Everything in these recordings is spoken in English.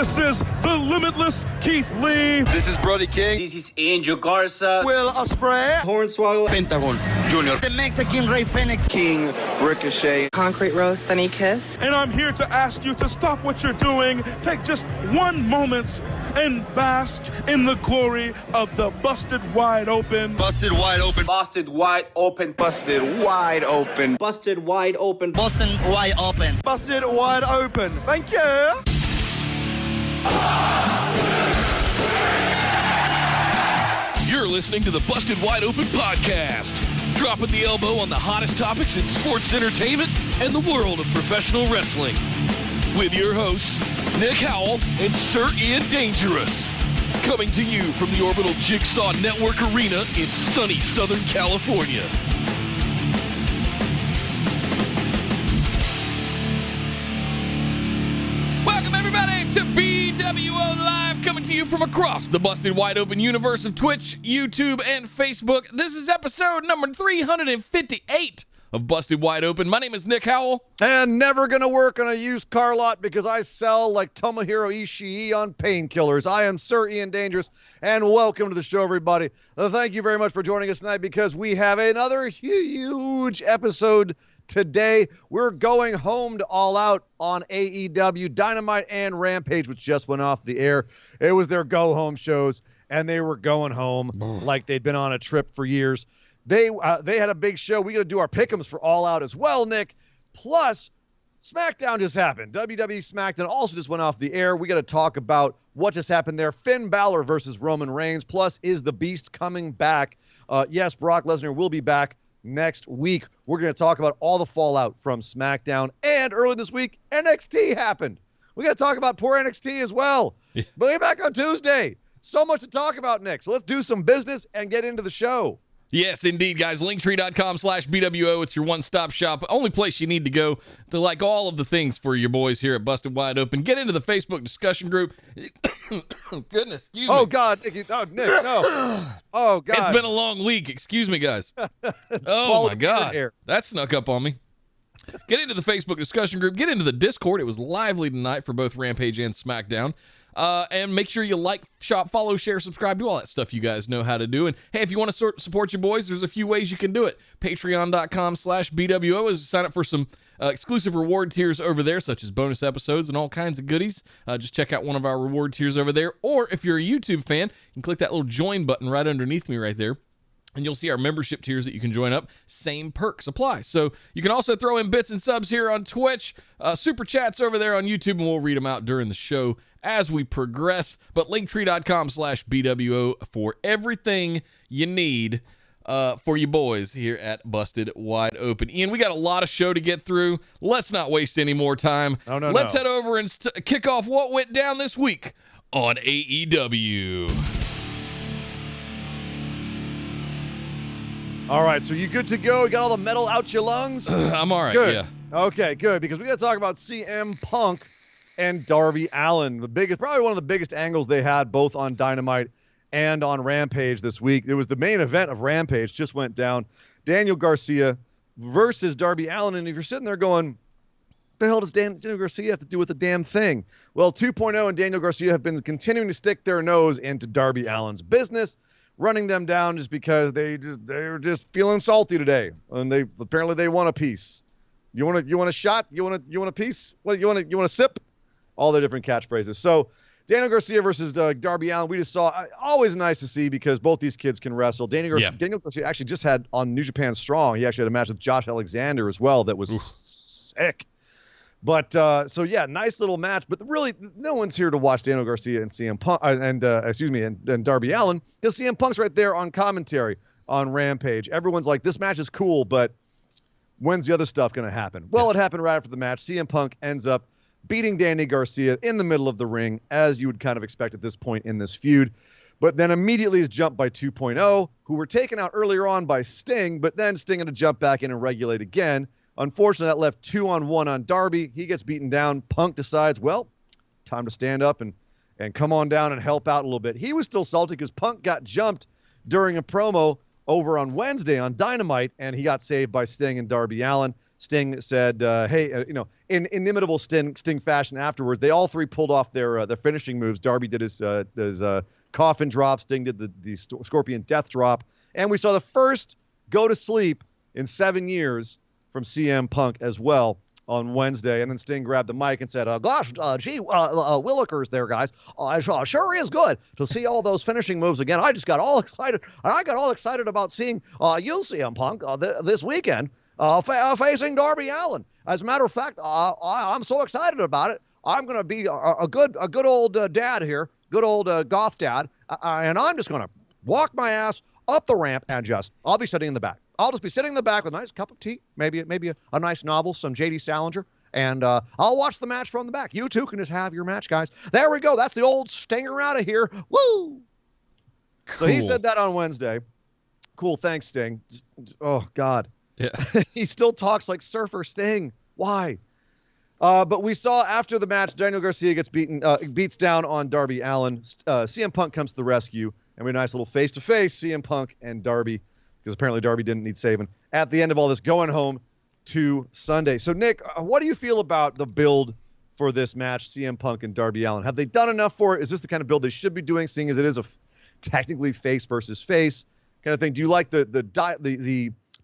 This is the limitless Keith Lee. This is Brody King. This is Angel Garza. Will Ospreay. Hornswoggle. Pentagon Jr. The Mexican Rey Fenix. King Ricochet. Concrete Rose, Sunny Kiss. And I'm here to ask you to stop what you're doing, take just one moment, and bask in the glory of the Busted Wide Open. Busted Wide Open. Busted Wide Open. Busted Wide Open. Busted Wide Open. Boston Wide Open. Busted Wide Open. Thank you. You're listening to the Busted Wide Open podcast, dropping the elbow on the hottest topics in sports entertainment and the world of professional wrestling. With your hosts, Nick Howell and Sir Ian Dangerous. Coming to you from the Orbital Jigsaw Network Arena in sunny Southern California. Welcome everybody to BWO Live, coming to you from across the Busted Wide Open universe of Twitch, YouTube, and Facebook. This is episode number 358 of Busted Wide Open. My name is Nick Howell. And never going to work on a used car lot because I sell like Tomohiro Ishii on painkillers. I am Sir Ian Dangerous, and welcome to the show, everybody. Thank you very much for joining us tonight because we have another huge episode today. We're going home to All Out on AEW, Dynamite, and Rampage, which just went off the air. It was their go-home shows, and they were going home like they'd been on a trip for years. They had a big show. We got to do our pick'ems for All Out as well, Nick. Plus, Smackdown just happened. WWE Smackdown also just went off the air. We got to talk about what just happened there. Finn Balor versus Roman Reigns. Plus, is the Beast coming back? Yes, Brock Lesnar will be back next week. We're going to talk about all the fallout from SmackDown. And early this week, NXT happened. We got to talk about poor NXT as well. Yeah. But we're back on Tuesday. So much to talk about, Nick. So let's do some business and get into the show. Yes, indeed, guys. Linktree.com/BWO. It's your one-stop shop. Only place you need to go to like all of the things for your boys here at Busted Wide Open. Get into the Facebook discussion group. Goodness, excuse me. Oh, God. Nick, no. Oh, God. It's been a long week. Excuse me, guys. Oh, my God. That snuck up on me. Get into the Facebook discussion group. Get into the Discord. It was lively tonight for both Rampage and SmackDown. And make sure you like, shop, follow, share, subscribe, do all that stuff you guys know how to do. And hey, if you want to support your boys, there's a few ways you can do it. Patreon.com/BWO is sign up for some exclusive reward tiers over there, such as bonus episodes and all kinds of goodies. Just check out one of our reward tiers over there. Or if you're a YouTube fan, you can click that little join button right underneath me right there. And you'll see our membership tiers that you can join up. Same perks apply. So you can also throw in bits and subs here on Twitch, super chats over there on YouTube, and we'll read them out during the show as we progress. But linktree.com/BWO for everything you need for you boys here at Busted Wide Open. Ian, we got a lot of show to get through. Let's not waste any more time. Let's head over and kick off what went down this week on AEW. All right, so you good to go? You got all the metal out your lungs? I'm all right, good. Yeah. Okay, good, because we got to talk about CM Punk and Darby Allin. Probably one of the biggest angles they had both on Dynamite and on Rampage this week. It was the main event of Rampage, just went down. Daniel Garcia versus Darby Allin, and if you're sitting there going, what the hell does Daniel Garcia have to do with the damn thing? Well, 2.0 and Daniel Garcia have been continuing to stick their nose into Darby Allin's business, running them down just because they're just feeling salty today, and they want a piece. You want a shot? You want a piece? What you want a sip? All their different catchphrases. So Daniel Garcia versus Darby Allin, we just saw. Always nice to see because both these kids can wrestle. Daniel Garcia actually just had on New Japan Strong. He actually had a match with Josh Alexander as well that was sick. But so yeah, nice little match. But really, no one's here to watch Daniel Garcia and CM Punk and Darby Allin because CM Punk's right there on commentary on Rampage. Everyone's like, this match is cool, but when's the other stuff going to happen? Well, it happened right after the match. CM Punk ends up beating Danny Garcia in the middle of the ring, as you would kind of expect at this point in this feud. But then immediately is jumped by 2.0, who were taken out earlier on by Sting, but then Sting had to jump back in and regulate again. Unfortunately, that left 2-on-1 on Darby. He gets beaten down. Punk decides, well, time to stand up and come on down and help out a little bit. He was still salty because Punk got jumped during a promo over on Wednesday on Dynamite, and he got saved by Sting and Darby Allin. Sting said, hey, in inimitable Sting fashion afterwards, they all three pulled off their finishing moves. Darby did his coffin drop. Sting did the Scorpion Death Drop. And we saw the first go to sleep in 7 years from CM Punk as well on Wednesday. And then Sting grabbed the mic and said, Willikers there, guys. It sure is good to see all those finishing moves again. I just got all excited. And I got all excited about seeing you, CM Punk, this weekend facing Darby Allin. As a matter of fact, I'm so excited about it. I'm going to be a good old dad here, good old goth dad, and I'm just going to walk my ass up the ramp and I'll be sitting in the back. I'll just be sitting in the back with a nice cup of tea, maybe a nice novel, some J.D. Salinger, and I'll watch the match from the back. You two can just have your match, guys. There we go. That's the old Stinger out of here. Woo! Cool. So he said that on Wednesday. Cool. Thanks, Sting. Oh, God. Yeah. He still talks like Surfer Sting. Why? But we saw after the match, Daniel Garcia beats down on Darby Allin. CM Punk comes to the rescue, and we had a nice little face-to-face, CM Punk and Darby, because apparently Darby didn't need saving. At the end of all this, going home to Sunday. So, Nick, what do you feel about the build for this match, CM Punk and Darby Allin? Have they done enough for it? Is this the kind of build they should be doing, seeing as it is technically face versus face kind of thing? Do you like the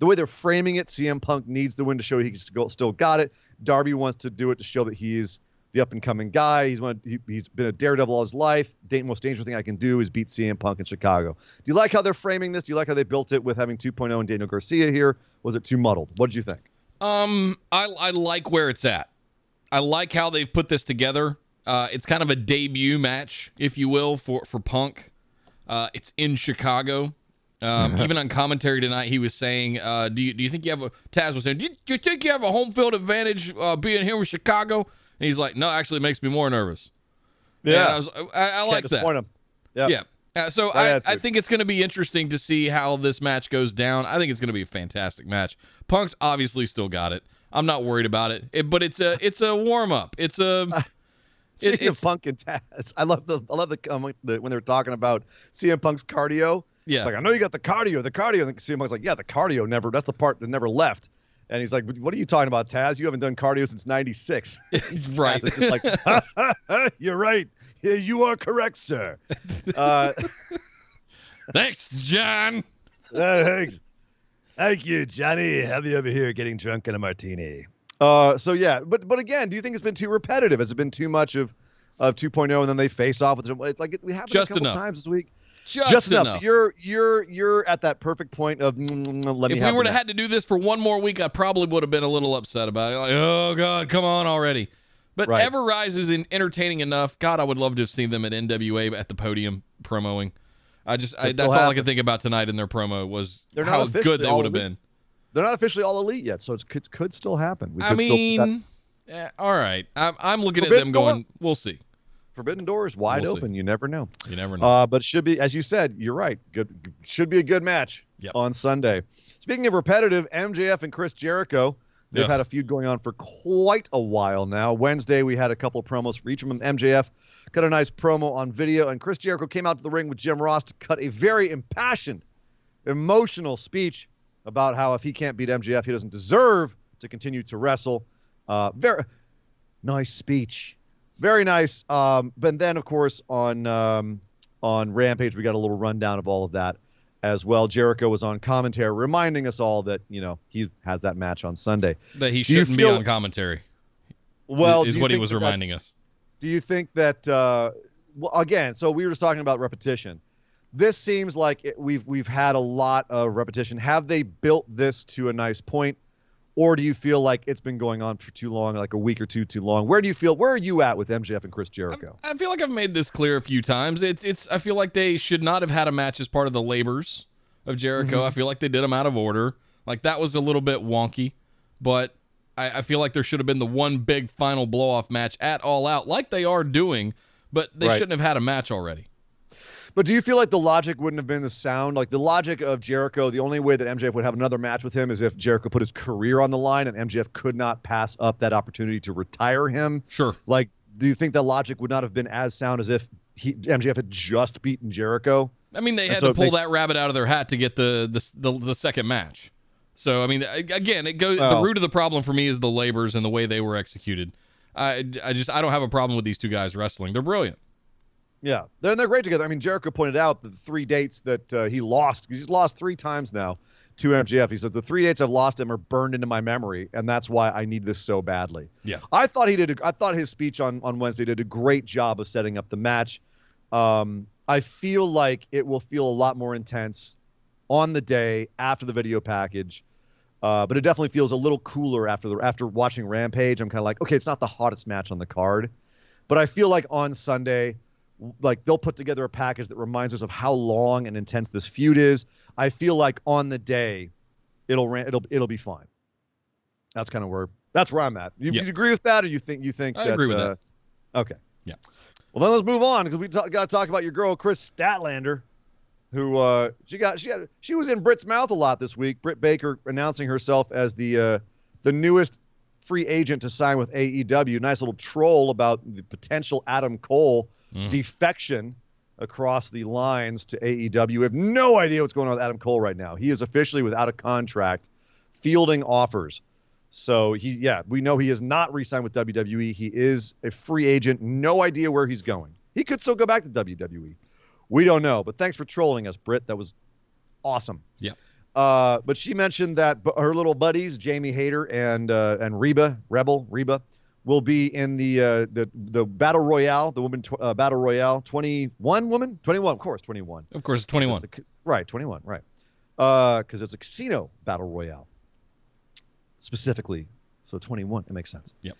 way they're framing it? CM Punk needs the win to show he still got it. Darby wants to do it to show that he's the up-and-coming guy. He's been a daredevil all his life. The most dangerous thing I can do is beat CM Punk in Chicago. Do you like how they're framing this? Do you like how they built it with having 2.0 and Daniel Garcia here? Was it too muddled? What did you think? I like where it's at. I like how they've put this together. It's kind of a debut match, if you will, for Punk. It's in Chicago. Even on commentary tonight, he was saying, do you think you have Taz was saying, do you think you have a home field advantage being here in Chicago? And he's like, no, actually it makes me more nervous. Yeah. I like that. Him. Yep. Yeah. So I think it's going to be interesting to see how this match goes down. I think it's going to be a fantastic match. Punk's obviously still got it. I'm not worried about it. But it's a warm up. It's a Speaking of Punk and Taz, I love the when they're talking about CM Punk's cardio. Yeah. It's like, I know you got the cardio. And CM Punk's like, yeah, the cardio that's the part that never left. And he's like, what are you talking about, Taz? You haven't done cardio since 96. Right. It's just like, you're right. Yeah, you are correct, sir. Thanks, John. Thanks. Thank you, Johnny. Have you over here getting drunk in a martini? So yeah, but again, do you think it's been too repetitive? Has it been too much of 2.0 and then they face off with it? It's like we have it just a couple enough times this week. Just enough. So you're at that perfect point of let me. If we would have had to do this for one more week, I probably would have been a little upset about it. Like, oh God, come on already. But right. Ever Rise is entertaining enough. God, I would love to have seen them at NWA at the podium promoing. That's all I could think about tonight in their promo was how good they would have been. They're not officially all elite yet, so it could still happen. All right. I'm looking at them going, we'll see. Forbidden Door is wide open. You never know. You never know. But it should be, as you said, you're right. Good. Should be a good match on Sunday. Speaking of repetitive, MJF and Chris Jericho, they've had a feud going on for quite a while now. Wednesday, we had a couple of promos for each of them. MJF cut a nice promo on video, and Chris Jericho came out to the ring with Jim Ross to cut a very impassioned, emotional speech about how if he can't beat MJF, he doesn't deserve to continue to wrestle. Very nice speech. Very nice. But then, of course, on Rampage, we got a little rundown of all of that as well. Jericho was on commentary reminding us all that, he has that match on Sunday. That he shouldn't be on commentary. Well, is what he was reminding us. Do you think that, again, so we were just talking about repetition. This seems like we've had a lot of repetition. Have they built this to a nice point? Or do you feel like it's been going on for too long, like a week or two too long? Where are you at with MJF and Chris Jericho? I feel like I've made this clear a few times. I feel like they should not have had a match as part of the labors of Jericho. Mm-hmm. I feel like they did them out of order. Like that was a little bit wonky, but I feel like there should have been the one big final blow-off match at All Out, like they are doing, but they shouldn't have had a match already. But do you feel like the logic wouldn't have been the sound? Like the logic of Jericho, the only way that MJF would have another match with him is if Jericho put his career on the line and MJF could not pass up that opportunity to retire him. Sure. Like, do you think the logic would not have been as sound as if MJF had just beaten Jericho? I mean, they had to pull that rabbit out of their hat to get the second match. So I mean, again, it goes. The root of the problem for me is the labors and the way they were executed. I don't have a problem with these two guys wrestling. They're brilliant. Yeah, they're great together. I mean, Jericho pointed out that the 3 dates that he lost, he's lost 3 times now to MJF. He said, the 3 dates I've lost him are burned into my memory, and that's why I need this so badly. Yeah. I thought his speech on Wednesday did a great job of setting up the match. I feel like it will feel a lot more intense on the day after the video package. But it definitely feels a little cooler after watching Rampage. I'm kind of like, okay, it's not the hottest match on the card, but I feel like on Sunday, like they'll put together a package that reminds us of how long and intense this feud is. I feel like on the day, it'll be fine. That's kind of where I'm at. You agree with that, or you think I agree with that. Okay. Yeah. Well, then let's move on because we got to talk about your girl Chris Statlander, who she was in Britt's mouth a lot this week. Britt Baker announcing herself as the newest free agent to sign with AEW. Nice little troll about the potential Adam Cole defection across the lines to AEW. We have no idea what's going on with Adam Cole right now. He is officially without a contract, fielding offers. So we know he is not re-signed with WWE. He is a free agent. No idea where he's going. He could still go back to WWE. We don't know. But thanks for trolling us, Britt. That was awesome. Yeah. But she mentioned that her little buddies, Jamie Hayter and Reba, will be in the Battle Royale, the women Battle Royale. 21 woman? 21, of course, 21. Of course, 21. Right, 21, right. Because it's a casino Battle Royale. Specifically, so 21, it makes sense. Yep.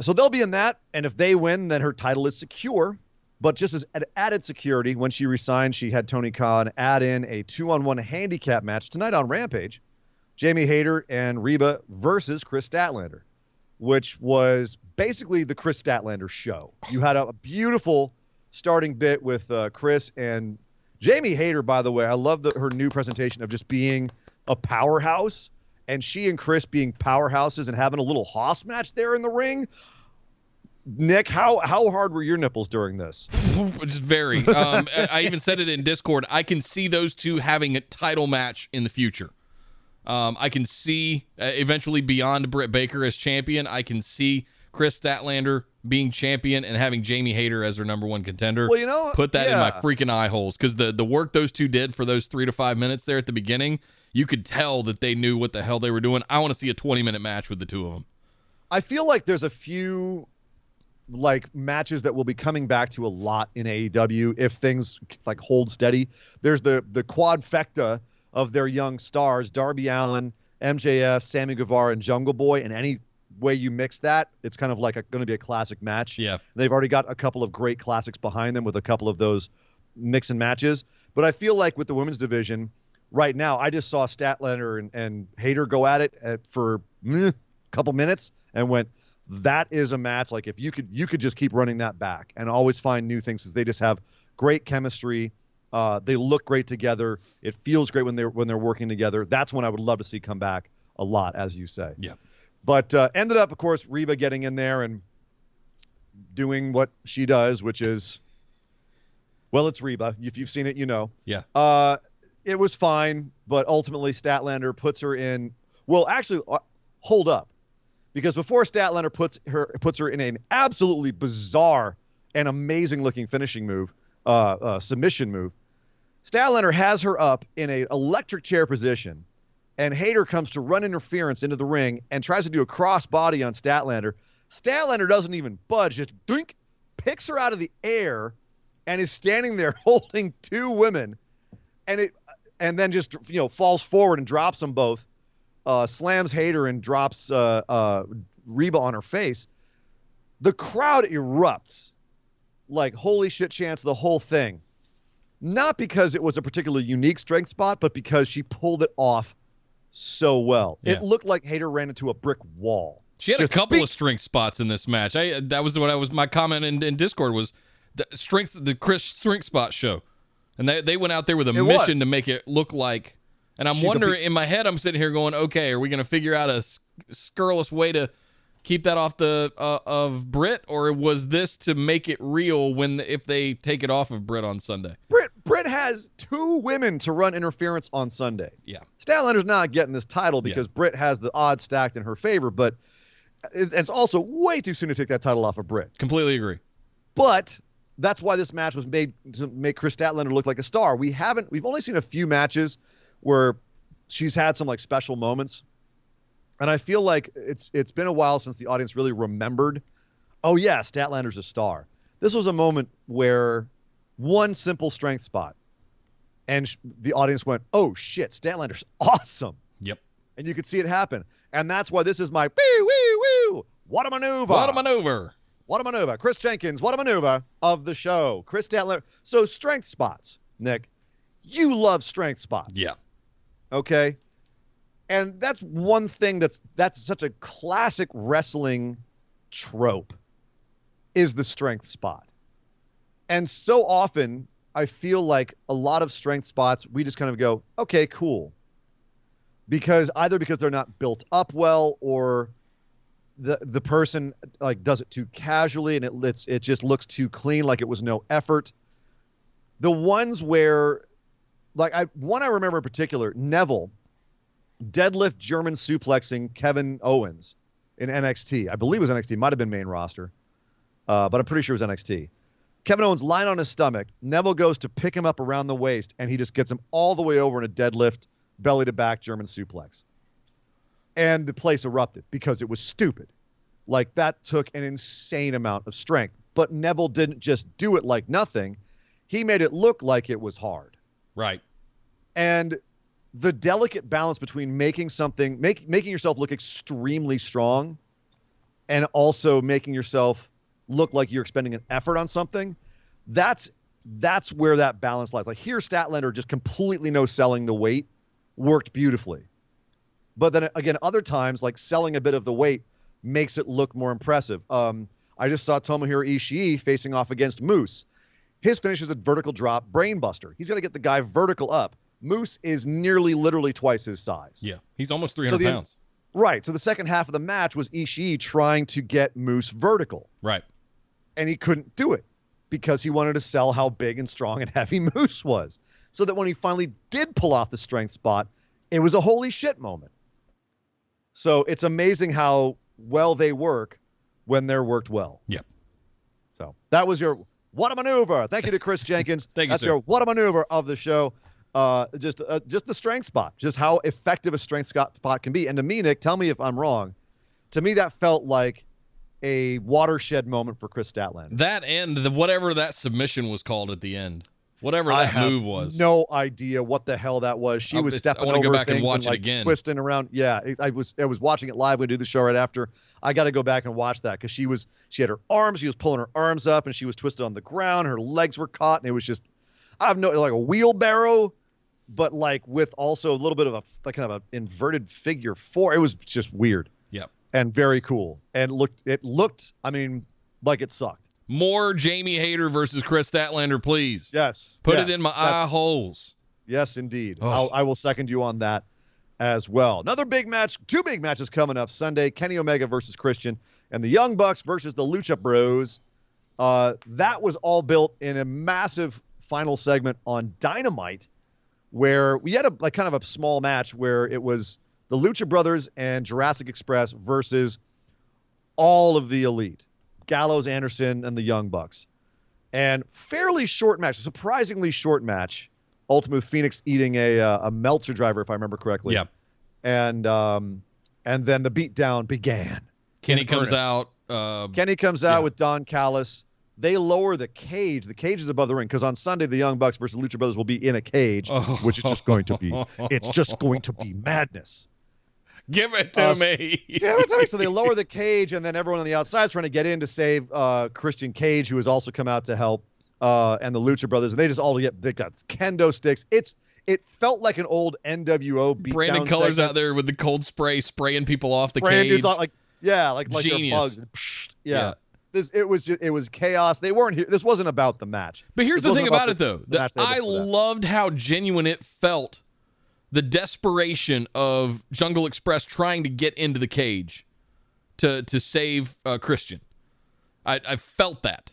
So they'll be in that, and if they win, then her title is secure. But just as added security, when she resigned, she had Tony Khan add in a 2-on-1 handicap match tonight on Rampage. Jamie Hayter and Reba versus Chris Statlander, which was basically the Chris Statlander show. You had a beautiful starting bit with Chris and Jamie Hayter, by the way. I love her new presentation of just being a powerhouse, and she and Chris being powerhouses and having a little hoss match there in the ring. Nick, how hard were your nipples during this? Just very. I even said it in Discord. I can see those two having a title match in the future. I can see eventually beyond Britt Baker as champion. I can see Chris Statlander being champion and having Jamie Hayter as their number 1 contender. Well, put that in my freaking eye holes, because the work those two did for those 3 to 5 minutes there at the beginning, you could tell that they knew what the hell they were doing. I want to see a 20-minute match with the two of them. I feel like there's a few matches that will be coming back to a lot in AEW if things hold steady. There's the quadfecta of their young stars, Darby Allin, MJF, Sammy Guevara, and Jungle Boy, and any way you mix that, it's kind of going to be a classic match. Yeah. They've already got a couple of great classics behind them with a couple of those mix and matches. But I feel like with the women's division right now, I just saw Statlander and Hayter go at it for a couple minutes and went, that is a match. Like, if you could just keep running that back and always find new things, because they just have great chemistry. They look great together. It feels great when they're working together. That's when I would love to see come back a lot, as you say. Yeah. But ended up, of course, Reba getting in there and doing what she does, which is, well, it's Reba. If you've seen it, you know. Yeah. It was fine, but ultimately Statlander puts her in. Well, actually, hold up. Because before Statlander puts her in an absolutely bizarre and amazing looking finishing move, submission move, Statlander has her up in an electric chair position, and Hayter comes to run interference into the ring and tries to do a crossbody on Statlander. Statlander doesn't even budge, just doink, picks her out of the air, and is standing there holding 2 women, and then just falls forward and drops them both. Slams Hayter and drops Reba on her face. The crowd erupts like holy shit chants, the whole thing. Not because it was a particularly unique strength spot, but because she pulled it off so well. Yeah. It looked like Hayter ran into a brick wall. She had a couple of strength spots in this match. My comment in Discord was the Chris strength spot show. And they went out there with a mission to make it look like. And I'm wondering, in my head, I'm sitting here going, okay, are we going to figure out a scurrilous way to keep that off the of Britt, or was this to make it real if they take it off of Britt on Sunday? Britt has 2 women to run interference on Sunday. Yeah. Statlander's not getting this title because Britt has the odds stacked in her favor, but it's also way too soon to take that title off of Britt. Completely agree. But that's why this match was made to make Chris Statlander look like a star. We've only seen a few matches where she's had some like special moments. And I feel like it's been a while since the audience really remembered, oh yeah, Statlander's a star. This was a moment where one simple strength spot, and the audience went, oh shit, Statlander's awesome. Yep. And you could see it happen. And that's why this is my woo. What a maneuver. What a maneuver. What a maneuver. Chris Jenkins, what a maneuver of the show. Chris Statlander. So strength spots, Nick. You love strength spots. Yeah. Okay. And that's one thing that's such a classic wrestling trope is the strength spot. And so often I feel like a lot of strength spots, we just kind of go, okay, cool. Because they're not built up well, or the person like does it too casually and it just looks too clean, like it was no effort. The ones where I remember in particular, Neville deadlift German suplexing Kevin Owens in NXT. I believe it was NXT. Might have been main roster. But I'm pretty sure it was NXT. Kevin Owens lying on his stomach. Neville goes to pick him up around the waist, and he just gets him all the way over in a deadlift, belly to back German suplex. And the place erupted because it was stupid. Like, that took an insane amount of strength. But Neville didn't just do it like nothing. He made it look like it was hard. Right. And the delicate balance between making yourself look extremely strong and also making yourself look like you're expending an effort on something, that's where that balance lies. Like, here, Statlander just completely no selling the weight worked beautifully. But then again, other times, like selling a bit of the weight makes it look more impressive. I just saw Tomohiro Ishii facing off against Moose. His finish is a vertical drop brainbuster. He's got to get the guy vertical up. Moose is nearly literally twice his size. Yeah, he's almost 300 pounds. Right. So the second half of the match was Ishii trying to get Moose vertical. Right. And he couldn't do it because he wanted to sell how big and strong and heavy Moose was. So that when he finally did pull off the strength spot, it was a holy shit moment. So it's amazing how well they work when they're worked well. Yep. So that was your what a maneuver. Thank you to Chris Jenkins. Thank you, That's sir. your what a maneuver of the show. Just the strength spot, just how effective a strength spot can be. And to me, Nick, tell me if I'm wrong. To me, that felt like a watershed moment for Chris Statlander. That and whatever that submission was called at the end. Whatever that move was. No idea what the hell that was. She was stepping over go back things and watch it like again. Twisting around. Yeah, I was watching it live. We do the show right after. I got to go back and watch that because she had her arms. She was pulling her arms up and she was twisted on the ground. Her legs were caught and it was just, like a wheelbarrow, but like with also a little bit of a kind of an inverted figure four. It was just weird. Yep. And very cool. And it looked. I mean, like it sucked. More Jamie Hayter versus Chris Statlander, please. Yes. Put it in my eye holes. Yes, indeed. Oh. I will second you on that as well. Another big match, 2 big matches coming up Sunday. Kenny Omega versus Christian and the Young Bucks versus the Lucha Bros. That was all built in a massive final segment on Dynamite where we had a kind of a small match where it was the Lucha Brothers and Jurassic Express versus all of the Elite. Gallows, Anderson, and the Young Bucks. And fairly short match, a surprisingly short match. Ultimate Phoenix eating a Meltzer driver, if I remember correctly. Yep. And then the beatdown began. Kenny comes out. Kenny comes out with Don Callis. They lower the cage. The cage is above the ring because on Sunday the Young Bucks versus Lucha Brothers will be in a cage, which is just going to be. It's just going to be madness. Give it to me. Give it to me. So they lower the cage, and then everyone on the outside is trying to get in to save Christian Cage, who has also come out to help, and the Lucha Brothers. And they just they got kendo sticks. It felt like an old NWO beatdown. Brandon Colors out there with the cold spray, spraying people off the cage. cage. Like Genius. bugs. Yeah. It was chaos. They weren't here. This wasn't about the match. But here's the thing about it, though. I loved how genuine it felt. The desperation of Jungle Express trying to get into the cage. to save Christian. I felt that.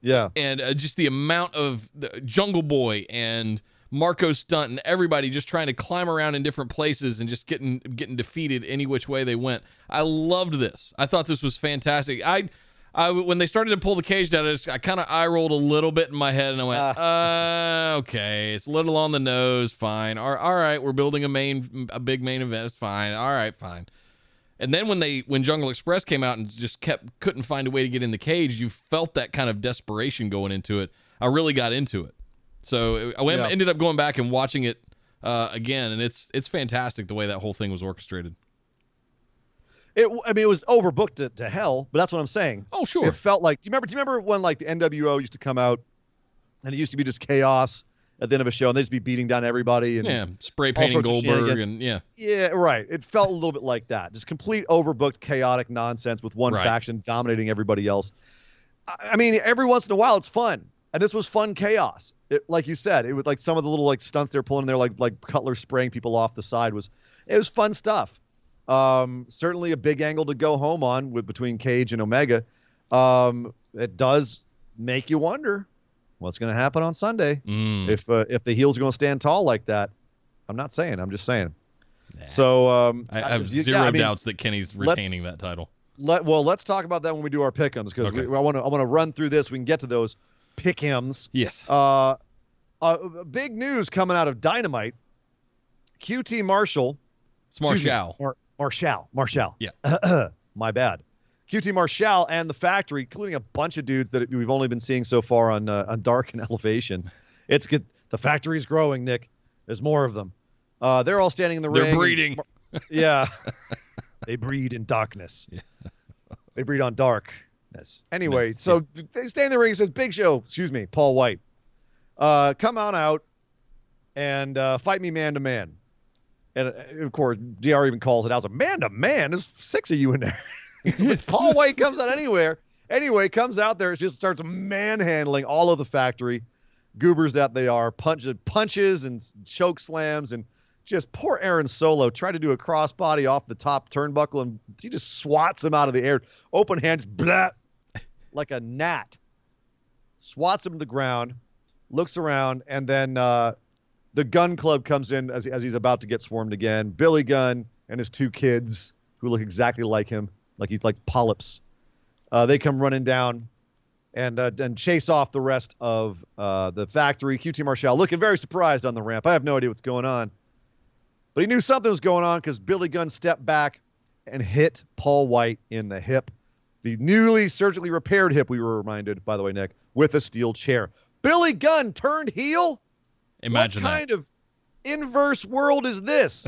Yeah. And just the amount of the Jungle Boy and Marco Stunt and everybody just trying to climb around in different places and just getting defeated any which way they went. I loved this. I thought this was fantastic. I when they started to pull the cage down, I kind of eye rolled a little bit in my head, and I went, okay, it's a little on the nose. Fine. All right, we're building a big main event. It's fine. All right, fine. And then when Jungle Express came out and just couldn't find a way to get in the cage, you felt that kind of desperation going into it. I really got into it. So I ended up going back and watching it again, and it's fantastic the way that whole thing was orchestrated. It was overbooked to hell, but that's what I'm saying. Oh, sure. It felt like, do you remember when like the NWO used to come out and it used to be just chaos at the end of a show and they'd just be beating down everybody and spray painting Goldberg and Yeah, right. It felt a little bit like that. Just complete overbooked, chaotic nonsense with one faction dominating everybody else. I mean, every once in a while it's fun. And this was fun chaos. Like you said, it was like some of the little like stunts they're pulling there, like Cutler spraying people off the side it was fun stuff. Certainly a big angle to go home on between Cage and Omega. It does make you wonder what's going to happen on Sunday if the heels are going to stand tall like that. I'm not saying. I'm just saying. Nah. So I have zero doubts that Kenny's retaining that title. Let's talk about that when we do our pick'ems because I want to run through this. We can get to those pick'ems. Yes. Big news coming out of Dynamite. QT Marshall. It's Marshall. Marshall. Yeah. My bad. QT Marshall and the Factory, including a bunch of dudes that we've only been seeing so far on Dark and Elevation. It's good. The Factory's growing, Nick. There's more of them. They're all standing in the ring. They're breeding. Yeah. They breed in darkness. Yeah. They breed on darkness. Anyway, so they stand in the ring. It says, Big Show, Paul White. Come on out and fight me man to man. And of course, DR even calls it out. Man to man, there's 6 of you in there. So Paul White comes out comes out there, just starts manhandling all of the Factory, goobers that they are, punches and choke slams, and just poor Aaron Solo tried to do a crossbody off the top turnbuckle, and he just swats him out of the air, open hands, blah, like a gnat, swats him to the ground, looks around, and then the Gun Club comes in as he's about to get swarmed again. Billy Gunn and his 2 kids, who look exactly like him, like polyps. They come running down and chase off the rest of the Factory. QT Marshall looking very surprised on the ramp. I have no idea what's going on. But he knew something was going on because Billy Gunn stepped back and hit Paul White in the hip. The newly surgically repaired hip, we were reminded, by the way, Nick, with a steel chair. Billy Gunn turned heel? Imagine what kind of inverse world is this?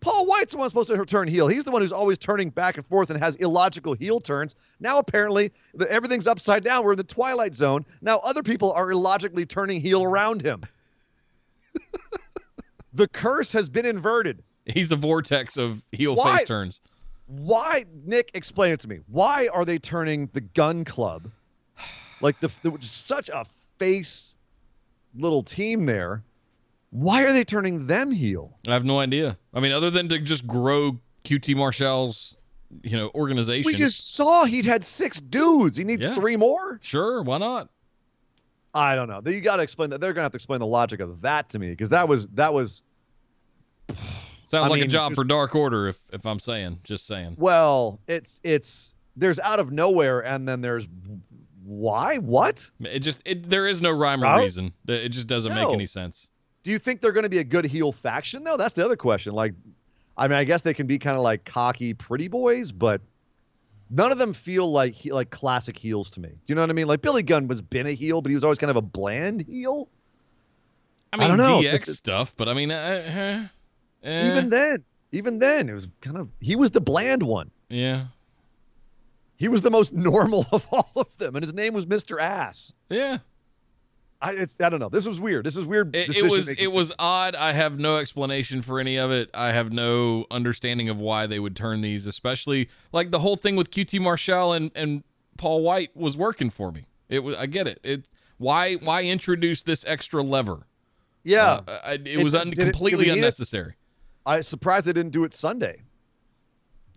Paul White's the one supposed to turn heel. He's the one who's always turning back and forth and has illogical heel turns. Now apparently everything's upside down. We're in the Twilight Zone. Now other people are illogically turning heel around him. The curse has been inverted. He's a vortex of heel face turns. Why, Nick, explain it to me. Why are they turning the Gun Club, like such a face little team there? Why are they turning them heel? I have no idea. I mean, other than to just grow QT Marshall's, organization. We just saw he'd had 6 dudes. He needs 3 more. Sure, why not? I don't know. You got to explain that. They're gonna have to explain the logic of that to me because that was. Sounds like a job for Dark Order, if I'm just saying. Well, it's there's out of nowhere, and then there's why? What? There is no rhyme or reason. It just doesn't make any sense. Do you think they're going to be a good heel faction though? That's the other question. I guess they can be kind of like cocky pretty boys, but none of them feel like classic heels to me. Do you know what I mean? Like Billy Gunn was been a heel, but he was always kind of a bland heel. I don't know. DX stuff, but I mean, even then, it was kind of he was the bland one. Yeah. He was the most normal of all of them, and his name was Mr. Ass. Yeah. I don't know. This was weird. This is weird. It was odd. I have no explanation for any of it. I have no understanding of why they would turn these, especially like the whole thing with QT Marshall and Paul White was working for me. I get it. Why introduce this extra lever? Yeah. It was completely unnecessary. I'm surprised they didn't do it Sunday.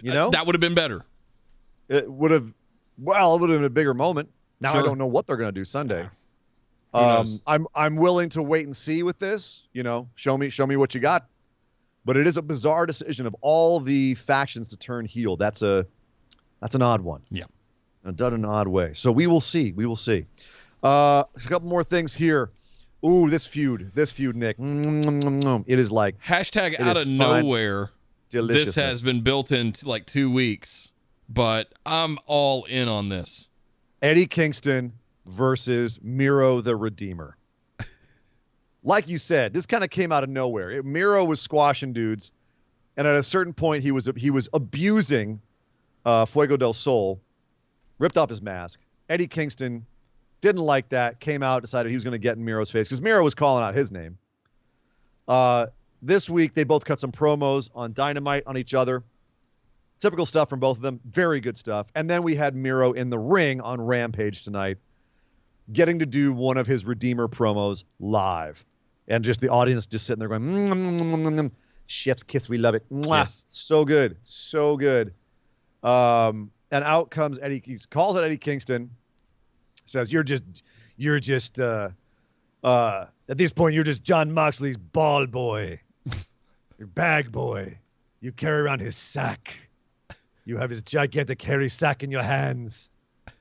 You know? That would have been better. It would have been a bigger moment. Now Sure. I don't know what they're going to do Sunday. Who knows? I'm willing to wait and see with this. You know, show me what you got. But it is a bizarre decision of all the factions to turn heel. That's an odd one. Yeah. Done in an odd way. So we will see. A couple more things here. Ooh, this feud, Nick. It is like Hashtag out of nowhere. This has been built into like 2 weeks, but I'm all in on this. Eddie Kingston versus Miro the Redeemer. Like you said, this kind of came out of nowhere. Miro was squashing dudes, and at a certain point, he was abusing Fuego del Sol, ripped off his mask. Eddie Kingston didn't like that, came out, decided he was going to get in Miro's face because Miro was calling out his name. This week, they both cut some promos on Dynamite on each other. Typical stuff from both of them. Very good stuff. And then we had Miro in the ring on Rampage tonight, getting to do one of his Redeemer promos live. And just the audience just sitting there going, chef's kiss, we love it. Yes. So good. So good. And out comes Eddie. He calls it Eddie Kingston. Says, you're just at this point, you're just John Moxley's ball boy. Your bag boy. You carry around his sack. You have his gigantic hairy sack in your hands.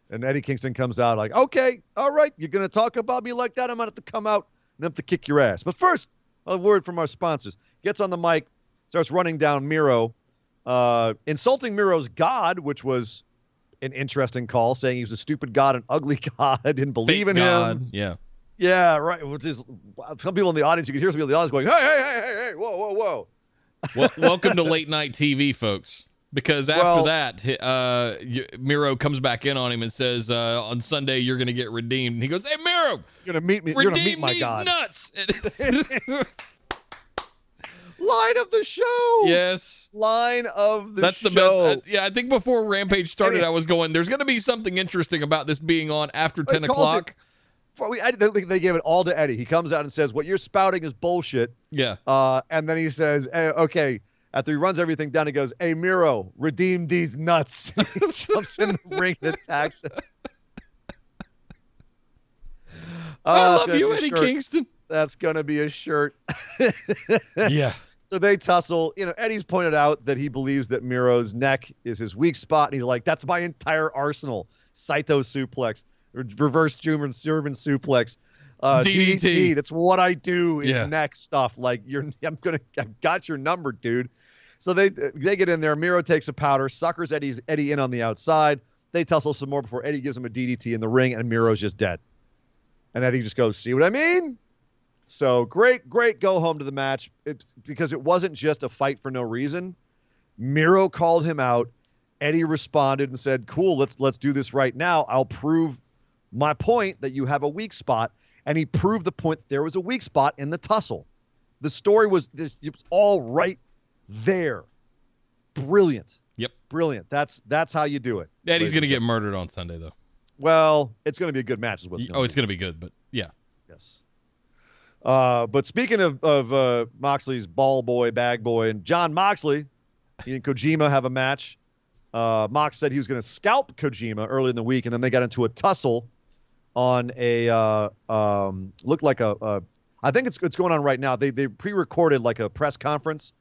And Eddie Kingston comes out like, okay, all right, you're going to talk about me like that? I'm going to have to come out and have to kick your ass. But first, a word from our sponsors. Gets on the mic, starts running down Miro, insulting Miro's god, which was an interesting call, saying he was a stupid god, an ugly god. I didn't believe in him. Yeah. Yeah, right. Which is, some people in the audience, you can hear some people in the audience going, hey, whoa. Well, welcome to late night TV, folks. Because after that, Miro comes back in on him and says, on Sunday, you're going to get redeemed. And he goes, hey, Miro, you're going to meet me. You're going to meet my God. Nuts. Line of the show. Yes. Line of the show. That's the best. Yeah, I think before Rampage started, I was going, there's going to be something interesting about this being on after 10 o'clock. They gave it all to Eddie. He comes out and says, what you're spouting is bullshit. Yeah. And then he says, hey, okay. After he runs everything down, he goes, hey, Miro, redeem these nuts. He jumps in the ring and attacks him. I love you, Eddie Kingston. That's going to be a shirt. Yeah. So they tussle. You know, Eddie's pointed out that he believes that Miro's neck is his weak spot. And he's like, that's my entire arsenal. Saito suplex, reverse German suplex, DDT. That's what I do is neck stuff. Like, I've got your number, dude. So they get in there. Miro takes a powder, suckers Eddie in on the outside. They tussle some more before Eddie gives him a DDT in the ring, and Miro's just dead. And Eddie just goes, see what I mean? So great go home to the match. It's because it wasn't just a fight for no reason. Miro called him out. Eddie responded and said, cool, let's do this right now. I'll prove my point that you have a weak spot. And he proved the point that there was a weak spot in the tussle. The story was this. It was all right there. Brilliant. Yep. Brilliant. That's how you do it. Eddie's going to get murdered on Sunday, though. Well, it's going to be a good match. Is what's it's going to be good, but yeah. Yes. But speaking of Moxley's ball boy, bag boy, and John Moxley, he and Kojima have a match. Mox said he was going to scalp Kojima early in the week, and then they got into a tussle on a looked like I think it's going on right now. They pre-recorded like a press conference,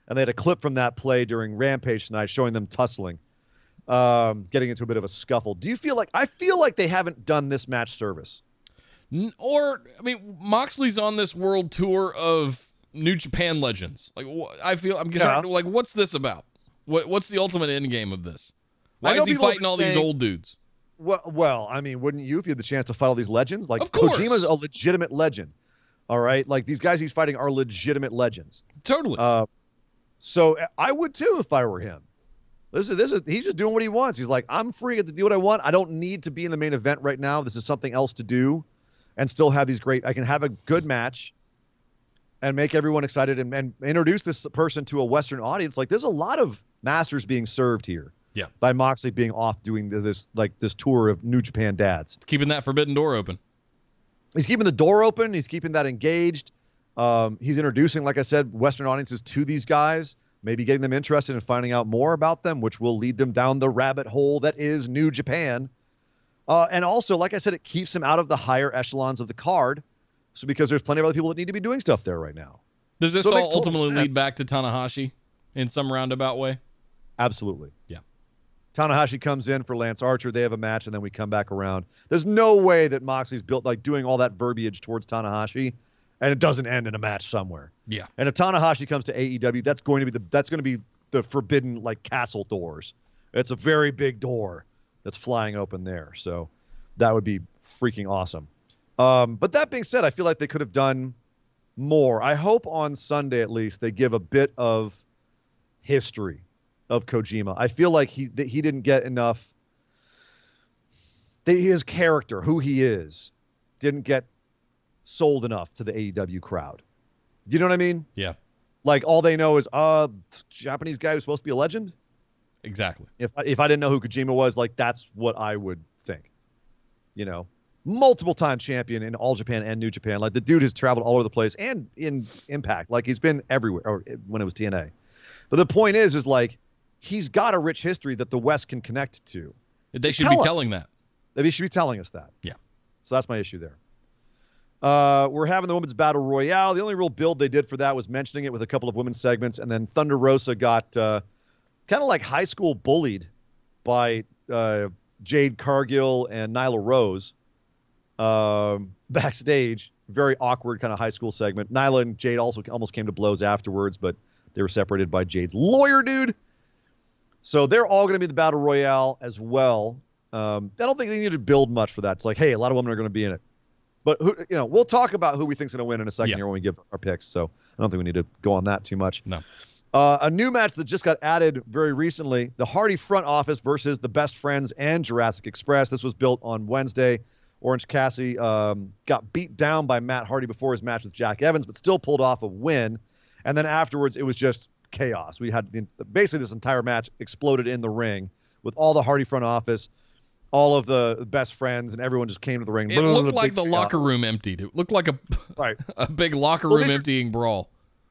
and they had a clip from that play during Rampage tonight showing them tussling, getting into a bit of a scuffle. Do you feel like I feel like they haven't done this match service? Moxley's on this world tour of New Japan legends. Like, I'm concerned. Like, what's this about? What's the ultimate end game of this? Why is he fighting all these old dudes? Well, I mean, wouldn't you if you had the chance to fight all these legends? Like, of course. Kojima's a legitimate legend. All right? Like, these guys he's fighting are legitimate legends. Totally. So I would too if I were him. This is he's just doing what he wants. He's like, I'm free to do what I want. I don't need to be in the main event right now. This is something else to do and still have these I can have a good match and make everyone excited and introduce this person to a Western audience. Like, there's a lot of masters being served here. Yeah. By Moxley being off doing this tour of New Japan dads. Keeping that forbidden door open. He's keeping the door open. He's keeping that engaged. He's introducing, like I said, Western audiences to these guys. maybe getting them interested in finding out more about them, which will lead them down the rabbit hole that is New Japan. And also, like I said, it keeps them out of the higher echelons of the card. So because there's plenty of other people that need to be doing stuff there right now. Does this all ultimately lead back to Tanahashi in some roundabout way? Absolutely. Yeah. Tanahashi comes in for Lance Archer. They have a match, and then we come back around. There's no way that Moxley's built like doing all that verbiage towards Tanahashi, and it doesn't end in a match somewhere. Yeah. And if Tanahashi comes to AEW, that's going to be the forbidden like castle doors. It's a very big door that's flying open there. So that would be freaking awesome. But that being said, I feel like they could have done more. I hope on Sunday at least they give a bit of history of Kojima. I feel like he didn't get enough. His character, who he is, didn't get sold enough to the AEW crowd. You know what I mean? Yeah. Like all they know is Japanese guy who's supposed to be a legend. Exactly. If I didn't know who Kojima was, like that's what I would think. You know, multiple time champion in All Japan and New Japan. Like the dude has traveled all over the place and in Impact. Like he's been everywhere, or when it was TNA. But the point is like he's got a rich history that the West can connect to. They should be telling that. They should be telling us that. Yeah. So that's my issue there. We're having the Women's Battle Royale. The only real build they did for that was mentioning it with a couple of women's segments, and then Thunder Rosa got kind of like high school bullied by Jade Cargill and Nyla Rose backstage. Very awkward kind of high school segment. Nyla and Jade also almost came to blows afterwards, but they were separated by Jade's lawyer dude. So they're all going to be the Battle Royale as well. I don't think they need to build much for that. It's like, hey, a lot of women are going to be in it. But we'll talk about who we think's going to win in a second here when we give our picks. So I don't think we need to go on that too much. No. A new match that just got added very recently: the Hardy Front Office versus the Best Friends and Jurassic Express. This was built on Wednesday. Orange Cassidy got beat down by Matt Hardy before his match with Jack Evans, but still pulled off a win. And then afterwards, it was just chaos. We had basically this entire match exploded in the ring with all the Hardy Front Office, all of the Best Friends, and everyone just came to the ring. It looked like the locker room emptied. It looked like a big locker room emptying brawl.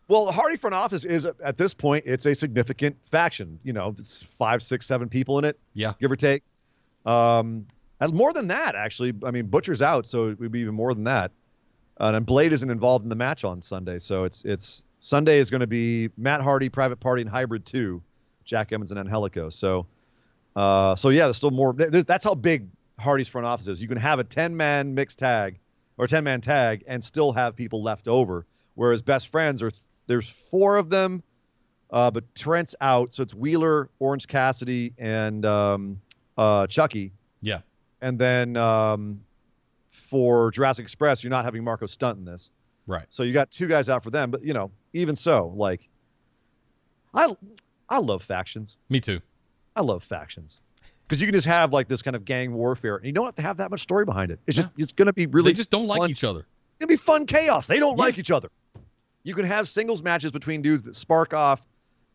Well, the Hardy Front Office is, at this point, it's a significant faction. You know, it's 5, 6, 7 people in it, give or take. And more than that, actually. I mean, Butcher's out, so it would be even more than that. And Blade isn't involved in the match on Sunday, so it's Sunday is going to be Matt Hardy, Private Party, and Hybrid 2, Jack Evans and Angelico. So there's still more. That's how big Hardy's Front Office is. You can have a 10-man mixed tag or 10-man tag and still have people left over. Whereas Best Friends there's 4 of them, but Trent's out, so it's Wheeler, Orange Cassidy, and Chucky. Yeah. And then for Jurassic Express, you're not having Marco Stunt in this. Right. So you got 2 guys out for them, but even so, like I love factions. Me too. I love factions because you can just have like this kind of gang warfare, and you don't have to have that much story behind it. It's just it's going to be really. They just don't like each other. It's going to be fun chaos. They don't like each other. You can have singles matches between dudes that spark off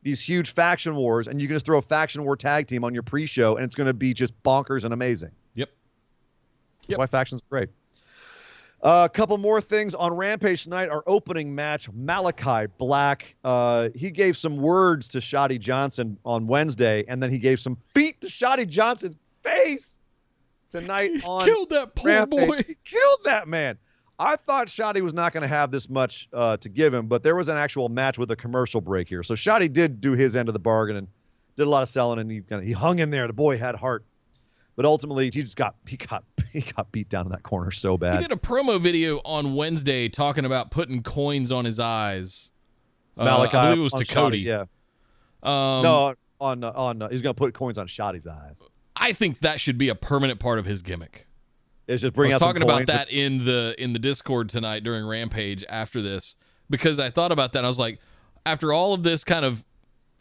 these huge faction wars, and you can just throw a faction war tag team on your pre-show, and it's going to be just bonkers and amazing. That's why factions are great. A couple more things on Rampage tonight. Our opening match, Malachi Black. He gave some words to Shotty Johnson on Wednesday, and then he gave some feet to Shotty Johnson's face tonight on killed that poor Rampage. boy. He killed that man. I thought Shotty was not going to have this much to give him, but there was an actual match with a commercial break here. So Shotty did do his end of the bargain and did a lot of selling, and he hung in there. The boy had heart. But ultimately, he got beat down in that corner so bad. He did a promo video on Wednesday talking about putting coins on his eyes. Malachi, I believe it was to Cody. Yeah. No, he's going to put coins on Shotty's eyes. I think that should be a permanent part of his gimmick. It's just bring out some talking coins. about that in the Discord tonight during Rampage after this, because I thought about that and I was like, after all of this kind of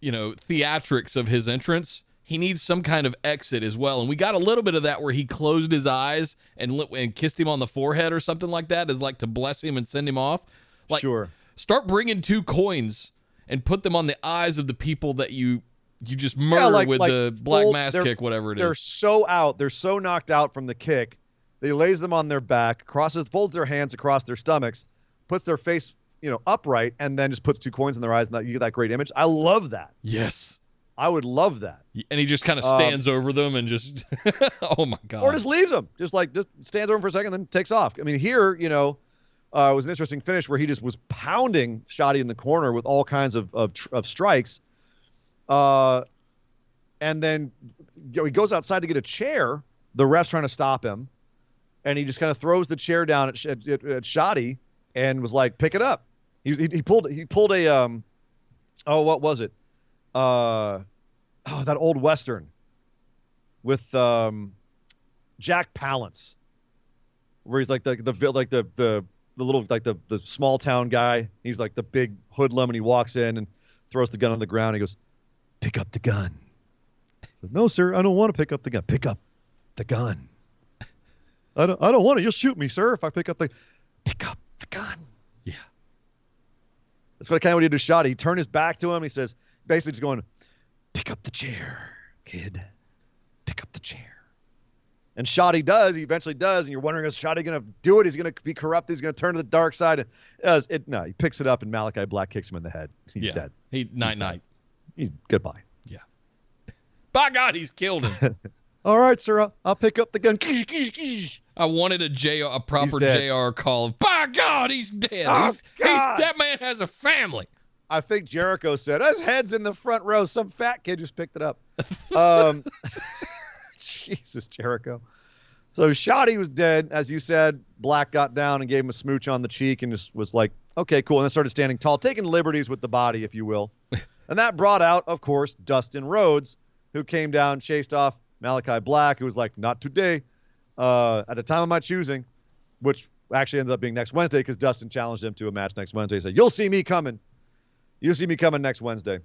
theatrics of his entrance, he needs some kind of exit as well. And we got a little bit of that where he closed his eyes and kissed him on the forehead or something like that, as like to bless him and send him off. Like, sure. Start bringing 2 coins and put them on the eyes of the people that you just murder with the black mass kick, whatever it is. They're so out. They're so knocked out from the kick. They lays them on their back, folds their hands across their stomachs, puts their face upright and then just puts 2 coins in their eyes and you get that great image. I love that. Yes. I would love that. And he just kind of stands over them and just, oh my God. Or just leaves them. Just stands over them for a second, then takes off. I mean, here, it was an interesting finish where he just was pounding Shoddy in the corner with all kinds of strikes. And then he goes outside to get a chair. The ref's trying to stop him. And he just kind of throws the chair down at Shoddy and was like, pick it up. He pulled a, what was it? That old Western with Jack Palance, where he's like the little, like the small town guy. He's like the big hoodlum, and he walks in and throws the gun on the ground. He goes, pick up the gun. I said, no, sir, I don't want to pick up the gun. Pick up the gun. I don't want to. You'll shoot me, sir, if I pick up the gun. Yeah. That's what he did to Shoddy. He turned his back to him. He says, basically just going, pick up the chair, kid. Pick up the chair. And Shoddy does. He eventually does. And you're wondering, is Shoddy going to do it? He's going to be corrupt. He's going to turn to the dark side. No, he picks it up and Malachi Black kicks him in the head. He's dead. Night. He's goodbye. Yeah. By God, he's killed him. All right, sir. I'll pick up the gun. I wanted a proper JR call. By God, he's dead. Oh, God. That man has a family. I think Jericho said, his head's in the front row. Some fat kid just picked it up. Jesus, Jericho. So Shoddy was dead. As you said, Black got down and gave him a smooch on the cheek and just was like, okay, cool. And then started standing tall, taking liberties with the body, if you will. And that brought out, of course, Dustin Rhodes, who came down, chased off Malachi Black, who was like, not today, at a time of my choosing, which actually ended up being next Wednesday because Dustin challenged him to a match next Wednesday. He said, you'll see me coming. You'll see me coming next Wednesday.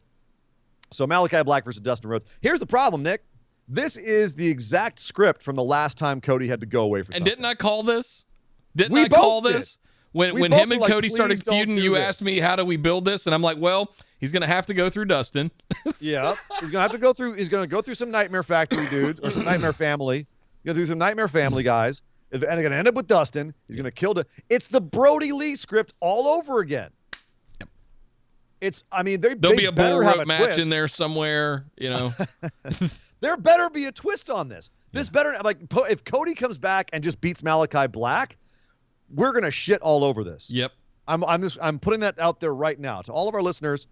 So Malachi Black versus Dustin Rhodes. Here's the problem, Nick. This is the exact script from the last time Cody had to go away for something. And didn't I call this? We I call both this? did. When him and Cody started feuding, you asked me, how do we build this? And I'm like, well, he's going to have to go through Dustin. Yeah. He's going to go through some Nightmare Factory dudes or some Nightmare Family. He's going to do some Nightmare Family guys. And they're going to end up with Dustin. He's going to kill It's the Brody Lee script all over again. There'll be a bull rope match in there somewhere, There better be a twist on this. This better, if Cody comes back and just beats Malachi Black, we're gonna shit all over this. Yep. I'm putting that out there right now to all of our listeners.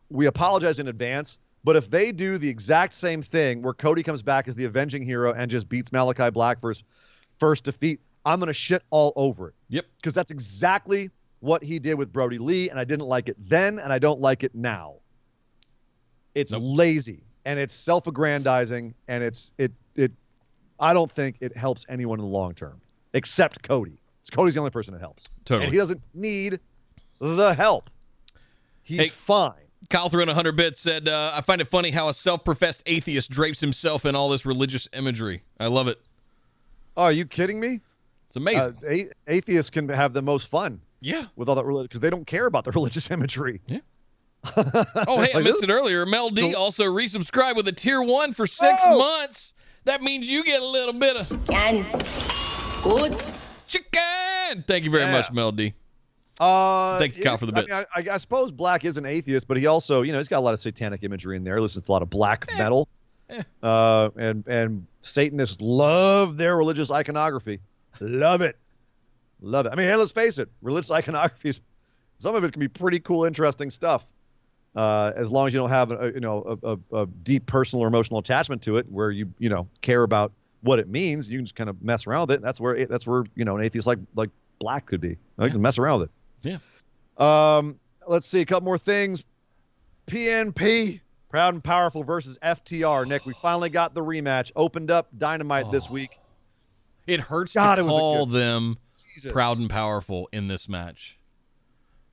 We apologize in advance, but if they do the exact same thing where Cody comes back as the avenging hero and just beats Malachi Black for his first defeat, I'm gonna shit all over it. Yep. Because that's exactly what he did with Brody Lee, and I didn't like it then, and I don't like it now. It's lazy, and it's self-aggrandizing, and I don't think it helps anyone in the long term, except Cody. Cody's the only person that helps. Totally. And he doesn't need the help. He's fine. Kyle threw in 100 bits, said, I find it funny how a self-professed atheist drapes himself in all this religious imagery. I love it. Oh, are you kidding me? It's amazing. Atheists can have the most fun. Yeah. With all that religion, because they don't care about the religious imagery. Yeah. Oh, hey, I missed it earlier. Mel D also resubscribed with a tier 1 for 6 months. That means you get a little bit of good chicken. Thank you very much, Mel D. Thank you, Kyle, for the bits. I suppose Black is an atheist, but he also, he's got a lot of satanic imagery in there. Listens to a lot of black metal. And Satanists love their religious iconography. Love it. Love it. I mean, hey, let's face it. Religious iconography, some of it can be pretty cool, interesting stuff. As long as you don't have a deep personal or emotional attachment to it, where you care about what it means, you can just kind of mess around with it. That's where an atheist like Black could be. You can mess around with it. Yeah. Let's see a couple more things. PNP, Proud and Powerful versus FTR. Nick, we finally got the rematch. Opened up Dynamite this week. It hurts to call them Proud and Powerful in this match.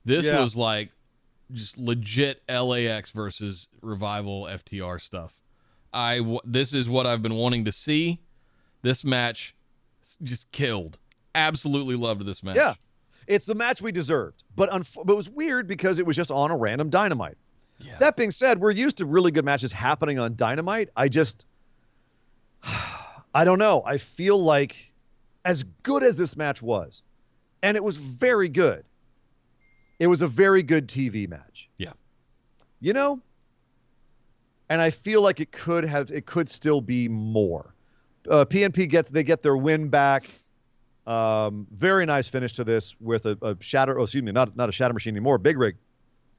This was like just legit LAX versus Revival FTR stuff. This is what I've been wanting to see. This match just killed. Absolutely loved this match. Yeah, it's the match we deserved. But it was weird because it was just on a random Dynamite. Yeah. That being said, we're used to really good matches happening on Dynamite. I don't know. I feel like as good as this match was, and it was very good, It was a very good TV match. Yeah. You know? And I feel like it could still be more. PNP get their win back. Very nice finish to this with a shatter. Oh, excuse me, not a shatter machine anymore. Big rig.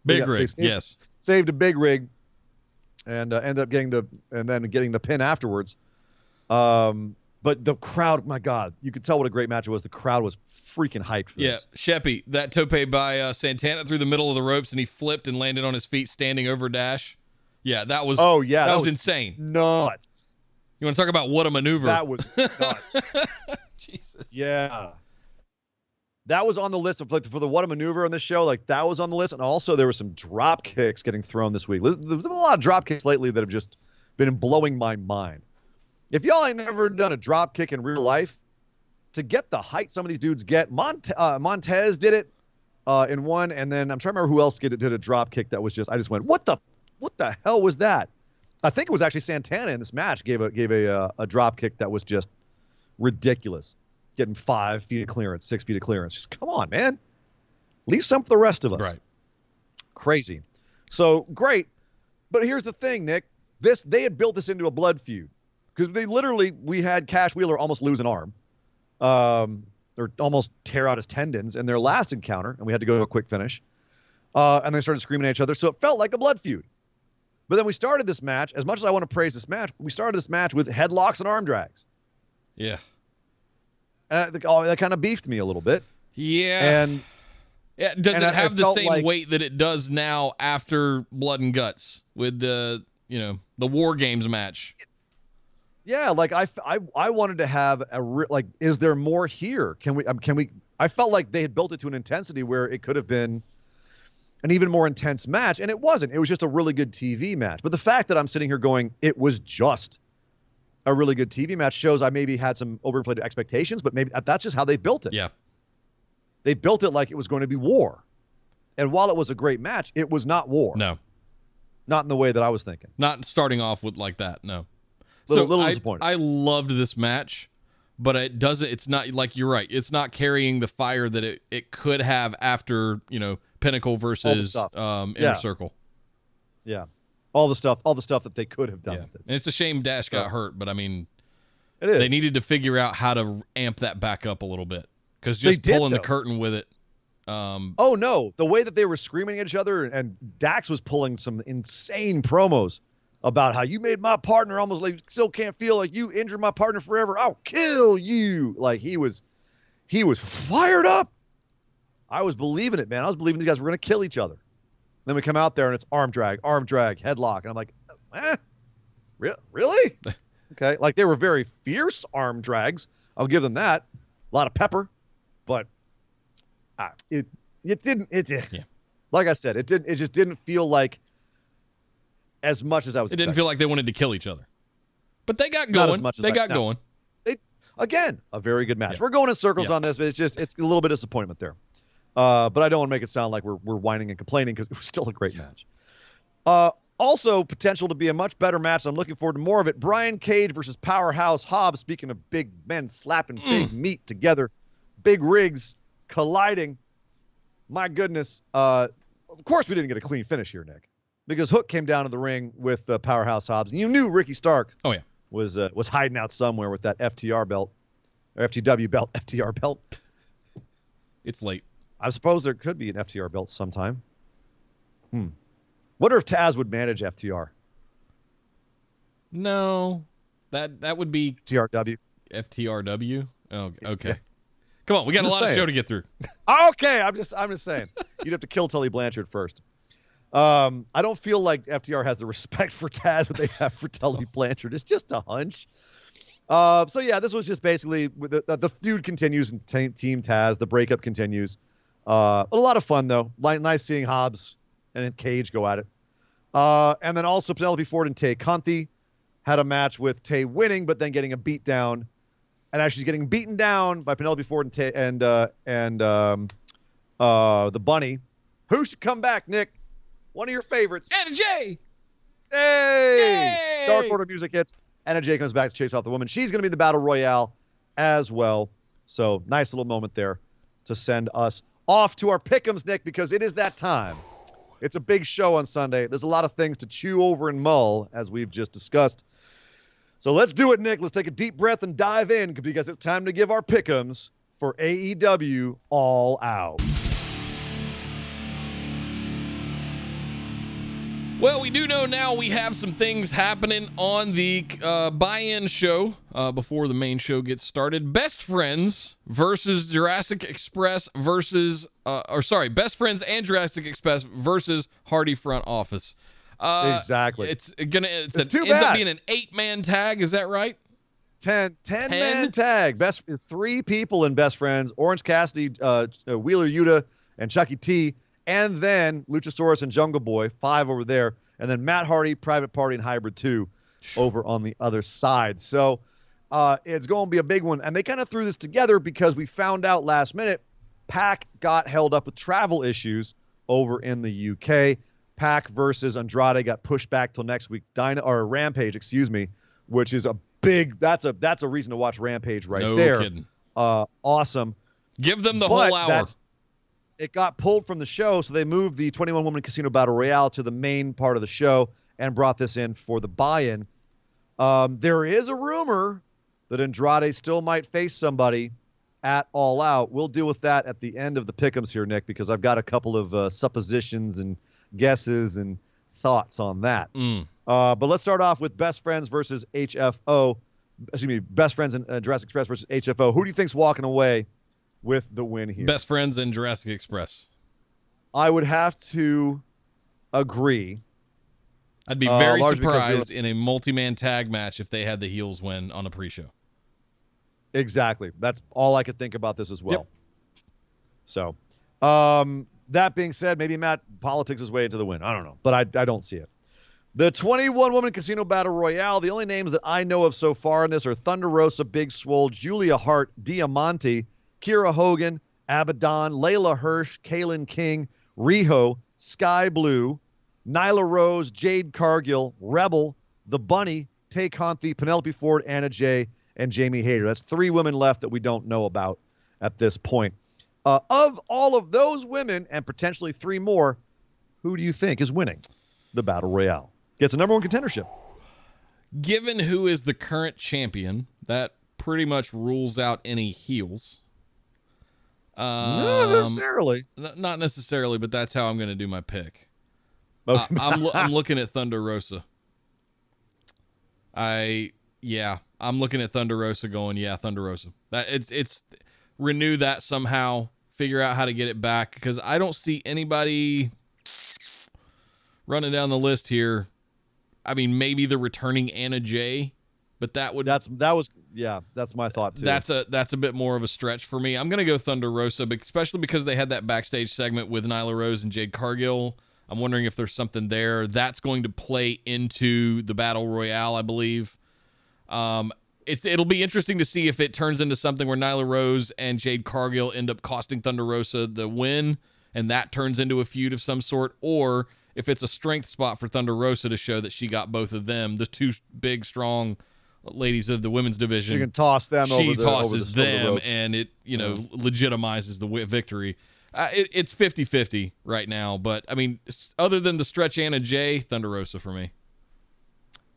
Big rig. Yes. Saved a big rig, and ended up getting the pin afterwards. But the crowd, my God, you could tell what a great match it was. The crowd was freaking hyped for this. Yeah, Sheppy, that tope by Santana through the middle of the ropes, and he flipped and landed on his feet standing over Dash. Yeah, that was. Oh yeah, that was insane. Nuts. You want to talk about what a maneuver? That was nuts. Jesus. Yeah. That was on the list of for the what a maneuver on this show. Like that was on the list, and also there were some drop kicks getting thrown this week. There's been a lot of drop kicks lately that have just been blowing my mind. If y'all ain't never done a drop kick in real life, to get the height some of these dudes get, Montez did it in one, and then I'm trying to remember who else did a drop kick that was just I just went, what the hell was that? I think it was actually Santana in this match gave a drop kick that was just ridiculous. Getting 5 feet of clearance, 6 feet of clearance. Just come on, man. Leave some for the rest of us. Right. Crazy. So great. But here's the thing, Nick. They had built this into a blood feud. Because we had Cash Wheeler almost lose an arm. Or almost tear out his tendons in their last encounter, and we had to go to a quick finish. And they started screaming at each other. So it felt like a blood feud. But then we started this match. As much as I want to praise this match, we started this match with headlocks and arm drags. Yeah. That kind of beefed me a little bit. Yeah. And does it have the same like, weight that it does now after Blood and Guts with the War Games match? Yeah, like I wanted to have is there more here? Can we I felt like they had built it to an intensity where it could have been an even more intense match, and it wasn't. It was just a really good TV match. But the fact that I'm sitting here going, it was just a really good TV match shows I maybe had some overinflated expectations, but maybe that's just how they built it. Yeah. They built it like it was going to be war. And while it was a great match, it was not war. No. Not in the way that I was thinking. Not starting off with like that, no. Little disappointed. I loved this match, but it's not like you're right. It's not carrying the fire that it could have after, Pinnacle versus Inner Circle. Yeah. All the stuff that they could have done with it. And it's a shame Dash got hurt, but I mean, it is. They needed to figure out how to amp that back up a little bit, because just pulling the curtain with it. Oh no, the way that they were screaming at each other, and Dax was pulling some insane promos about how you made my partner almost like still can't feel like you injured my partner forever. I'll kill you. Like he was fired up. I was believing it, man. I was believing these guys were going to kill each other. Then we come out there and it's arm drag, headlock. And I'm like, really? Okay. Like they were very fierce arm drags. I'll give them that. A lot of pepper, but it didn't, like I said, it just didn't feel like as much as I was. It didn't feel like they wanted to kill each other, but they got going. Not as much as they got going. Again, a very good match. Yeah. We're going in circles on this, but it's a little bit of disappointment there. But I don't want to make it sound like we're whining and complaining, because it was still a great match. Also, potential to be a much better match. I'm looking forward to more of it. Brian Cage versus Powerhouse Hobbs. Speaking of big men slapping big meat together, big rigs colliding. My goodness. Of course, we didn't get a clean finish here, Nick, because Hook came down to the ring with Powerhouse Hobbs, and you knew Ricky Stark. Oh yeah. Was hiding out somewhere with that FTR belt, or FTW belt, FTR belt. It's late. I suppose there could be an FTR belt sometime. Wonder if Taz would manage FTR. No, that would be FTRW. FTRW. Oh, okay. Yeah. Come on, we got I'm a lot saying. of show to get through. Okay, I'm just saying. You'd have to kill Tully Blanchard first. I don't feel like FTR has the respect for Taz that they have for Tully Blanchard. It's just a hunch. So yeah, this was just basically the feud continues in Team Taz. The breakup continues. A lot of fun though. Nice seeing Hobbs and Cage go at it. And then also Penelope Ford and Tay Conti had a match with Tay winning, but then getting a beat down, and actually getting beaten down by Penelope Ford and Tay and the Bunny. Who should come back, Nick? One of your favorites. Anna Jay. Hey! Dark Order music hits. Anna Jay comes back to chase off the woman. She's going to be in the Battle Royale as well. So nice little moment there to send us off to our pick'ems, Nick, because it is that time. It's a big show on Sunday. There's a lot of things to chew over and mull, as we've just discussed. So let's do it, Nick. Let's take a deep breath and dive in, because it's time to give our pick'ems for AEW All Out. Well, we do know now we have some things happening on the buy-in show before the main show gets started. Best Friends versus Jurassic Express versus, Best Friends and Jurassic Express versus Hardy Front Office. Exactly. It ends up being an 8-man tag. Is that right? 10-man tag. 3 people in Best Friends: Orange Cassidy, Wheeler Yuta, and Chucky T. And then Luchasaurus and Jungle Boy, 5 over there. And then Matt Hardy, Private Party, and Hybrid 2 over on the other side. So it's going to be a big one. And they kind of threw this together because we found out last minute Pac got held up with travel issues over in the UK. Pac versus Andrade got pushed back till next week. Rampage, which is a big, that's a reason to watch Rampage right there. No kidding. Awesome. Give them the whole hour. It got pulled from the show, so they moved the 21-woman Casino Battle Royale to the main part of the show and brought this in for the buy-in. There is a rumor that Andrade still might face somebody at All Out. We'll deal with that at the end of the pick'ems here, Nick, because I've got a couple of suppositions and guesses and thoughts on that. But let's start off with Best Friends versus HFO. Best Friends and Jurassic Express versus HFO. Who do you think's walking away with the win here? Best Friends and Jurassic Express. I would have to agree. I'd be very surprised in a multi-man tag match if they had the heels win on a pre-show. Exactly. That's all I could think about this as well. Yep. So, that being said, maybe Matt politics his way into the win. I don't know, but I don't see it. The 21-woman Casino Battle Royale, the only names that I know of so far in this are Thunder Rosa, Big Swole, Julia Hart, Diamante, Kiera Hogan, Abaddon, Layla Hirsch, Kaylin King, Riho, Sky Blue, Nyla Rose, Jade Cargill, Rebel, The Bunny, Tay Conti, Penelope Ford, Anna Jay, and Jamie Hayter. That's 3 women left that we don't know about at this point. Of all of those women, and potentially 3 more, who do you think is winning the Battle Royale? Gets a number 1 contendership. Given who is the current champion, that pretty much rules out any heels. Not necessarily. Not necessarily, but that's how I'm going to do my pick. Okay. I'm looking at Thunder Rosa. I'm looking at Thunder Rosa going, Thunder Rosa. It's renew that somehow, figure out how to get it back, because I don't see anybody running down the list here. I mean, maybe the returning Anna Jay, but that's my thought too. That's a bit more of a stretch for me. I'm gonna go Thunder Rosa, but especially because they had that backstage segment with Nyla Rose and Jade Cargill. I'm wondering if there's something there that's going to play into the Battle Royale, I believe. It'll be interesting to see if it turns into something where Nyla Rose and Jade Cargill end up costing Thunder Rosa the win, and that turns into a feud of some sort, or if it's a strength spot for Thunder Rosa to show that she got both of them, the 2 big, strong ladies of the women's division. She can toss them over the ropes. And it, legitimizes the victory. It's 50-50 right now, but I mean, other than the stretch Anna Jay, Thunder Rosa for me.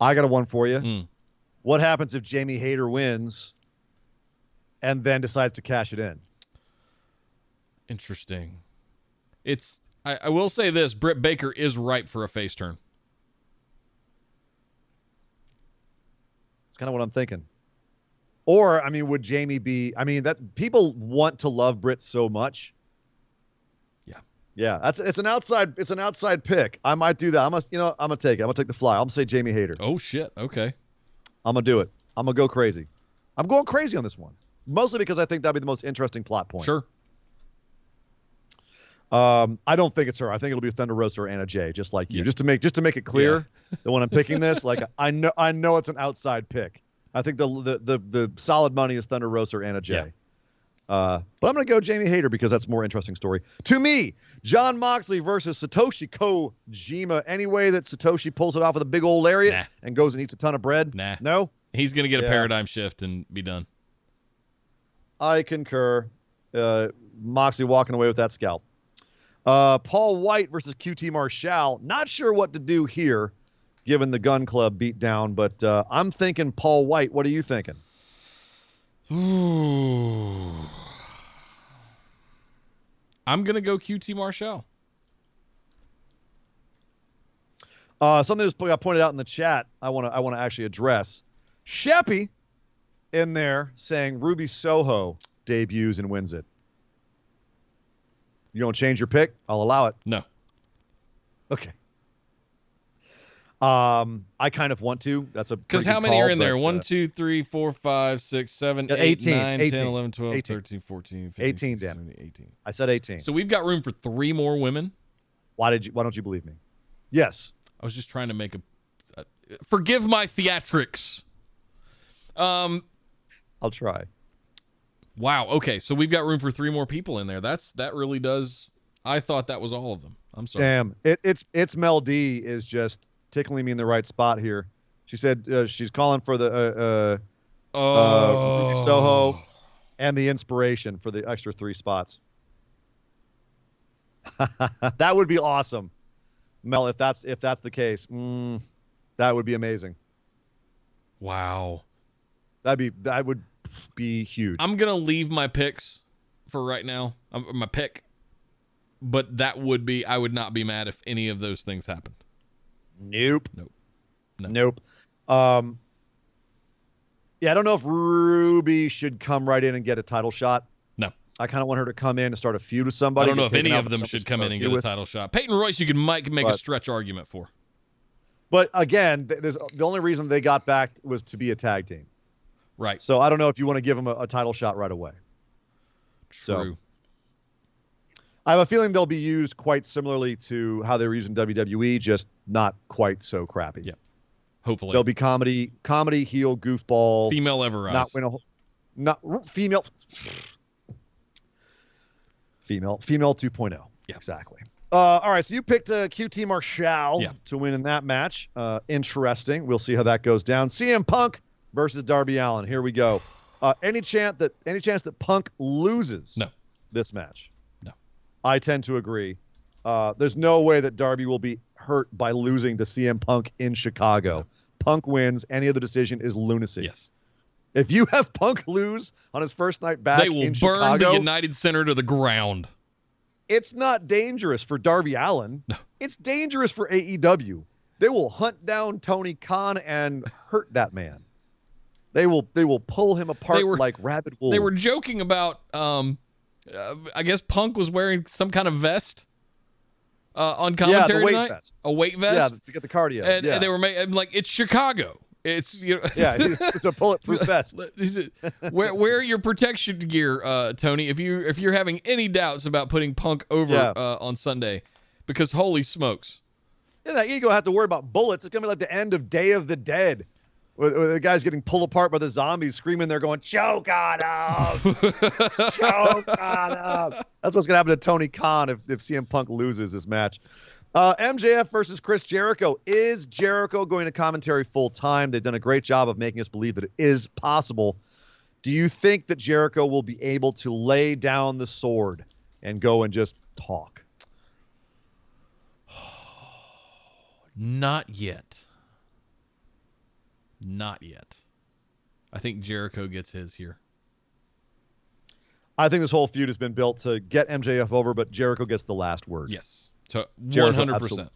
I got a one for you. What happens if Jamie Hayter wins and then decides to cash it in? Interesting. I will say this, Britt Baker is ripe for a face turn. It's kind of what I'm thinking. Or, I mean, would Jamie be, that people want to love Britt so much. Yeah, it's an outside pick. I might do that. I'm gonna take it. I'm gonna take the fly. I'm gonna say Jamie Hayter. Oh shit. Okay. I'm gonna do it. I'm gonna go crazy. I'm going crazy on this one, mostly because I think that'd be the most interesting plot point. Sure. I don't think it's her. I think it'll be Thunder Rosa or Anna Jay, just like you. Just to make it clear that when I'm picking this, like I know it's an outside pick. I think the solid money is Thunder Rosa or Anna Jay. Yeah. But I'm going to go Jamie Hayter because that's a more interesting story. To me, Jon Moxley versus Satoshi Kojima. Any way that Satoshi pulls it off with a big old lariat and goes and eats a ton of bread? Nah. No? He's going to get a paradigm shift and be done. I concur. Moxley walking away with that scalp. Paul White versus QT Marshall. Not sure what to do here, given the Gun Club beatdown, but I'm thinking Paul White. What are you thinking? Ooh. I'm gonna go QT Marshall. Something that got pointed out in the chat. I want to actually address. Sheppy in there saying Ruby Soho debuts and wins it. You gonna change your pick? I'll allow it. No. Okay. I kind of want to. That's a because how many are in there? 1, 2, 3, 4, 5, 6, 7, 8, 18, 9, 18, 10, 11, 12, 18. 13, 14, 15, 18, 16, damn it. 17, 18. I said 18. So we've got room for 3 more women. Why don't you believe me? Yes. I was just trying to make a forgive my theatrics. I'll try. Wow. Okay. So we've got room for 3 more people in there. That really does. I thought that was all of them. I'm sorry. Damn. It's Mel D is just tickling me in the right spot here. She said she's calling for the Ruby Soho and the inspiration for the extra 3 spots. That would be awesome, Mel. If that's the case, that would be amazing. Wow. That would be huge. I'm gonna leave my picks for right now. My pick, but I would not be mad if any of those things happened. Nope. No. Nope. Yeah, I don't know if Ruby should come right in and get a title shot. No. I kind of want her to come in and start a feud with somebody. I don't know if any of them should come in and get a title shot. Peyton Royce, you might make a stretch argument for. But again, the only reason they got back was to be a tag team. Right. So I don't know if you want to give them a title shot right away. True. So, I have a feeling they'll be used quite similarly to how they were used in WWE, just not quite so crappy. Yeah. Hopefully. They'll be comedy, heel, goofball. Female Everrise. Not win female 2.0. Yeah. Exactly. All right, so you picked QT Marshall to win in that match. Interesting. We'll see how that goes down. CM Punk versus Darby Allin. Here we go. Any chance that Punk loses this match? No. I tend to agree. There's no way that Darby will be hurt by losing to CM Punk in Chicago. No. Punk wins. Any other decision is lunacy. Yes. If you have Punk lose on his first night back in Chicago, they will burn the United Center to the ground. It's not dangerous for Darby Allin. No. It's dangerous for AEW. They will hunt down Tony Khan and hurt that man. They will pull him apart like rabid wolves. They were joking about I guess Punk was wearing some kind of vest on commentary the weight tonight. Vest. A weight vest. Yeah, to get the cardio. And they were like, it's Chicago. It's yeah, it's a bulletproof vest. Wear your protection gear, Tony. If you're having any doubts about putting Punk over on Sunday, because holy smokes, yeah, you don't have to worry about bullets. It's gonna be like the end of Day of the Dead, where the guy's getting pulled apart by the zombies, screaming. They're going, choke on him, choke on him. That's what's gonna happen to Tony Khan if CM Punk loses this match. MJF versus Chris Jericho. Is Jericho going to commentary full time? They've done a great job of making us believe that it is possible. Do you think that Jericho will be able to lay down the sword and go and just talk? Not yet. Not yet. I think Jericho gets his here. I think this whole feud has been built to get MJF over, but Jericho gets the last word. Yes. 100%.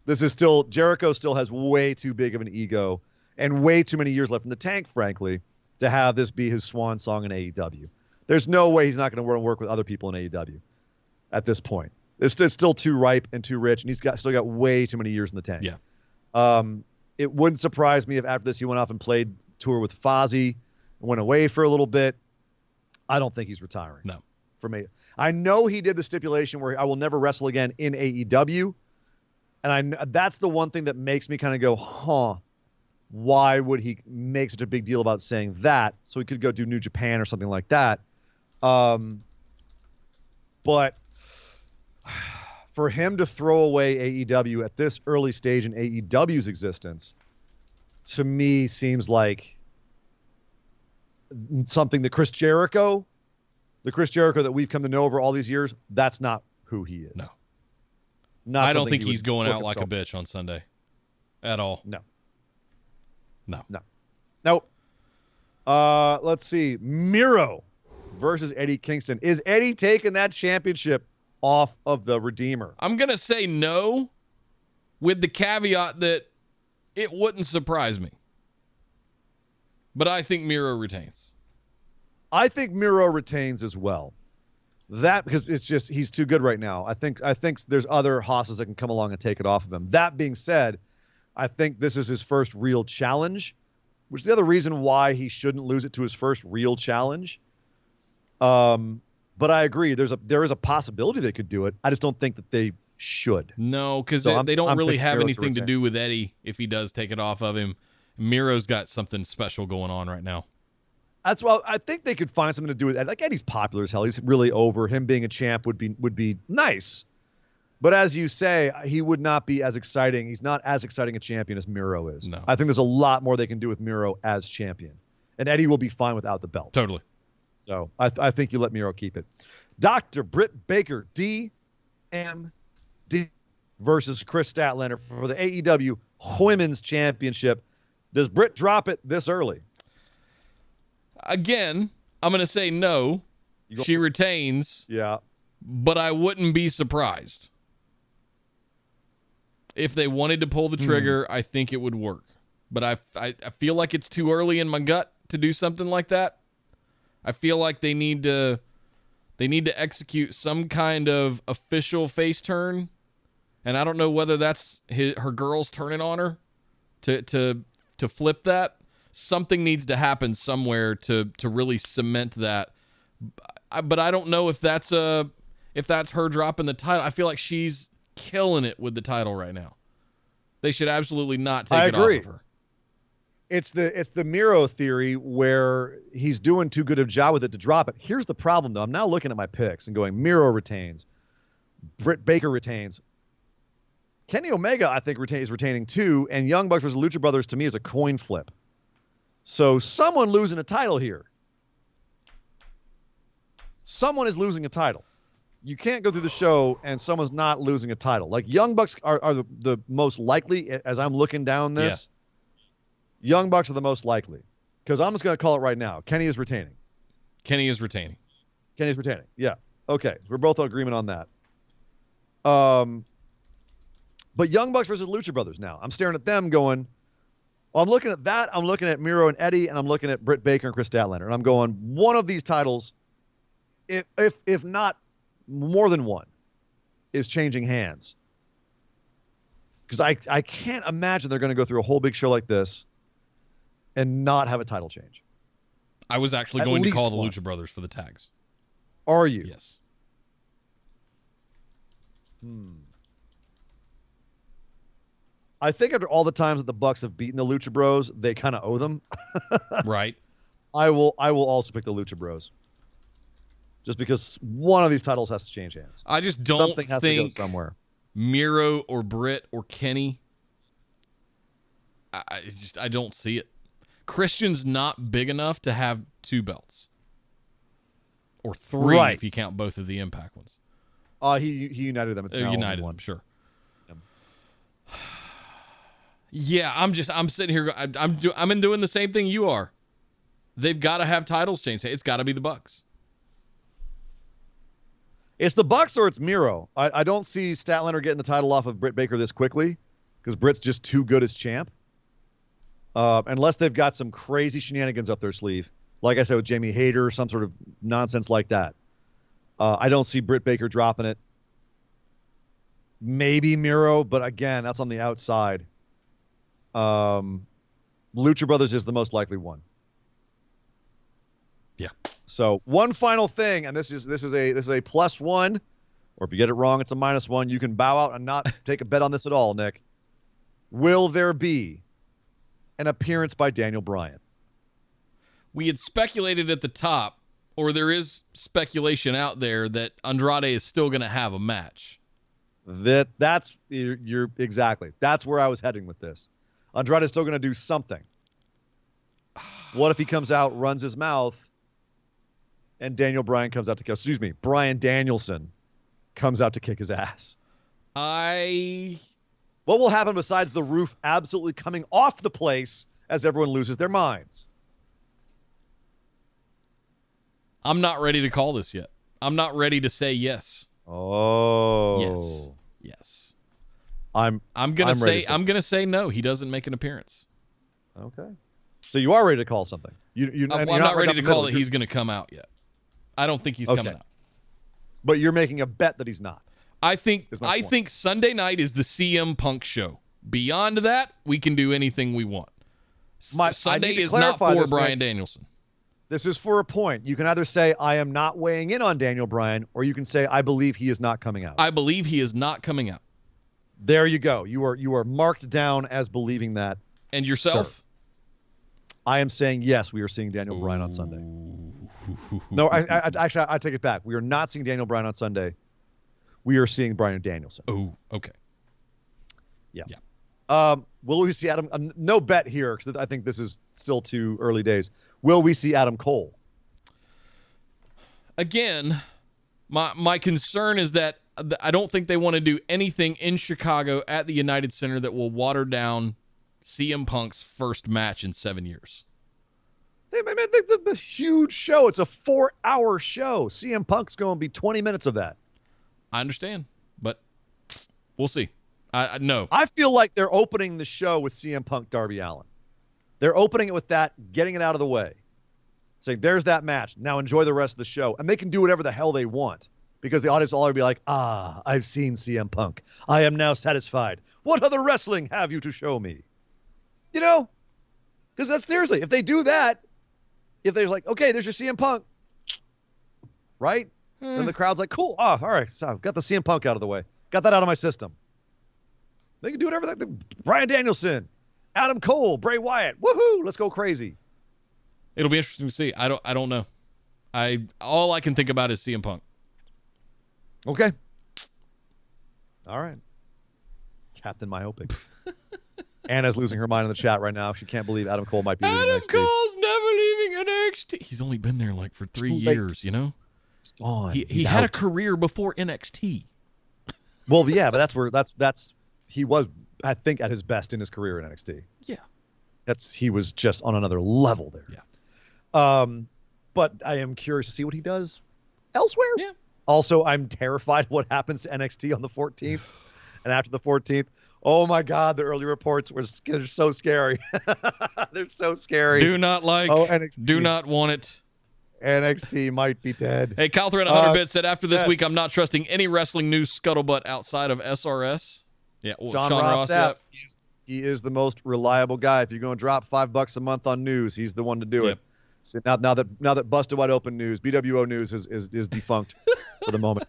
This is Jericho still has way too big of an ego and way too many years left in the tank, frankly, to have this be his swan song in AEW. There's no way he's not going to work with other people in AEW at this point. It's still too ripe and too rich, and he's still got way too many years in the tank. Yeah. It wouldn't surprise me if after this he went off and played tour with Fozzy, went away for a little bit. I don't think he's retiring. No. For me. I know he did the stipulation where I will never wrestle again in AEW. And that's the one thing that makes me kind of go, why would he make such a big deal about saying that? So he could go do New Japan or something like that. But for him to throw away AEW at this early stage in AEW's existence, to me seems like something that Chris Jericho The Chris Jericho that we've come to know over all these years, that's not who he is. No. Not I don't something think he's going out like a himself. bitch on Sunday. At all. No. No. Nope. Let's see. Miro versus Eddie Kingston. Is Eddie taking that championship off of the Redeemer? I'm going to say no, with the caveat that it wouldn't surprise me. But I think Miro retains. I think Miro retains as well. That because it's just he's too good right now. I think there's other hosses that can come along and take it off of him. That being said, I think this is his first real challenge, which is the other reason why he shouldn't lose it to his first real challenge. But I agree. There is a possibility they could do it. I just don't think that they should. No, because So they don't I'm really picking have Miro to anything to retain. do with Eddie if he does take it off of him. Miro's got something special going on right now. That's why I think they could find something to do with Eddie. Like Eddie's popular as hell. He's really over. Him being a champ would be nice. But as you say, he would not be as exciting. He's not as exciting a champion as Miro is. No. I think there's a lot more they can do with Miro as champion. And Eddie will be fine without the belt. Totally. So I think you let Miro keep it. Dr. Britt Baker, DMD versus Chris Statlander for the AEW Women's Championship. Does Britt drop it this early? Again, I'm going to say no. She retains. Yeah. But I wouldn't be surprised. If they wanted to pull the trigger, I think it would work. But I feel like it's too early in my gut to do something like that. I feel like they need to execute some kind of official face turn, and I don't know whether that's her girls turning on her to flip that. Something needs to happen somewhere to really cement that. But I don't know if that's her dropping the title. I feel like she's killing it with the title right now. They should absolutely not take it off of her. It's the Miro theory where he's doing too good of a job with it to drop it. Here's the problem, though. I'm now looking at my picks and going, Miro retains. Britt Baker retains. Kenny Omega, I think, is retaining too. And Young Bucks versus Lucha Brothers, to me, is a coin flip. So someone losing a title here. Someone is losing a title. You can't go through the show and someone's not losing a title. Like Young Bucks are the most likely, as I'm looking down this. Yeah. Young Bucks are the most likely. Because I'm just going to call it right now. Kenny is retaining. Kenny's retaining. Yeah. Okay. We're both in agreement on that. But Young Bucks versus Lucha Brothers now. I'm staring at them going, well, I'm looking at that. I'm looking at Miro and Eddie, and I'm looking at Britt Baker and Chris Statlander. And I'm going, one of these titles, if not more than one, is changing hands. Because I can't imagine they're going to go through a whole big show like this and not have a title change. I was actually going to call the Lucha Brothers for the tags. Are you? Yes. I think after all the times that the Bucks have beaten the Lucha Bros, they kind of owe them. Right. I will also pick the Lucha Bros. Just because one of these titles has to change hands. I just don't Something has think to go somewhere. Miro or Britt or Kenny. I don't see it. Christian's not big enough to have two belts. Or three if you count both of the Impact ones. He united them. It's now united one. them, sure. Yeah, I'm sitting here. I'm doing the same thing you are. They've got to have titles changed. It's got to be the Bucks. It's the Bucks or it's Miro. I don't see Statlander getting the title off of Britt Baker this quickly because Britt's just too good as champ. Unless they've got some crazy shenanigans up their sleeve. Like I said with Jamie Hayter, some sort of nonsense like that. I don't see Britt Baker dropping it. Maybe Miro, but again, that's on the outside. Lucha Brothers is the most likely one. Yeah. So one final thing, and this is a +1, or if you get it wrong, it's a -1. You can bow out and not take a bet on this at all, Nick. Will there be an appearance by Daniel Bryan? We had speculated at the top, or there is speculation out there that Andrade is still going to have a match. That's you're exactly. That's where I was heading with this. Andrade is still going to do something. What if he comes out, runs his mouth, and Bryan Danielson comes out to kick his ass. What will happen besides the roof absolutely coming off the place as everyone loses their minds? I'm not ready to call this yet. I'm not ready to say yes. Oh. Yes. I'm gonna say no. He doesn't make an appearance. Okay. So you are ready to call something. I'm not ready to call that he's gonna come out yet. I don't think he's coming out. But you're making a bet that he's not. I think Sunday night is the CM Punk show. Beyond that, we can do anything we want. Sunday is not for Bryan Danielson. This is for a point. You can either say, I am not weighing in on Daniel Bryan, or you can say, I believe he is not coming out. I believe he is not coming out. There you go. You are marked down as believing that. And yourself? Sir. I am saying, yes, we are seeing Daniel Bryan on Sunday. No, actually, I take it back. We are not seeing Daniel Bryan on Sunday. We are seeing Bryan Danielson. Oh, okay. Yeah. Will we see Adam? No bet here, because I think this is still too early days. Will we see Adam Cole? Again, my concern is that I don't think they want to do anything in Chicago at the United Center that will water down CM Punk's first match in 7 years. It's a huge show. It's a 4-hour show. CM Punk's going to be 20 minutes of that. I understand, but we'll see. No. I feel like they're opening the show with CM Punk, Darby Allin. They're opening it with that, getting it out of the way. Saying, there's that match. Now enjoy the rest of the show. And they can do whatever the hell they want. Because the audience will already be like, I've seen CM Punk. I am now satisfied. What other wrestling have you to show me? You know? Because that's seriously, if they do that, if they're like, okay, there's your CM Punk. Right? Then the crowd's like, cool. All right. So I've got the CM Punk out of the way. Got that out of my system. They can do whatever. Bryan Danielson, Adam Cole, Bray Wyatt. Woohoo! Let's go crazy. It'll be interesting to see. I don't know. All I can think about is CM Punk. Okay. All right. Captain Myopic. Anna's losing her mind in the chat right now. She can't believe Adam Cole might be leaving NXT. Adam Cole's never leaving NXT. He's only been there like for 3 years, you know? It's gone. He had a career before NXT. Well, yeah, but he was, I think, at his best in his career in NXT. Yeah. He was just on another level there. Yeah. But I am curious to see what he does elsewhere. Yeah. Also, I'm terrified what happens to NXT on the 14th. And after the 14th, oh my God, the early reports were so scary. They're so scary. Do not NXT. Do not want it. NXT might be dead. Hey, Cal Threat 100 Bit said, after this week, I'm not trusting any wrestling news scuttlebutt outside of SRS. Yeah, Sean Ross Sapp, he is the most reliable guy. If you're going to drop $5 a month on news, he's the one to do it. So now that Busted Wide Open News, BWO News is defunct for the moment.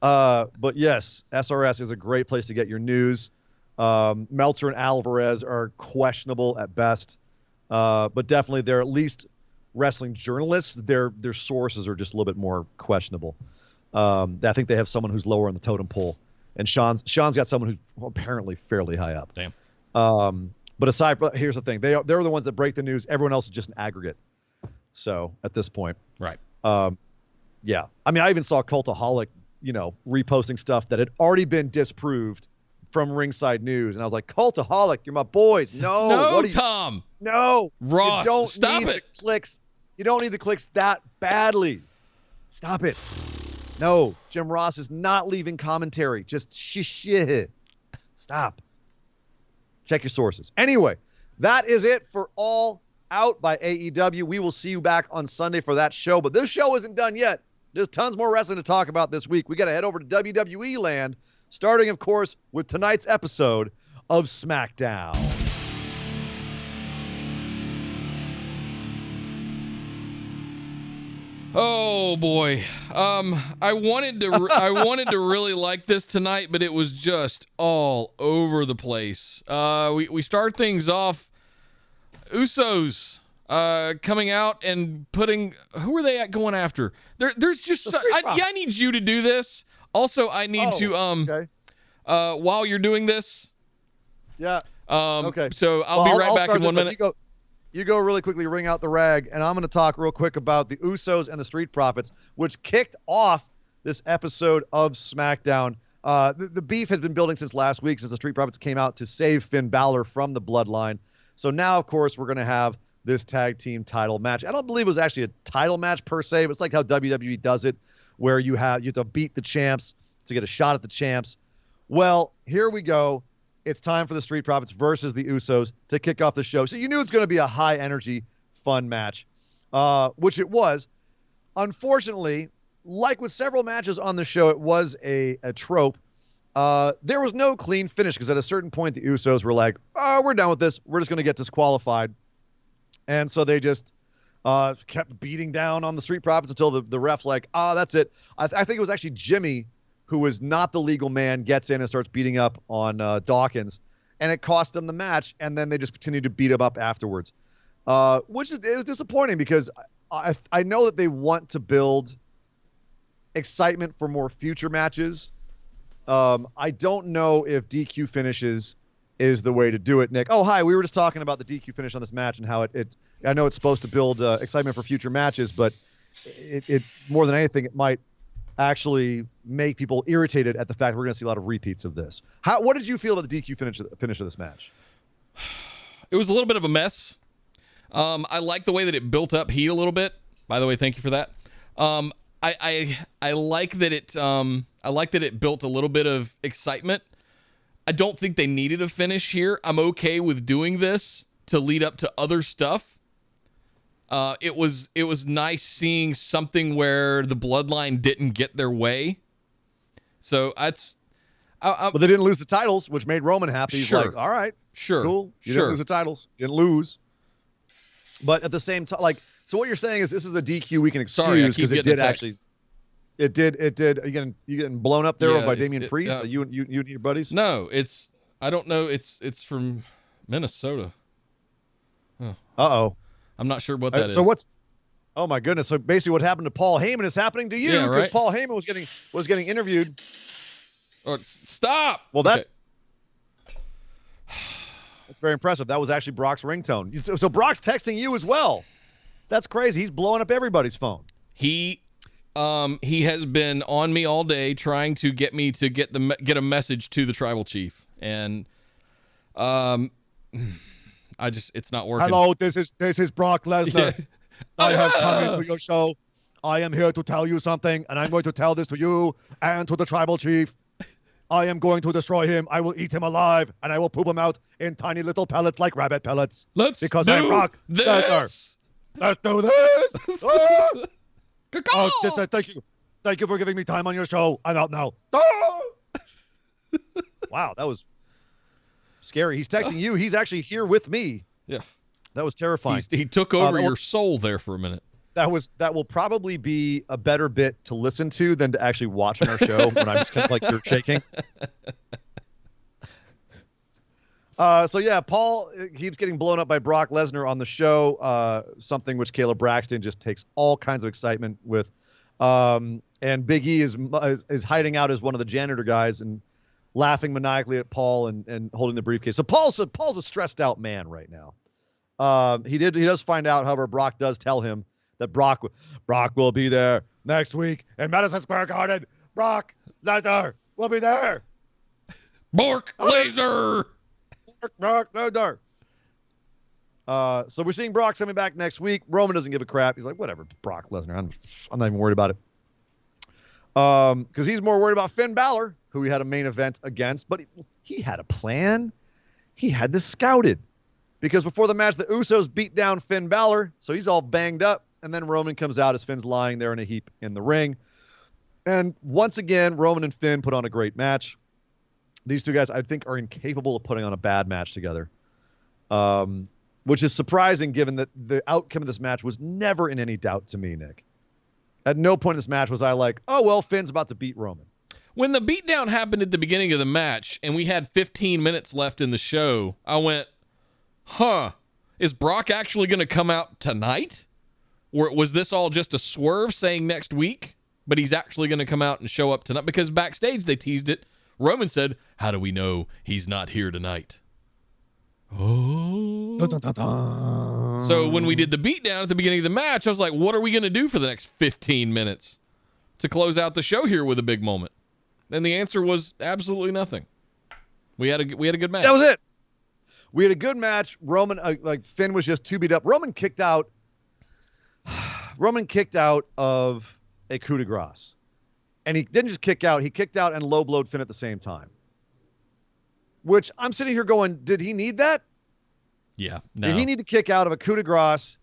But yes, SRS is a great place to get your news. Meltzer and Alvarez are questionable at best, but definitely they're at least wrestling journalists. Their sources are just a little bit more questionable. I think they have someone who's lower on the totem pole, and Sean's got someone who's apparently fairly high up. Damn. But here's the thing: they're the ones that break the news. Everyone else is just an aggregate. So at this point, right? Yeah. I mean, I even saw Cultaholic, reposting stuff that had already been disproved from Ringside News, and I was like, Cultaholic, you're my boys. No, Tom. No, Ross, you don't stop need it. The clicks. You don't need the clicks that badly. Stop it. No, Jim Ross is not leaving commentary. Just shit. Stop. Check your sources. Anyway, that is it for All Out by AEW. We will see you back on Sunday for that show, but this show isn't done yet. There's tons more wrestling to talk about this week. We got to head over to WWE land, starting, of course, with tonight's episode of Smackdown. Oh boy, I wanted to really like this tonight, but it was just all over the place. We start things off. Usos coming out and putting, who are they going after? There's just I need you to do this. Also, I need to okay. While you're doing this. Yeah. Okay. So I'll be right back in 1 minute. you go really quickly, ring out the rag, and I'm going to talk real quick about the Usos and the Street Profits, which kicked off this episode of SmackDown. The beef has been building since last week, since the Street Profits came out to save Finn Balor from the bloodline. So now, of course, we're going to have this tag team title match. I don't believe it was actually a title match per se, but it's like how WWE does it, where you have to beat the champs to get a shot at the champs. Well, here we go. It's time for the Street Profits versus the Usos to kick off the show. So you knew it's going to be a high-energy, fun match, which it was. Unfortunately, like with several matches on the show, it was a trope. There was no clean finish because at a certain point, the Usos were like, oh, we're done with this. We're just going to get disqualified. And so they just kept beating down on the Street Profits until the ref's like, that's it. I think it was actually Jimmy, who is not the legal man, gets in and starts beating up on Dawkins. And it cost them the match, and then they just continued to beat him up afterwards. It was disappointing because I know that they want to build excitement for more future matches. I don't know if DQ finishes is the way to do it, Nick. Oh, hi. We were just talking about the DQ finish on this match and how I know it's supposed to build excitement for future matches, but it more than anything, it might actually make people irritated at the fact we're going to see a lot of repeats of this. What did you feel about the DQ finish of this match? It was a little bit of a mess. I like the way that it built up heat a little bit. By the way, thank you for that. I like that it built a little bit of excitement. I don't think they needed a finish here. I'm okay with doing this to lead up to other stuff. It was nice seeing something where the bloodline didn't get their way. So that's. But they didn't lose the titles, which made Roman happy. He's like, all right, cool. You didn't lose the titles. You didn't lose. But at the same time, so what you're saying is this is a DQ we can excuse because it did actually. It did. Are you getting blown up there by Damian Priest? You and your buddies? No, I don't know. It's from Minnesota. Uh-oh. I'm not sure what that is. So oh my goodness. So basically what happened to Paul Heyman is happening to you because right? Paul Heyman was getting interviewed. Oh, stop. Well, that's very impressive. That was actually Brock's ringtone. So Brock's texting you as well. That's crazy. He's blowing up everybody's phone. He has been on me all day trying to get me to get a message to the tribal chief, and it's not working. Hello, this is Brock Lesnar. Yeah. I have come into your show. I am here to tell you something, and I'm going to tell this to you and to the tribal chief. I am going to destroy him. I will eat him alive, and I will poop him out in tiny little pellets like rabbit pellets. Because I'm Brock Lesnar. Let's do this. Thank you. Thank you for giving me time on your show. I'm out now. Wow, that was scary. He's texting you. He's actually here with me. Yeah. That was terrifying. He took over your soul there for a minute. That will probably be a better bit to listen to than to actually watch on our show when I'm just kind of like you're shaking. So yeah, Paul keeps getting blown up by Brock Lesnar on the show, something which Caleb Braxton just takes all kinds of excitement with. And Big E is hiding out as one of the janitor guys and laughing maniacally at Paul and holding the briefcase. So Paul's a stressed out man right now. He does find out, however, Brock does tell him that Brock will be there next week in Madison Square Garden. Brock Lesnar will be there. Bork Laser. Brock Lesnar. So we're seeing Brock coming back next week. Roman doesn't give a crap. He's like, whatever, Brock Lesnar. I'm not even worried about it. Because he's more worried about Finn Balor, who he had a main event against, but he had a plan. He had this scouted. Because before the match, the Usos beat down Finn Balor, so he's all banged up, and then Roman comes out as Finn's lying there in a heap in the ring. And once again, Roman and Finn put on a great match. These two guys, I think, are incapable of putting on a bad match together. Which is surprising given that the outcome of this match was never in any doubt to me, Nick. At no point in this match was I like, oh, well, Finn's about to beat Roman. When the beatdown happened at the beginning of the match and we had 15 minutes left in the show, I went, is Brock actually going to come out tonight? Or was this all just a swerve saying next week? But he's actually going to come out and show up tonight? Because backstage they teased it. Roman said, how do we know he's not here tonight? Oh. Dun, dun, dun, dun. So when we did the beatdown at the beginning of the match, I was like, what are we going to do for the next 15 minutes to close out the show here with a big moment? And the answer was absolutely nothing. We had a good match. That was it. We had a good match. Roman, Finn was just too beat up. Roman kicked out of a coup de grace. And he didn't just kick out, he kicked out and low blowed Finn at the same time. Which I'm sitting here going, did he need that? Yeah. No. Did he need to kick out of a coup de grace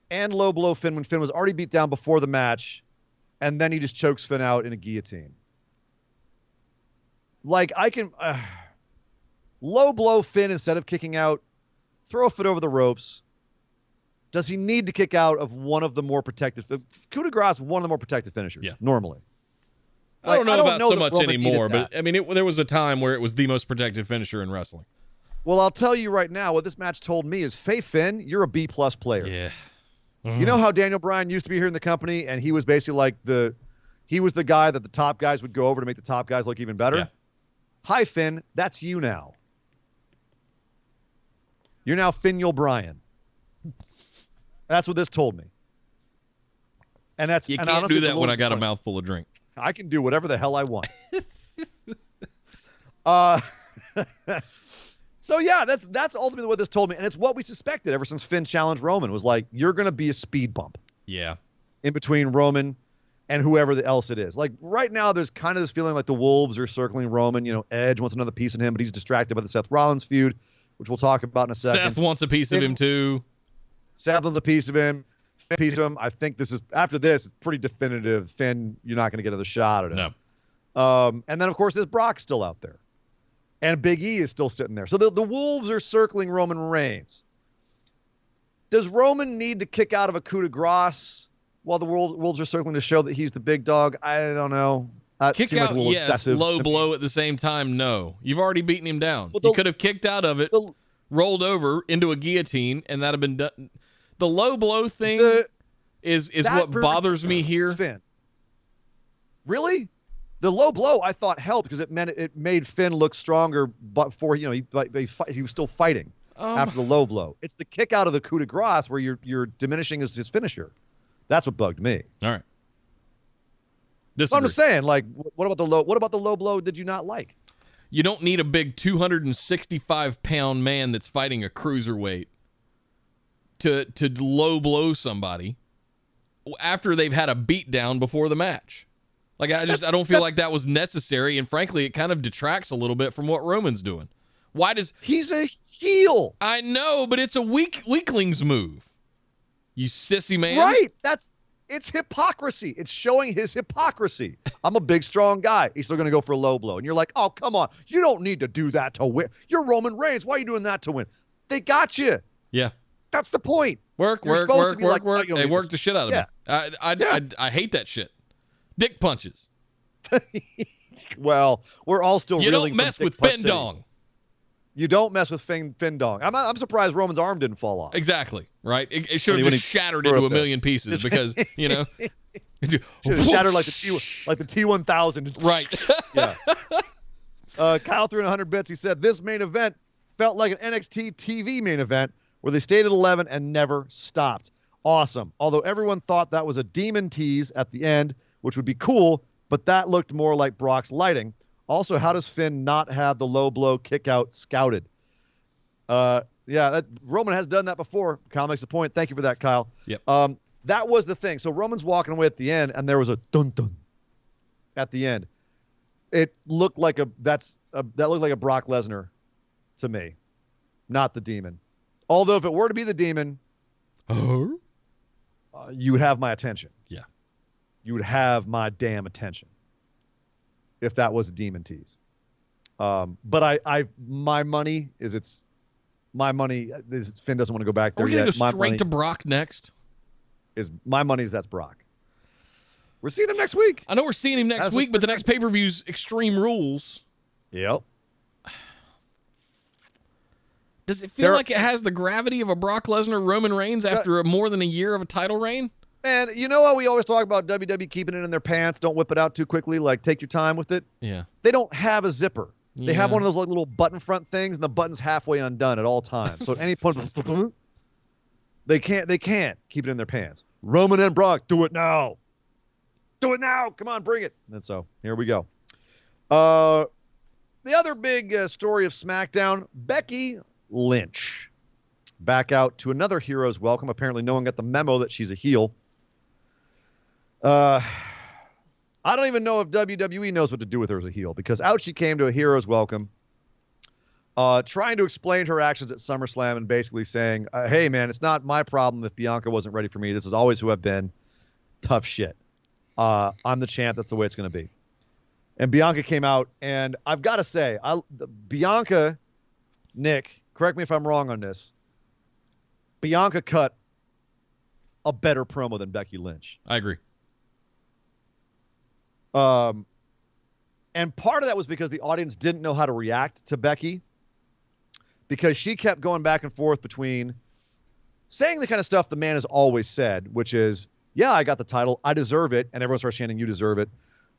and low blow Finn when Finn was already beat down before the match, and then he just chokes Finn out in a guillotine? Like, I can low blow Finn instead of kicking out, throw a foot over the ropes. Does he need to kick out of one of the more protected? Coup de grace, one of the more protected finishers, normally. I don't know about so much Roman anymore, but I mean, there was a time where it was the most protected finisher in wrestling. Well, I'll tell you right now, what this match told me is, Faye Finn, you're a B+ player. Yeah. You know how Daniel Bryan used to be here in the company, and he was basically like he was the guy that the top guys would go over to make the top guys look even better? Yeah. Hi, Finn. That's you now. You're now Finn Bryan. That's what this told me. And that's you can't do that when I got a mouthful of drink. I can do whatever the hell I want. So yeah, that's ultimately what this told me, and it's what we suspected ever since Finn challenged Roman. Was like, you're going to be a speed bump. Yeah. In between Roman and whoever else it is. Like right now, there's kind of this feeling like the Wolves are circling Roman. You know, Edge wants another piece of him, but he's distracted by the Seth Rollins feud, which we'll talk about in a second. Seth wants a piece of him too. Seth wants a piece of him. Finn piece of him. I think this is after this. It's pretty definitive. Finn, you're not going to get another shot at him. No. And then of course there's Brock still out there, and Big E is still sitting there. So the Wolves are circling Roman Reigns. Does Roman need to kick out of a coup de grace while the Wolves are circling to show that he's the big dog? I don't know. Kick seemed out, like a little yes. excessive. Low blow at the same time, no. You've already beaten him down. Well, you could have kicked out of it, rolled over into a guillotine, and that'd have been done. The low blow thing is what bothers me here. Finn. Really? The low blow I thought helped because it made Finn look stronger, but before he was still fighting after the low blow. It's the kick out of the coup de grace where you're diminishing his finisher. That's what bugged me. All right. So I'm just saying, like, what about the low blow did you not like? You don't need a big 265-pound man that's fighting a cruiserweight to low blow somebody after they've had a beatdown before the match. Like, I don't feel like that was necessary, and frankly, it kind of detracts a little bit from what Roman's doing. Why does he's a heel? I know, but it's a weakling's move. You sissy man. Right. It's hypocrisy. It's showing his hypocrisy. I'm a big, strong guy. He's still going to go for a low blow. And you're like, oh, come on. You don't need to do that to win. You're Roman Reigns. Why are you doing that to win? They got you. Yeah. That's the point. Work. They work the shit out of me. I hate that shit. Dick punches. Well, we're all still you reeling don't mess from with Dick Finn Dong. You don't mess with Finn Dong. I'm surprised Roman's arm didn't fall off. Exactly. Right. It should have just shattered into a million pieces because, you know. Should have shattered like the T1000. Right. Yeah. Kyle threw in 100 bits. He said, this main event felt like an NXT TV main event where they stayed at 11 and never stopped. Awesome. Although everyone thought that was a demon tease at the end, which would be cool, but that looked more like Brock's lighting. Also, how does Finn not have the low blow kick out scouted? Roman has done that before. Kyle makes a point. Thank you for that, Kyle. Yep. That was the thing. So Roman's walking away at the end, and there was a dun-dun at the end. It looked like that looked like a Brock Lesnar to me, not the demon. Although if it were to be the demon, you would have my attention. Yeah. You would have my damn attention if that was a demon tease. But my money is Finn doesn't want to go back there yet. We're going to go my straight to Brock next. My money is that's Brock. We're seeing him next week. I know we're seeing him next week, but the next pay-per-view's Extreme Rules. Yep. Does it feel like it has the gravity of a Brock Lesnar Roman Reigns after more than a year of a title reign? And you know how we always talk about WWE keeping it in their pants, don't whip it out too quickly, like take your time with it? Yeah. They don't have a zipper. They have one of those like little button front things, and the button's halfway undone at all times. So at any point, they can't keep it in their pants. Roman and Brock, do it now. Do it now. Come on, bring it. And so here we go. The other big story of SmackDown, Becky Lynch. Back out to another hero's welcome. Apparently no one got the memo that she's a heel. I don't even know if WWE knows what to do with her as a heel, because out she came to a hero's welcome, trying to explain her actions at SummerSlam and basically saying, hey, man, it's not my problem if Bianca wasn't ready for me. This is always who I've been. Tough shit. I'm the champ. That's the way it's going to be. And Bianca came out, and I've got to say, Bianca, Nick, correct me if I'm wrong on this, Bianca cut a better promo than Becky Lynch. I agree. And part of that was because the audience didn't know how to react to Becky, because she kept going back and forth between saying the kind of stuff the man has always said, which is, yeah, I got the title, I deserve it, and everyone starts chanting, you deserve it.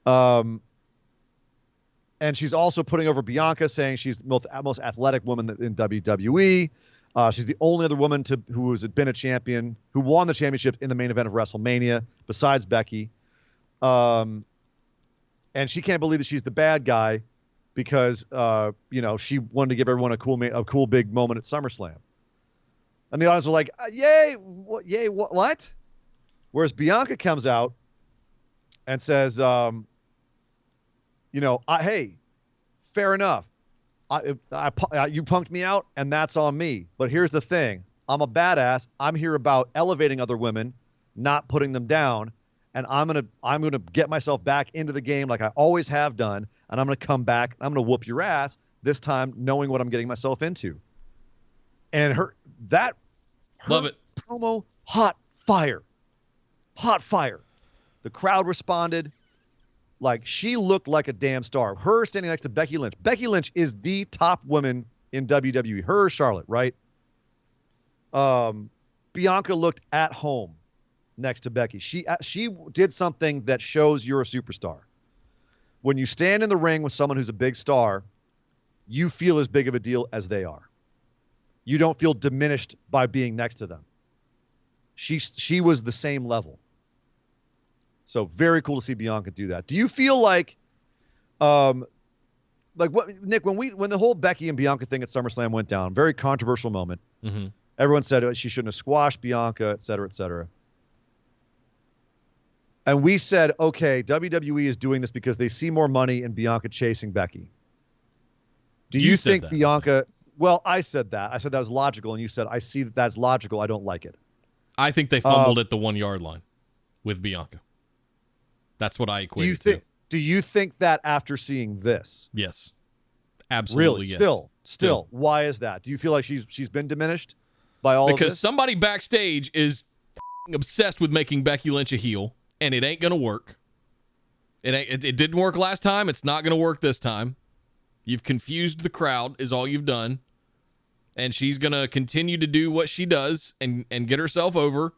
And she's also putting over Bianca, saying she's the most athletic woman in WWE. She's the only other woman who has been a champion, who won the championship in the main event of WrestleMania, besides Becky. And she can't believe that she's the bad guy because, she wanted to give everyone a cool big moment at SummerSlam. And the audience are like, yay, what? Whereas Bianca comes out and says, hey, fair enough. You punked me out, and that's on me. But here's the thing. I'm a badass. I'm here about elevating other women, not putting them down. And I'm gonna get myself back into the game like I always have done, and I'm gonna come back. I'm gonna whoop your ass this time, knowing what I'm getting myself into. And her Love it. Promo, hot fire. The crowd responded. Like, she looked like a damn star. Her standing next to Becky Lynch. Becky Lynch is the top woman in WWE. Her or Charlotte, right? Bianca looked at home next to Becky. She did something that shows you're a superstar. When you stand in the ring with someone who's a big star, you feel as big of a deal as they are. You don't feel diminished by being next to them. She was the same level. So very cool to see Bianca do that. Do you feel like what, Nick, when the whole Becky and Bianca thing at SummerSlam went down, very controversial moment. Mm-hmm. Everyone said she shouldn't have squashed Bianca, et cetera, et cetera. And we said, okay, WWE is doing this because they see more money in Bianca chasing Becky. Do you think that, Bianca? Well, I said that. I said that was logical, and you said, I see that that's logical. I don't like it. I think they fumbled at the 1 yard line with Bianca. That's what I equate to. Do you think that after seeing this? Yes. Absolutely, really? Yes. Still. Why is that? Do you feel like she's been diminished by all of this? Because somebody backstage is obsessed with making Becky Lynch a heel, and it ain't going to work. It didn't work last time. It's not going to work this time. You've confused the crowd is all you've done. And she's going to continue to do what she does and get herself over,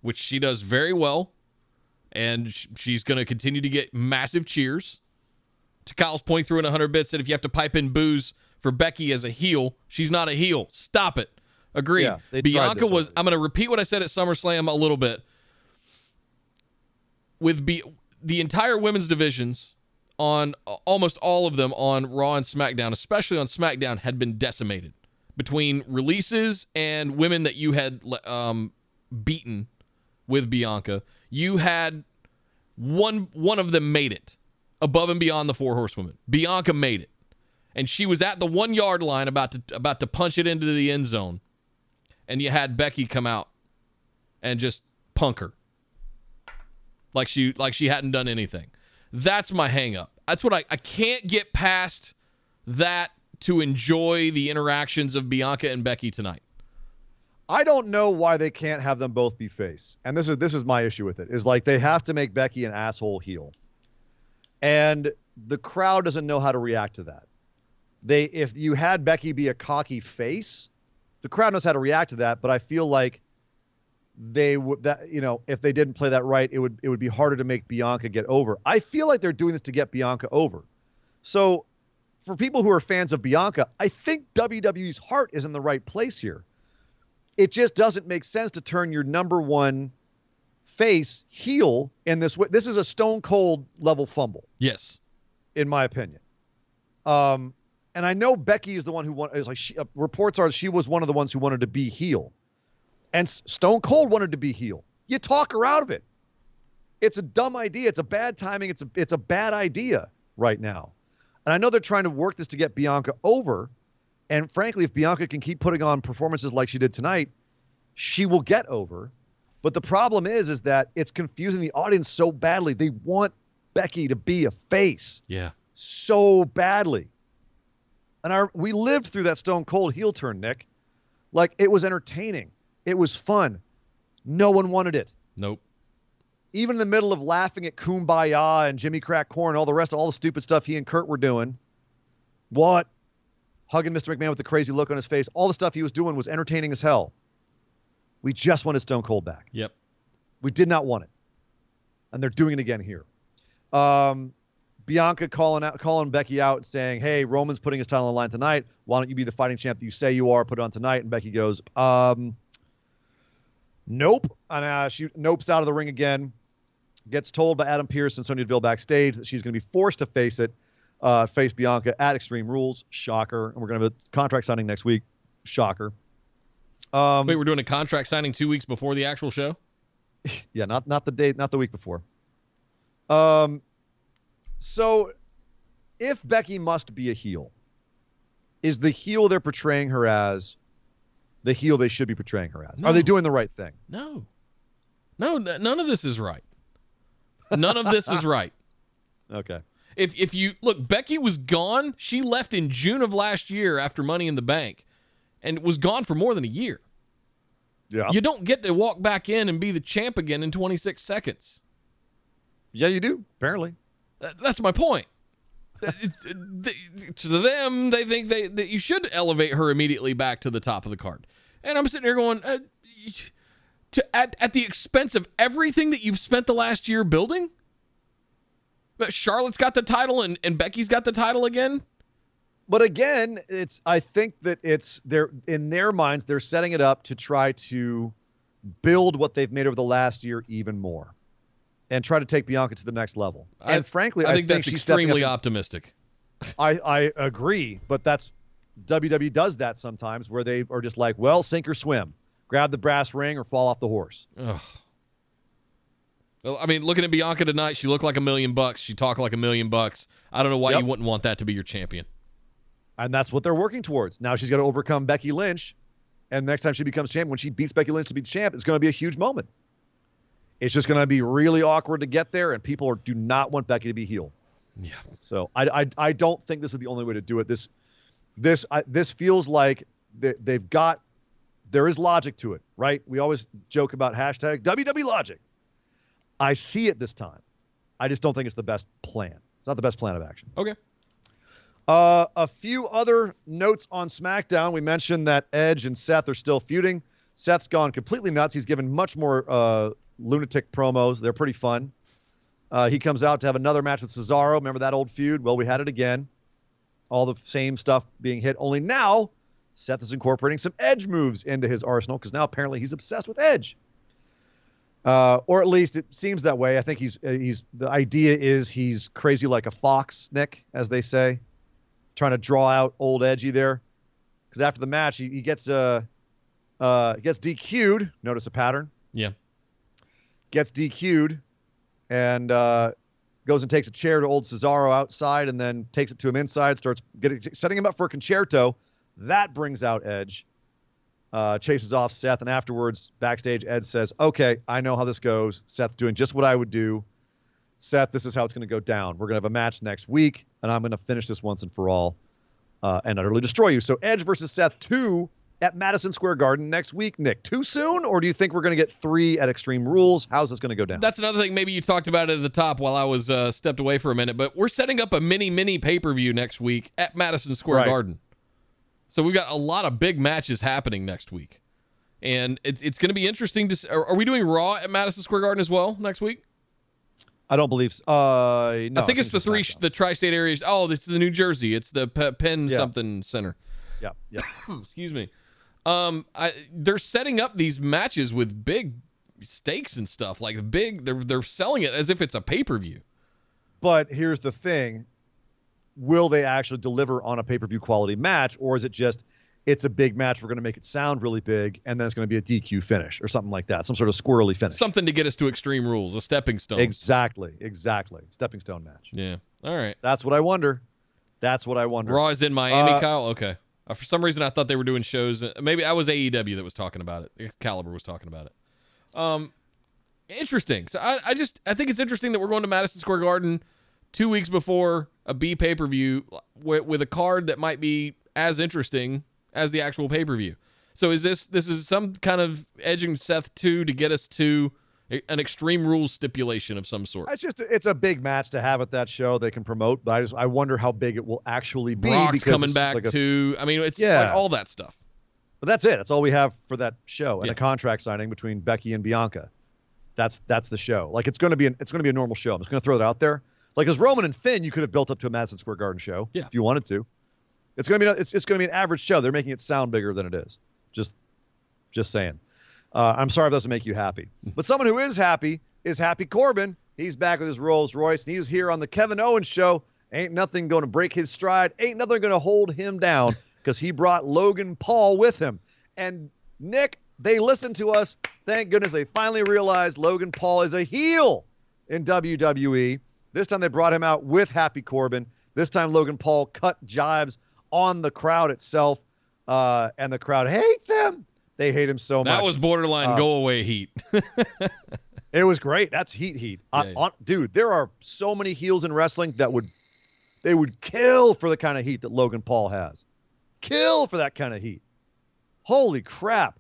which she does very well. And she's going to continue to get massive cheers. To Kyle's point, through in 100 bits, said if you have to pipe in boos for Becky as a heel, she's not a heel. Stop it. Agreed. Yeah, Bianca was, I'm going to repeat what I said at SummerSlam a little bit. With the entire women's divisions, on almost all of them on Raw and SmackDown, especially on SmackDown, had been decimated. Between releases and women that you had beaten with Bianca, you had one of them made it above and beyond the 4 horsewomen. Bianca made it, and she was at the 1 yard line about to punch it into the end zone, and you had Becky come out and just punk her like she hadn't done anything. That's my hang up. That's what I can't get past that to enjoy the interactions of Bianca and Becky tonight. I don't know why they can't have them both be face. And this is my issue with it, is like they have to make Becky an asshole heel. And the crowd doesn't know how to react to that. If you had Becky be a cocky face, the crowd knows how to react to that, but I feel like if they didn't play that right, it would be harder to make Bianca get over. I feel like they're doing this to get Bianca over. So for people who are fans of Bianca, I think WWE's heart is in the right place here. It just doesn't make sense to turn your number one face heel in this way. This is a Stone Cold level fumble. Yes. In my opinion. And I know Becky is the one who reports are she was one of the ones who wanted to be heel. And Stone Cold wanted to be heel. You talk her out of it. It's a dumb idea. It's a bad timing. It's a bad idea right now. And I know they're trying to work this to get Bianca over. And frankly, if Bianca can keep putting on performances like she did tonight, she will get over. But the problem is that it's confusing the audience so badly. They want Becky to be a face. Yeah. So badly. And we lived through that Stone Cold heel turn, Nick. Like, it was entertaining. It was fun. No one wanted it. Nope. Even in the middle of laughing at Kumbaya and Jimmy Crack Corn, all the stupid stuff he and Kurt were doing. What? Hugging Mr. McMahon with the crazy look on his face. All the stuff he was doing was entertaining as hell. We just wanted Stone Cold back. Yep. We did not want it. And they're doing it again here. Bianca calling Becky out and saying, hey, Roman's putting his title on the line tonight. Why don't you be the fighting champ that you say you are? Put it on tonight. And Becky goes, nope. And she nopes out of the ring again. Gets told by Adam Pearce and Sonya Deville backstage that she's going to be forced to face Bianca at Extreme Rules. Shocker. And we're going to have a contract signing next week. Shocker. Wait, we're doing a contract signing 2 weeks before the actual show? Yeah, not the week before. So if Becky must be a heel, is the heel they're portraying her as the heel they should be portraying her as? No. Are they doing the right thing? No, none of this is right. None of this is right. Okay. If you look, Becky was gone. She left in June of last year after Money in the Bank and was gone for more than a year. Yeah. You don't get to walk back in and be the champ again in 26 seconds. Yeah, you do, apparently. That's my point. To them, they think that you should elevate her immediately back to the top of the card. And I'm sitting here going, at the expense of everything that you've spent the last year building? But Charlotte's got the title and Becky's got the title again? But again, I think that in their minds, they're setting it up to try to build what they've made over the last year even more and try to take Bianca to the next level. And frankly, I think that's extremely optimistic. I agree, but WWE does that sometimes where they are just like, well, sink or swim. Grab the brass ring or fall off the horse. Ugh. Well, I mean, looking at Bianca tonight, she looked like $1 million. She talked like $1 million. I don't know why you wouldn't want that to be your champion. And that's what they're working towards. Now she's got to overcome Becky Lynch. And next time she becomes champ, when she beats Becky Lynch to be champ, it's going to be a huge moment. It's just going to be really awkward to get there, and people do not want Becky to be heel. Yeah. So I don't think this is the only way to do it. This feels like there is logic to it, right? We always joke about hashtag WWE logic. I see it this time. I just don't think it's the best plan. It's not the best plan of action. Okay. A few other notes on SmackDown. We mentioned that Edge and Seth are still feuding. Seth's gone completely nuts. He's given much more lunatic promos. They're pretty fun. He comes out to have another match with Cesaro. Remember that old feud? Well, we had it again. All the same stuff being hit. Only now, Seth is incorporating some Edge moves into his arsenal because now apparently he's obsessed with Edge. Or at least it seems that way. I think the idea is he's crazy like a fox, Nick, as they say. Trying to draw out old Edgy there. Because after the match, he gets DQ'd. Notice a pattern. Yeah. Gets DQ'd and goes and takes a chair to old Cesaro outside and then takes it to him inside, starts setting him up for a concerto. That brings out Edge. Chases off Seth, and afterwards, backstage, Ed says, okay, I know how this goes. Seth's doing just what I would do. Seth, this is how it's going to go down. We're going to have a match next week, and I'm going to finish this once and for all and utterly destroy you. So Edge versus Seth 2 at Madison Square Garden next week. Nick, too soon, or do you think we're going to get 3 at Extreme Rules? How's this going to go down? That's another thing. Maybe you talked about it at the top while I was stepped away for a minute, but we're setting up a mini pay-per-view next week at Madison Square Garden. So we've got a lot of big matches happening next week. And it's going to be interesting to see. Are we doing Raw at Madison Square Garden as well next week? I don't believe so. No. I think it's the tri-state areas. Oh, it's the New Jersey. It's the Penn something center. Yeah. Excuse me. They're setting up these matches with big stakes and stuff. Like they're selling it as if it's a pay-per-view. But here's the thing. Will they actually deliver on a pay-per-view quality match, or is it just it's a big match, we're going to make it sound really big, and then it's going to be a DQ finish or something like that, some sort of squirrely finish. Something to get us to Extreme Rules, a stepping stone. Exactly. Stepping stone match. Yeah. All right. That's what I wonder. Raw is in Miami, Kyle? Okay. For some reason, I thought they were doing shows. Maybe I was AEW that was talking about it. Caliber was talking about it. Interesting. So I think it's interesting that we're going to Madison Square Garden 2 weeks before a B pay-per-view with a card that might be as interesting as the actual pay-per-view. So is this is some kind of edging Seth 2 to get us to an Extreme Rules stipulation of some sort? It's a big match to have at that show they can promote, but I wonder how big it will actually be. Brock's because coming back too. I mean, it's like all that stuff. But that's it. That's all we have for that show, and a contract signing between Becky and Bianca. That's the show. Like it's going to be a normal show. I'm just going to throw that out there. Like as Roman and Finn, you could have built up to a Madison Square Garden show if you wanted to. It's going to be an average show. They're making it sound bigger than it is. Just saying. I'm sorry if that doesn't make you happy. But someone who is Happy Corbin. He's back with his Rolls Royce, and he's here on the Kevin Owens show. Ain't nothing going to break his stride. Ain't nothing going to hold him down because he brought Logan Paul with him. And Nick, they listened to us. Thank goodness they finally realized Logan Paul is a heel in WWE. This time they brought him out with Happy Corbin. This time Logan Paul cut jibes on the crowd itself, and the crowd hates him. They hate him so much. That was borderline go away heat. It was great. That's heat. Dude, there are so many heels in wrestling that they would kill for the kind of heat that Logan Paul has. Kill for that kind of heat. Holy crap.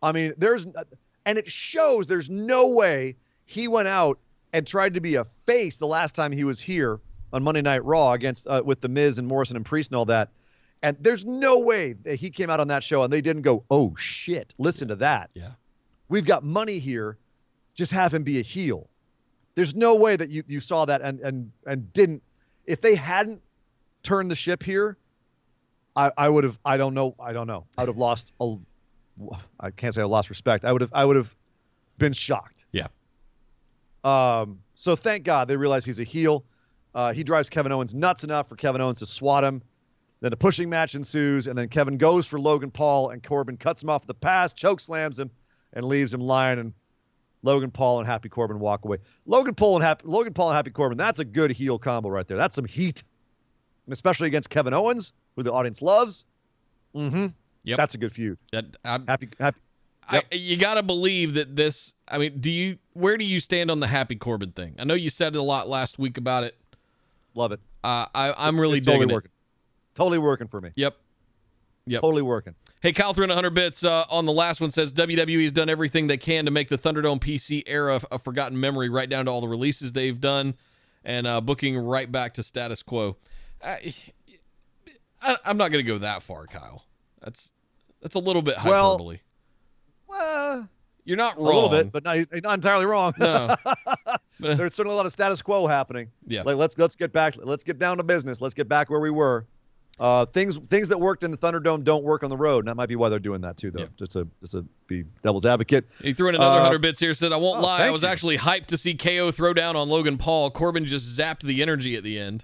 I mean, it shows there's no way he went out and tried to be a face the last time he was here on Monday Night Raw against with The Miz and Morrison and Priest and all that. And there's no way that he came out on that show and they didn't go, oh, shit, listen to that. Yeah. We've got money here. Just have him be a heel. There's no way that you saw that and didn't. If they hadn't turned the ship here, I would have. I don't know. I would have lost. I can't say I lost respect. I would have been shocked. Yeah. So thank God they realize he's a heel. He drives Kevin Owens nuts enough for Kevin Owens to swat him. Then a pushing match ensues, and then Kevin goes for Logan Paul, and Corbin cuts him off the pass, choke slams him, and leaves him lying. And Logan Paul and Happy Corbin walk away. Logan Paul and Happy Corbin. That's a good heel combo right there. That's some heat, and especially against Kevin Owens, who the audience loves. Mm-hmm. Yep. That's a good feud. Happy. Yep. You got to believe that this. I mean, where do you stand on the Happy Corbin thing? I know you said it a lot last week about it. Love it. I'm really it's digging totally working. Totally working for me. Yep. Totally working. Hey, Kyle threw in 100 bits on the last one. Says WWE's done everything they can to make the Thunderdome PC era a forgotten memory, right down to all the releases they've done, and booking right back to status quo. I'm not going to go that far, Kyle. That's a little bit hyperbole. Well, you're not wrong. A little bit, but he's not entirely wrong. No. There's certainly a lot of status quo happening. Yeah. Like let's get back. Let's get down to business. Let's get back where we were. Things that worked in the Thunderdome don't work on the road, and that might be why they're doing that too, though. Yeah. Just to be devil's advocate. He threw in another 100 bits here. Said, I won't lie, I was actually hyped to see KO throw down on Logan Paul. Corbin just zapped the energy at the end.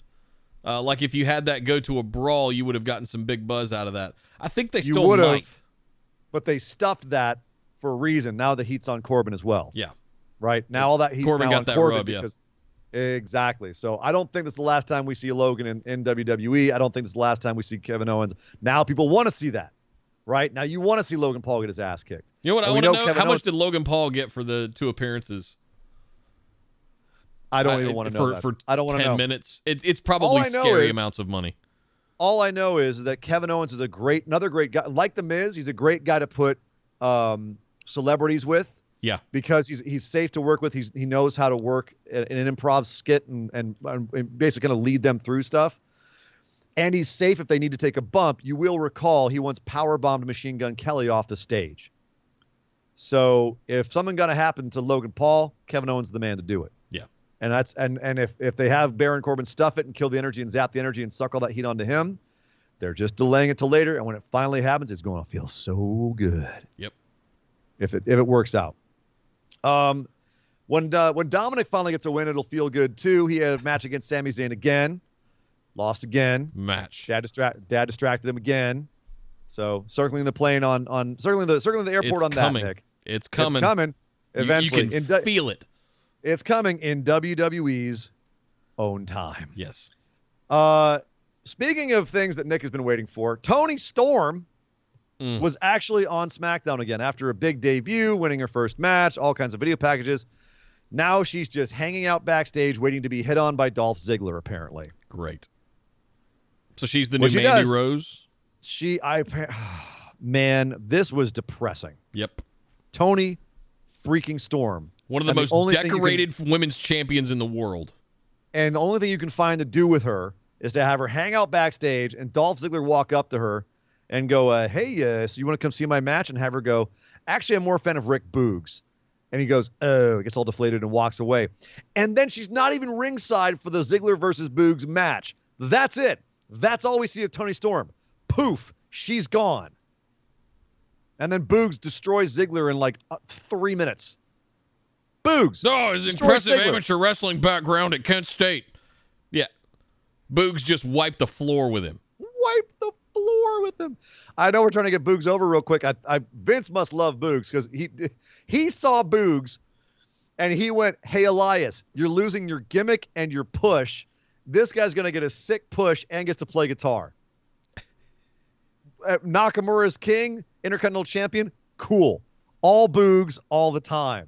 Like if you had that go to a brawl, you would have gotten some big buzz out of that. I think they still might. But they stuffed that for a reason. Now the heat's on Corbin as well. Yeah. Right? Now all that heat's Corbin now got on that Corbin rub, because exactly. So I don't think this is the last time we see Logan in WWE. I don't think this is the last time we see Kevin Owens. Now people want to see that, right? Now you want to see Logan Paul get his ass kicked. You know what I want to know? How much did Logan Paul get for the 2 appearances? I don't even want to know that. I don't want to know. 10 minutes. It's probably scary amounts of money. All I know is that Kevin Owens is another great guy. Like The Miz, he's a great guy to put celebrities with. Yeah, because he's safe to work with. He knows how to work in an improv skit and basically kind of lead them through stuff. And he's safe if they need to take a bump. You will recall he once powerbombed Machine Gun Kelly off the stage. So if something going to happen to Logan Paul, Kevin Owens is the man to do it. Yeah. And that's and if they have Baron Corbin stuff it and kill the energy and zap the energy and suck all that heat onto him, they're just delaying it till later. And when it finally happens, it's going to feel so good. Yep. If it works out. When Dominic finally gets a win, it'll feel good too. He had a match against Sami Zayn again, lost again. Match. Dad distracted him again. So circling the plane on circling the airport on coming. that, Nick. It's coming. It's coming. Eventually, you can feel it. It's coming in WWE's own time. Yes. Speaking of things that Nick has been waiting for, Toni Storm was actually on SmackDown again after a big debut, winning her first match, all kinds of video packages. Now she's just hanging out backstage, waiting to be hit on by Dolph Ziggler, apparently. Great. So she's the new Mandy Rose? Man, this was depressing. Yep. Toni freaking Storm. One of the most decorated women's champions in the world. And the only thing you can find to do with her is to have her hang out backstage and Dolph Ziggler walk up to her and go, hey, so you want to come see my match? And have her go, actually, I'm more a fan of Rick Boogs. And he goes, oh, gets all deflated and walks away. And then she's not even ringside for the Ziggler versus Boogs match. That's it. That's all we see of Toni Storm. Poof, she's gone. And then Boogs destroys Ziggler in like 3 minutes. Boogs. Oh, his impressive amateur wrestling background at Kent State. Yeah. Boogs just wiped the floor with him. Wiped the floor with him. I know we're trying to get Boogs over real quick. Vince must love Boogs because he saw Boogs and he went, hey, Elias, you're losing your gimmick and your push. This guy's going to get a sick push and gets to play guitar. Nakamura's king, Intercontinental Champion, cool. All Boogs all the time.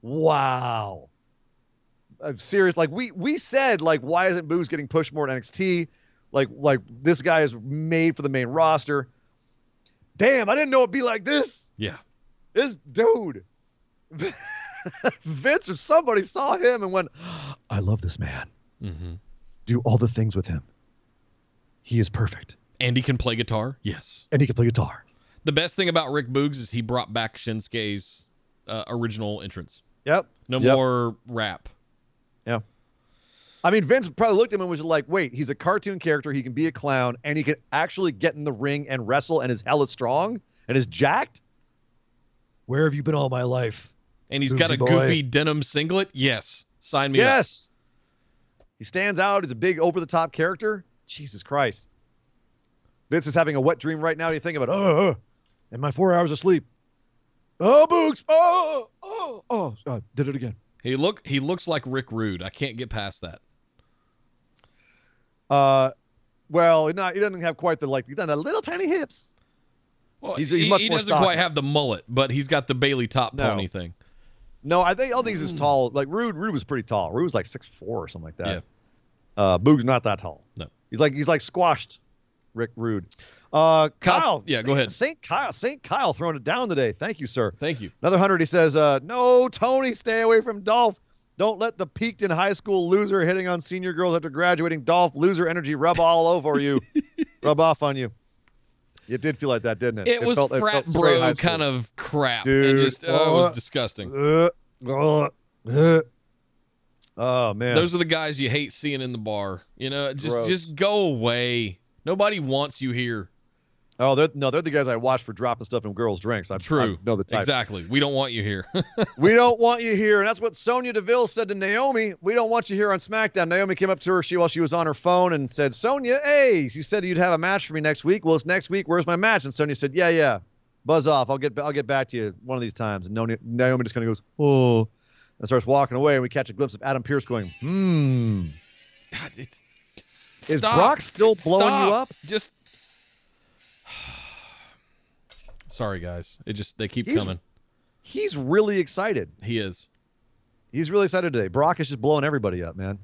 Wow. I'm serious. Like we said, like, why isn't Boogs getting pushed more at NXT? Like this guy is made for the main roster. Damn, I didn't know it'd be like this. Yeah. This dude. Vince or somebody saw him and went, I love this man. Mm-hmm. Do all the things with him. He is perfect. And he can play guitar? Yes. And he can play guitar. The best thing about Rick Boogs is he brought back Shinsuke's original entrance. Yep. No more rap. Yeah. I mean, Vince probably looked at him and was like, wait, he's a cartoon character. He can be a clown and he can actually get in the ring and wrestle and is hella strong and is jacked. Where have you been all my life? And he's got a goofy denim singlet? Yes. Sign me up. Yes. He stands out. He's a big over-the-top character. Jesus Christ. Vince is having a wet dream right now. You think about, and my 4 hours of sleep. Oh, Boogs. Did it again. He looks like Rick Rude. I can't get past that. Well, he doesn't have quite the, he's done a little tiny hips. Well, he doesn't quite have the mullet, but he's got the Bailey top pony thing. No, I think he's as tall. Like Rude was pretty tall. Rude was like 6'4" or something like that. Yeah. Boog's not that tall. No. He's like squashed Rick Rude. Kyle. Yeah, go ahead. St. Kyle throwing it down today. Thank you, sir. Thank you. Another 100. He says, no, Tony, stay away from Dolph. Don't let the peaked in high school loser hitting on senior girls after graduating Dolph loser energy rub all over you. Rub off on you. It did feel like that, didn't it? It was frat bro kind of crap. Dude, and just, it was disgusting. Oh, man. Those are the guys you hate seeing in the bar. You know, just go away. Nobody wants you here. Oh, they're the guys I watch for dropping stuff in girls' drinks. True. I know the type. Exactly. We don't want you here. We don't want you here. And that's what Sonya Deville said to Naomi. We don't want you here on SmackDown. Naomi came up to her while she was on her phone and said, Sonya, hey, you said you'd have a match for me next week. Well, it's next week. Where's my match? And Sonya said, yeah. Buzz off. I'll get back to you one of these times. And Naomi just kind of goes, oh, and starts walking away. And we catch a glimpse of Adam Pearce going, God, Is Brock still blowing you up? Just sorry, guys. They keep coming. He's really excited. He is. He's really excited today. Brock is just blowing everybody up, man.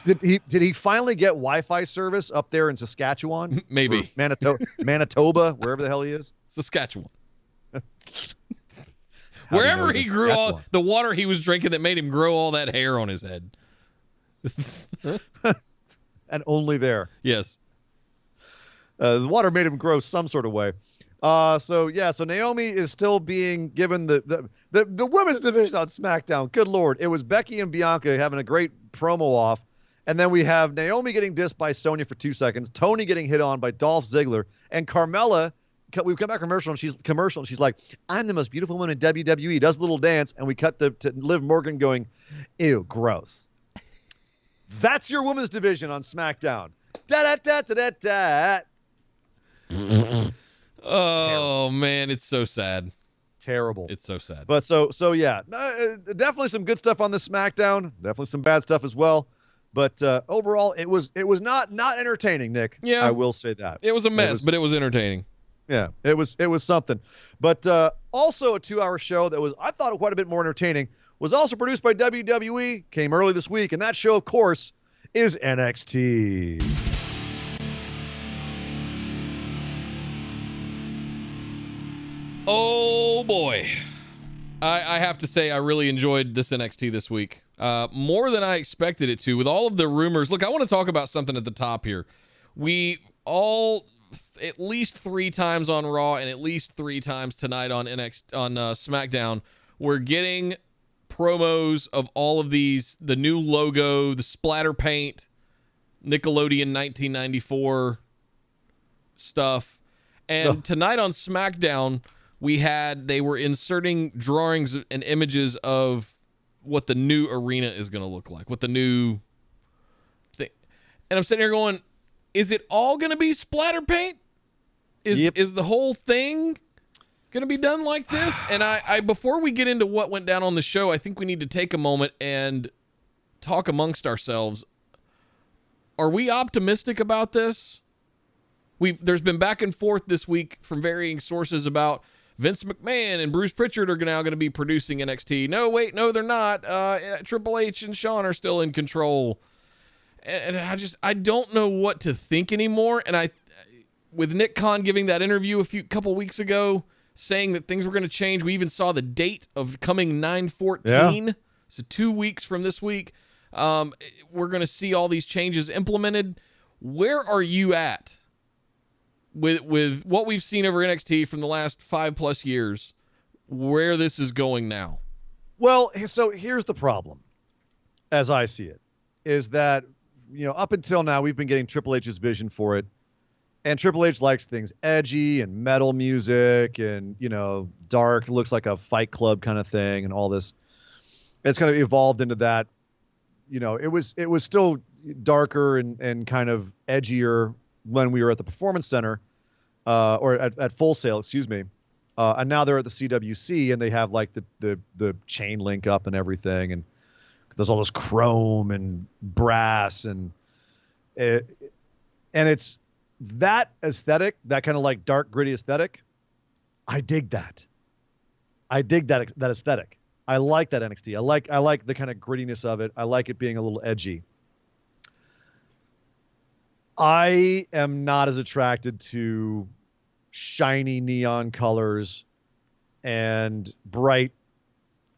Did he finally get Wi-Fi service up there in Saskatchewan? Maybe. Manitoba, wherever the hell he is. Saskatchewan. Wherever he grew all the water he was drinking that made him grow all that hair on his head. And only there. Yes. The water made him grow some sort of way. So Naomi is still being given the women's division on SmackDown. Good Lord. It was Becky and Bianca having a great promo off. And then we have Naomi getting dissed by Sonya for 2 seconds, Tony getting hit on by Dolph Ziggler, and Carmella, we come back commercial and she's like, I'm the most beautiful woman in WWE, does a little dance, and we cut to Liv Morgan going, ew, gross. That's your women's division on SmackDown. Da-da-da-da-da-da. Oh, man, it's so sad. Terrible. It's so sad. But so yeah, definitely some good stuff on this SmackDown. Definitely some bad stuff as well. But overall, it was not entertaining, Nick. Yeah, I will say that. It was a mess, but it was entertaining. Yeah, it was something. But also a 2-hour show that was, I thought, quite a bit more entertaining, was also produced by WWE, came early this week, and that show, of course, is NXT. Oh, boy. I have to say I really enjoyed this NXT this week. More than I expected it to, with all of the rumors. Look, I want to talk about something at the top here. We all, at least 3 times on Raw and at least 3 times tonight on SmackDown, we're getting promos of all of these, the new logo, the splatter paint, Nickelodeon 1994 stuff. And tonight on SmackDown, they were inserting drawings and images of what the new arena is going to look like, what the new thing. And I'm sitting here going, is it all going to be splatter paint? Is the whole thing going to be done like this? And I before we get into what went down on the show, I think we need to take a moment and talk amongst ourselves. Are we optimistic about this? There's been back and forth this week from varying sources about Vince McMahon and Bruce Pritchard are now going to be producing NXT. No, wait, no, they're not. Triple H and Shawn are still in control. And I don't know what to think anymore. And with Nick Khan giving that interview a couple weeks ago, saying that things were going to change. We even saw the date of coming 9/14. Yeah. So 2 weeks from this week, we're going to see all these changes implemented. Where are you at with what we've seen over NXT from the last 5+ years, where this is going now? Well, so here's the problem, as I see it, is that, up until now, we've been getting Triple H's vision for it. And Triple H likes things edgy and metal music and, dark, looks like a Fight Club kind of thing and all this. It's kind of evolved into that. It was still darker and kind of edgier when we were at the Performance Center, or at Full Sail, excuse me. And now they're at the CWC and they have like the chain link up and everything. And there's all this chrome and brass and it's that aesthetic, that kind of like dark, gritty aesthetic. I dig that. I dig that aesthetic. I like that NXT. I like the kind of grittiness of it. I like it being a little edgy. I am not as attracted to shiny neon colors and bright,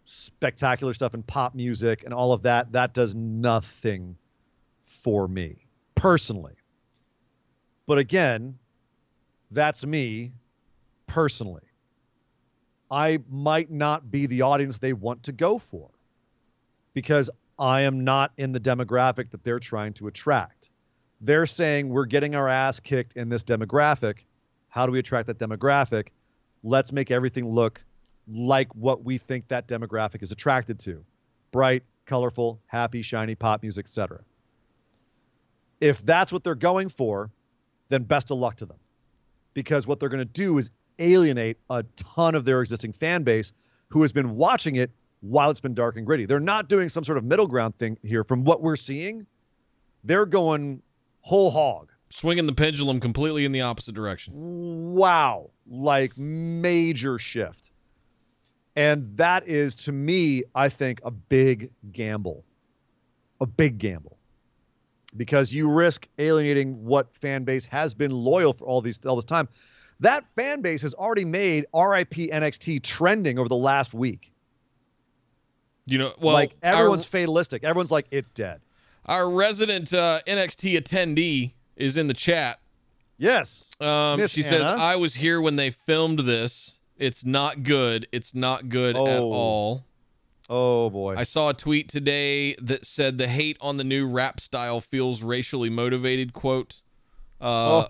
spectacular stuff and pop music and all of that. That does nothing for me personally. But again, that's me personally. I might not be the audience they want to go for because I am not in the demographic that they're trying to attract. They're saying we're getting our ass kicked in this demographic. How do we attract that demographic? Let's make everything look like what we think that demographic is attracted to. Bright, colorful, happy, shiny pop music, etc. If that's what they're going for, then best of luck to them. Because what they're going to do is alienate a ton of their existing fan base who has been watching it while it's been dark and gritty. They're not doing some sort of middle ground thing here. From what we're seeing, they're going whole hog. Swinging the pendulum completely in the opposite direction. Wow. Like major shift. And that is, to me, I think, a big gamble. A big gamble. Because you risk alienating what fan base has been loyal for all this time. That fan base has already made RIP NXT trending over the last week. Like everyone's fatalistic. Everyone's like, it's dead. Our resident NXT attendee is in the chat. Yes. She says, I was here when they filmed this. It's not good. It's not good at all. Oh, boy. I saw a tweet today that said the hate on the new rap style feels racially motivated, quote. And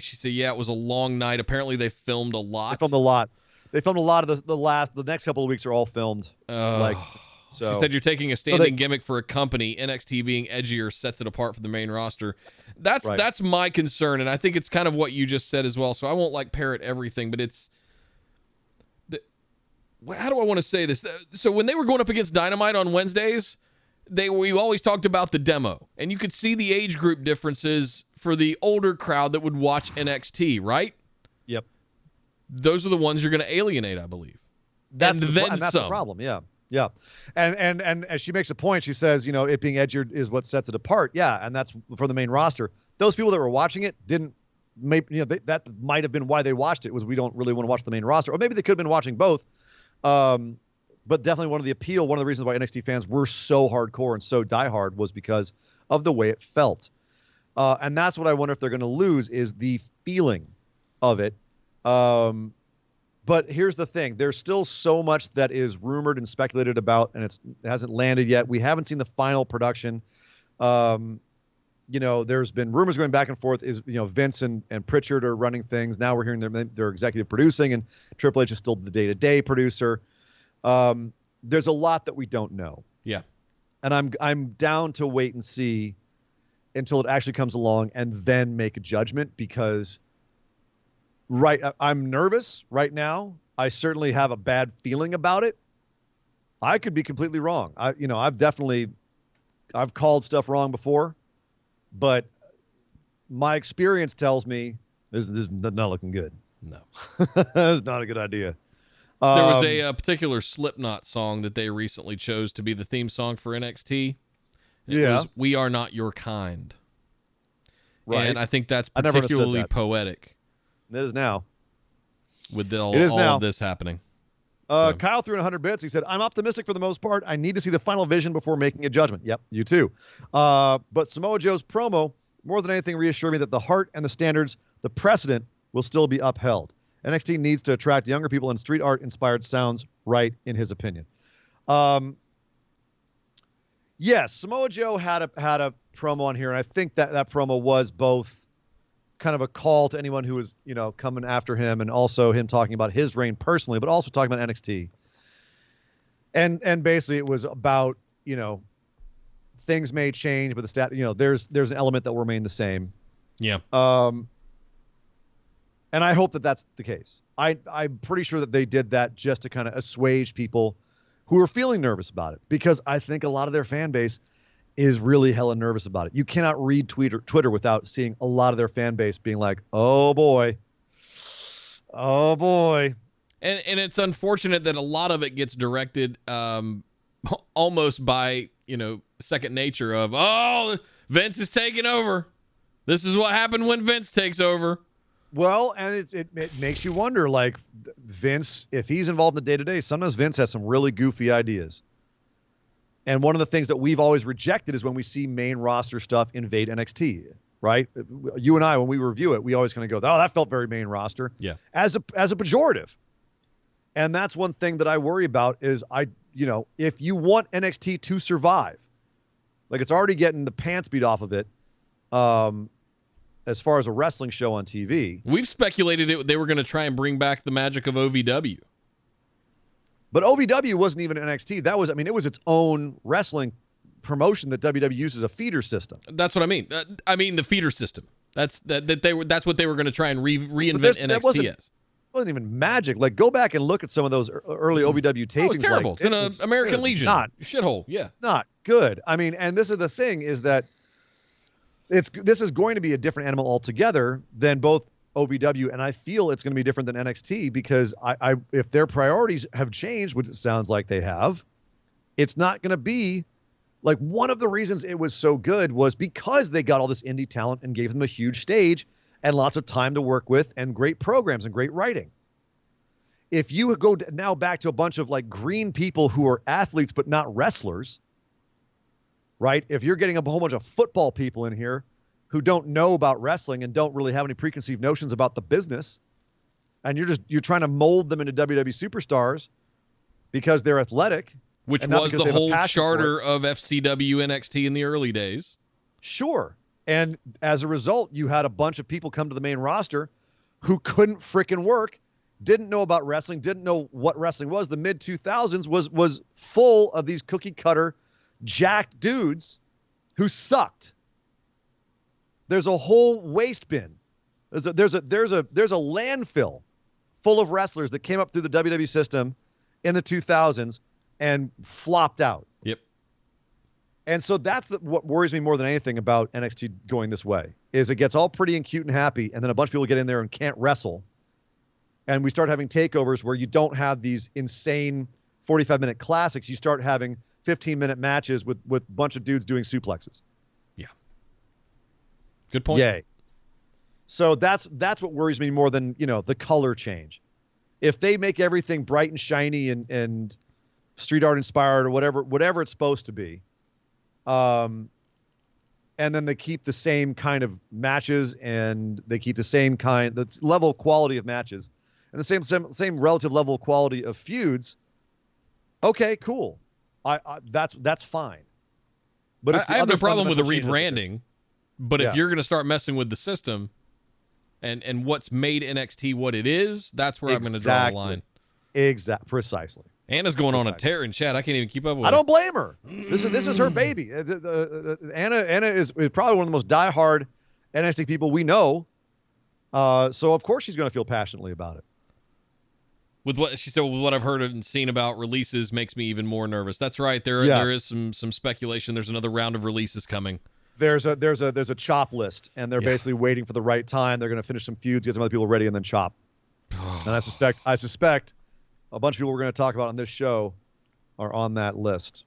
she said, yeah, it was a long night. Apparently they filmed a lot. They filmed a lot. They filmed a lot of the next couple of weeks are all filmed. She said you're taking a standing gimmick for a company. NXT being edgier sets it apart from the main roster. That's my concern, and I think it's kind of what you just said as well. So I won't parrot everything, but it's how do I want to say this? So when they were going up against Dynamite on Wednesdays, we always talked about the demo, and you could see the age group differences for the older crowd that would watch NXT, right? Yep. Those are the ones you're going to alienate, I believe. That's the problem. Yeah. Yeah. And as she makes a point, she says, it being edgier is what sets it apart. Yeah. And that's for the main roster. Those people that were watching it didn't that might have been why they watched it, was we don't really want to watch the main roster. Or maybe they could have been watching both. But definitely one of the reasons why NXT fans were so hardcore and so diehard was because of the way it felt. And that's what I wonder if they're going to lose, is the feeling of it. But here's the thing. There's still so much that is rumored and speculated about, and it hasn't landed yet. We haven't seen the final production. There's been rumors going back and forth. Vince and Pritchard are running things. Now we're hearing they're executive producing, and Triple H is still the day-to-day producer. There's a lot that we don't know. Yeah. And I'm down to wait and see until it actually comes along and then make a judgment, because I'm nervous right now. I certainly have a bad feeling about it. I could be completely wrong. I've called stuff wrong before, but my experience tells me this is not looking good. No. It's not a good idea. There was a particular Slipknot song that they recently chose to be the theme song for NXT. It was "We Are Not Your Kind." Right. And I think that's particularly poetic. It is now. With all of this happening. Kyle threw in 100 bits. He said, I'm optimistic for the most part. I need to see the final vision before making a judgment. Yep, you too. But Samoa Joe's promo, more than anything, reassured me that the heart and the standards, the precedent, will still be upheld. NXT needs to attract younger people, and street art inspired sounds right, in his opinion. Yes, Samoa Joe had a promo on here, and I think that promo was both kind of a call to anyone who was, coming after him, and also him talking about his reign personally, but also talking about NXT. And basically it was about, things may change, but there's an element that will remain the same. Yeah. And I hope that that's the case. I'm pretty sure that they did that just to kind of assuage people who are feeling nervous about it, because I think a lot of their fan base is really hella nervous about it. You cannot read Twitter without seeing a lot of their fan base being like, oh boy. And it's unfortunate that a lot of it gets directed almost by, second nature of, oh, Vince is taking over. This is what happened when Vince takes over. Well, and it makes you wonder, Vince, if he's involved in the day-to-day, sometimes Vince has some really goofy ideas. And one of the things that we've always rejected is when we see main roster stuff invade NXT, right? You and I, when we review it, we always kind of go, oh, that felt very main roster. Yeah. As a pejorative. And that's one thing that I worry about is if you want NXT to survive, it's already getting the pants beat off of it as far as a wrestling show on TV. We've speculated they were going to try and bring back the magic of OVW. But OVW wasn't even NXT. That was, it was its own wrestling promotion that WWE uses as a feeder system. That's what I mean. The feeder system. That's what they were going to try and reinvent NXT as. It wasn't even magic. Go back and look at some of those early OVW tapings. It was terrible. It's an American Legion. Shithole. Yeah. Not good. And this is the thing, is that this is going to be a different animal altogether than both OVW, and I feel it's going to be different than NXT, because if their priorities have changed, which it sounds like they have, it's not going to be one of the reasons it was so good was because they got all this indie talent and gave them a huge stage and lots of time to work with and great programs and great writing. If you go now back to a bunch of green people who are athletes but not wrestlers, right? If you're getting a whole bunch of football people in here who don't know about wrestling and don't really have any preconceived notions about the business. And you're trying to mold them into WWE superstars because they're athletic. Which was the whole charter of FCW NXT in the early days. Sure. And as a result, you had a bunch of people come to the main roster who couldn't frickin' work, didn't know about wrestling, didn't know what wrestling was. The mid-2000s was full of these cookie-cutter, jacked dudes who sucked. There's a whole waste bin. There's a landfill full of wrestlers that came up through the WWE system in the 2000s and flopped out. Yep. And so that's what worries me more than anything about NXT going this way, is it gets all pretty and cute and happy, and then a bunch of people get in there and can't wrestle. And we start having takeovers where you don't have these insane 45-minute classics. You start having 15-minute matches with a bunch of dudes doing suplexes. Yeah. Good point. Yay. So that's what worries me more than, the color change. If they make everything bright and shiny and street art inspired or whatever it's supposed to be, and then they keep the same kind of matches and they keep the level of quality of matches and the same relative level of quality of feuds. Okay, cool. That's fine. But I have no problem with the rebranding, but if you're going to start messing with the system and what's made NXT what it is, that's where I'm going to draw the line. Precisely. Anna's going on a tear in chat. I can't even keep up with I don't blame her. This is her baby. Anna is probably one of the most diehard NXT people we know. So of course she's going to feel passionately about it. With what she said, with what I've heard and seen about releases, makes me even more nervous. That's right. There is some speculation. There's another round of releases coming. There's a chop list, and they're basically waiting for the right time. They're going to finish some feuds, get some other people ready, and then chop. And I suspect a bunch of people we're going to talk about on this show are on that list.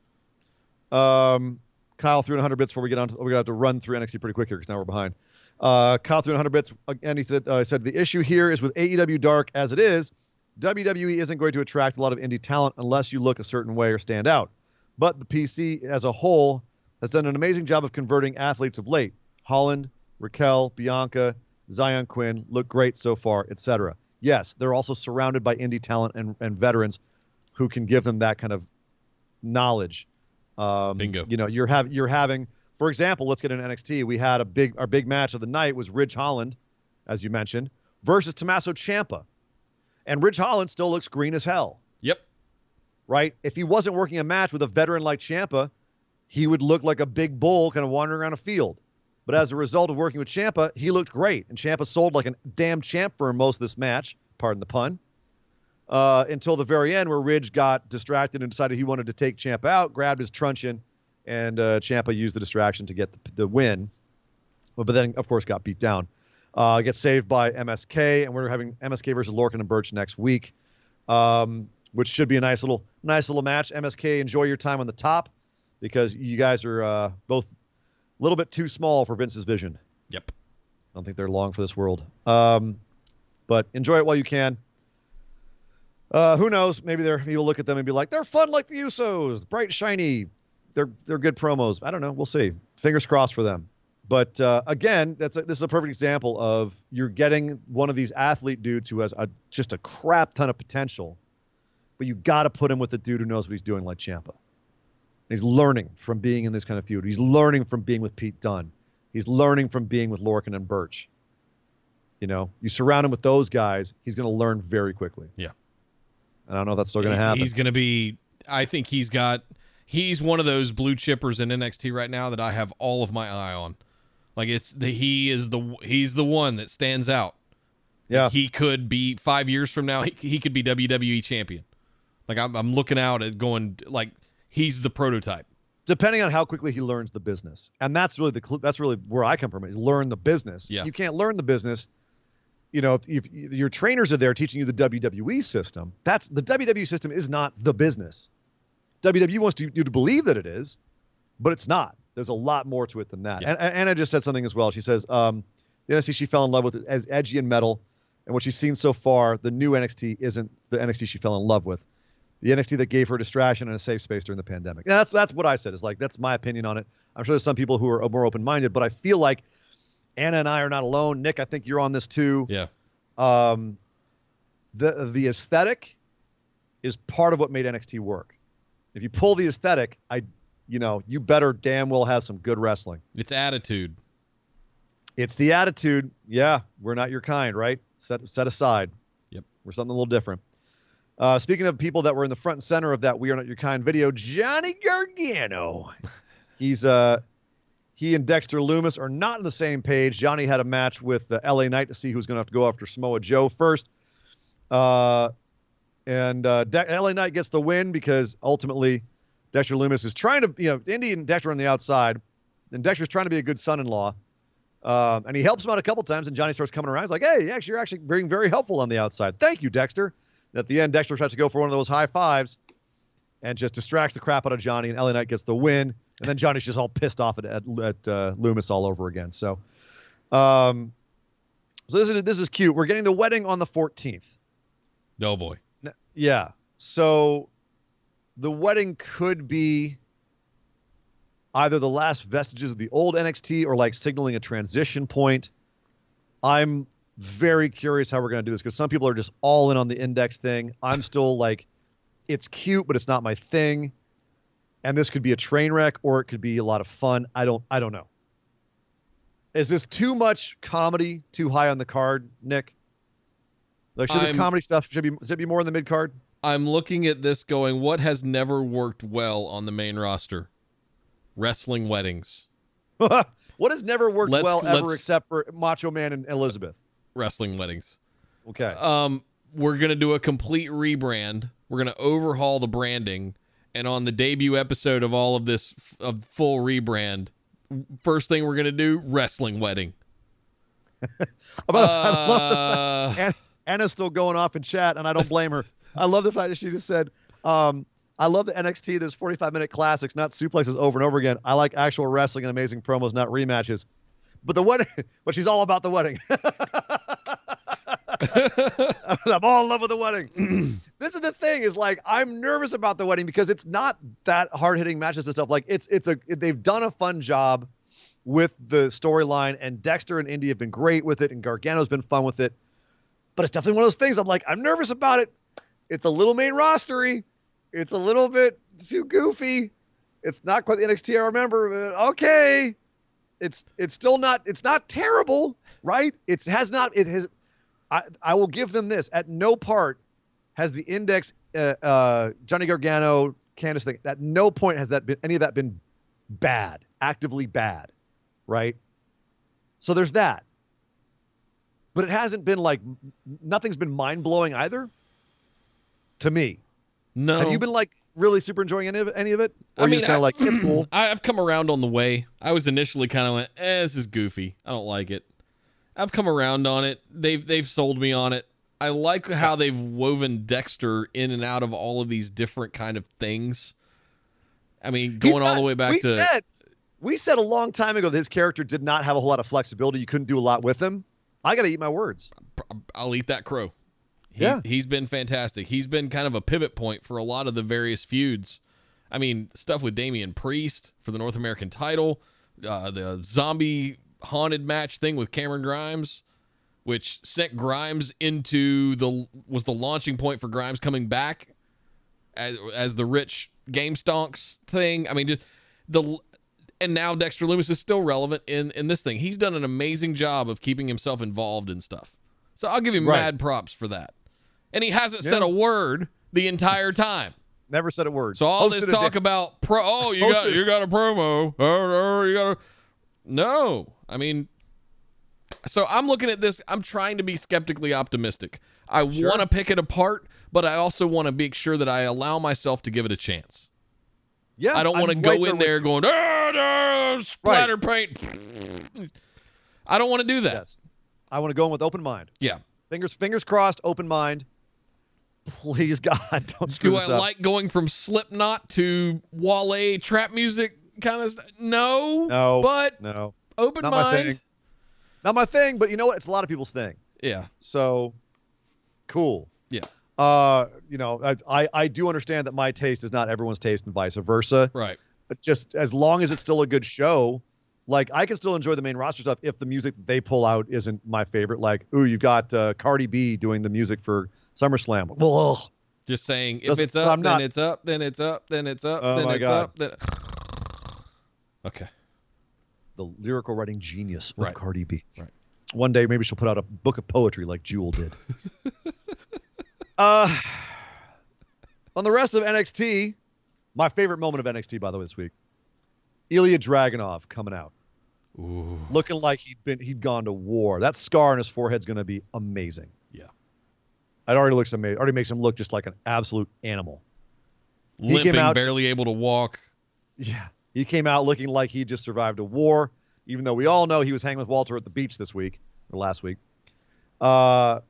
Kyle threw in 100 bits before we get on. We got to run through NXT pretty quick here because now we're behind. Kyle threw in 100 bits again. He said the issue here is with AEW Dark as it is. WWE isn't going to attract a lot of indie talent unless you look a certain way or stand out. But the PC as a whole has done an amazing job of converting athletes of late. Holland, Raquel, Bianca, Zion Quinn look great so far, etc. Yes, they're also surrounded by indie talent and veterans who can give them that kind of knowledge. Bingo. You're having, for example, let's get into NXT. We had our big match of the night was Ridge Holland, as you mentioned, versus Tommaso Ciampa. And Ridge Holland still looks green as hell. Yep. Right? If he wasn't working a match with a veteran like Ciampa, he would look like a big bull kind of wandering around a field. But as a result of working with Ciampa, he looked great. And Ciampa sold like a damn champ for most of this match, pardon the pun, until the very end where Ridge got distracted and decided he wanted to take Ciampa out, grabbed his truncheon, and Ciampa used the distraction to get the win. But then, of course, got beat down. Gets saved by MSK, and we're having MSK versus Lorcan and Birch next week, which should be a nice little match. MSK, enjoy your time on the top because you guys are both a little bit too small for Vince's vision. Yep. I don't think they're long for this world. But enjoy it while you can. Who knows? Maybe you'll look at them and be like, they're fun like the Usos, bright, shiny. They're good promos. I don't know. We'll see. Fingers crossed for them. But again, this is a perfect example of you're getting one of these athlete dudes who has just a crap ton of potential, but you got to put him with the dude who knows what he's doing, like Ciampa. He's learning from being in this kind of feud. He's learning from being with Pete Dunne. He's learning from being with Lorcan and Birch. You surround him with those guys, he's going to learn very quickly. Yeah. And I don't know if that's still going to happen. He's going to be, I think he's one of those blue chippers in NXT right now that I have all of my eye on. Like he's the one that stands out. Yeah. He could be 5 years from now. He could be WWE champion. Like I'm looking out at going like he's the prototype. Depending on how quickly he learns the business, and that's really where I come from. Is learn the business. Yeah. You can't learn the business. If your trainers are there teaching you the WWE system, the WWE system is not the business. WWE wants you to believe that it is, but it's not. There's a lot more to it than that. Yeah. And Anna just said something as well. She says, the NXT she fell in love with as edgy and metal, and what she's seen so far, the new NXT isn't the NXT she fell in love with. The NXT that gave her distraction and a safe space during the pandemic. And that's what I said. Is like that's my opinion on it. I'm sure there's some people who are more open-minded, but I feel like Anna and I are not alone. Nick, I think you're on this too. Yeah. The aesthetic is part of what made NXT work. If you pull the aesthetic, you better damn well have some good wrestling. It's attitude. It's the attitude. Yeah, we're not your kind, right? Set aside. Yep. We're something a little different. Speaking of people that were in the front and center of that We Are Not Your Kind video, Johnny Gargano. He and Dexter Lumis are not on the same page. Johnny had a match with LA Knight to see who's going to have to go after Samoa Joe first. LA Knight gets the win because ultimately Dexter Lumis is trying to, Indy and Dexter are on the outside, and Dexter's trying to be a good son-in-law. And he helps him out a couple times, and Johnny starts coming around. He's like, hey, you're actually being very helpful on the outside. Thank you, Dexter. And at the end, Dexter tries to go for one of those high fives and just distracts the crap out of Johnny, and LA Knight gets the win. And then Johnny's just all pissed off at Lumis all over again. So this is cute. We're getting the wedding on the 14th. Oh, boy. Yeah. So the wedding could be either the last vestiges of the old NXT or like signaling a transition point. I'm very curious how we're going to do this because some people are just all in on the Index thing. I'm still like, it's cute, but it's not my thing. And this could be a train wreck or it could be a lot of fun. I don't know. Is this too much comedy, too high on the card, Nick? Like, should this comedy stuff should it be more in the mid card? I'm looking at this going, what has never worked well on the main roster? Wrestling weddings. What has never worked ever except for Macho Man and Elizabeth? Wrestling weddings. Okay. We're going to do a complete rebrand. We're going to overhaul the branding. And on the debut episode of all of this full rebrand, first thing we're going to do, wrestling wedding. I love the fact Anna's still going off in chat, and I don't blame her. I love the fact that she just said, I love the NXT. There's 45-minute classics, not suplexes over and over again. I like actual wrestling and amazing promos, not rematches. But the wedding, but she's all about the wedding. I'm all in love with the wedding. This is the thing is like, I'm nervous about the wedding because it's not that hard hitting matches and stuff. Like they've done a fun job with the storyline, and Dexter and Indy have been great with it, and Gargano's been fun with it. But it's definitely one of those things I'm like, I'm nervous about it. It's a little main rostery. It's a little bit too goofy. It's not quite the NXT I remember, but okay. It's still not, it's not terrible, right? I will give them this. At no part has the Index, Johnny Gargano, Candice thing, at no point has any of that been bad, actively bad, right? So there's that. But it hasn't been like, nothing's been mind-blowing either, to me. No. Have you been like really super enjoying any of it? Or just kind of like, it's cool? I've come around on the way. I was initially kind of went, this is goofy. I don't like it. I've come around on it. They've sold me on it. I like how they've woven Dexter in and out of all of these different kind of things. I mean, going all the way back to... We said a long time ago that his character did not have a whole lot of flexibility. You couldn't do a lot with him. I got to eat my words. I'll eat that crow. He's been fantastic. He's been kind of a pivot point for a lot of the various feuds. I mean, stuff with Damian Priest for the North American title, the zombie haunted match thing with Cameron Grimes, which sent Grimes was the launching point for Grimes coming back as the rich game stonks thing. I mean, and now Dexter Lumis is still relevant in this thing. He's done an amazing job of keeping himself involved in stuff. So I'll give him mad props for that. And he hasn't said a word the entire time. Never said a word. So all this talk about you got a promo. No. I mean, so I'm looking at this. I'm trying to be skeptically optimistic. I want to pick it apart, but I also want to make sure that I allow myself to give it a chance. Yeah, I don't want to go in there going, splatter paint. I don't want to do that. Yes. I want to go in with open mind. Yeah. Fingers crossed, open mind. Please, God, don't screw this up. Do I like going from Slipknot to Wale trap music kind of stuff? No. But open mind. My thing. Not my thing, but you know what? It's a lot of people's thing. Yeah. So, cool. Yeah. I do understand that my taste is not everyone's taste and vice versa. Right. But just as long as it's still a good show Like, I can still enjoy the main roster stuff if the music that they pull out isn't my favorite. Like, ooh, you've got Cardi B doing the music for SummerSlam. Well, just saying, if it's up, then it's up, then it's up, then it's up, then it's up. Then... Okay. The lyrical writing genius of right. Cardi B. Right. One day, maybe she'll put out a book of poetry like Jewel did. On the rest of NXT, my favorite moment of NXT, by the way, this week, Ilja Dragunov coming out. Ooh. Looking like he'd gone to war. That scar on his forehead's going to be amazing. Yeah. It already looks amazing. Already makes him look just like an absolute animal. Limping, barely able to walk. Yeah. He came out looking like he just survived a war, even though we all know he was hanging with Walter at the beach this week, or last week. I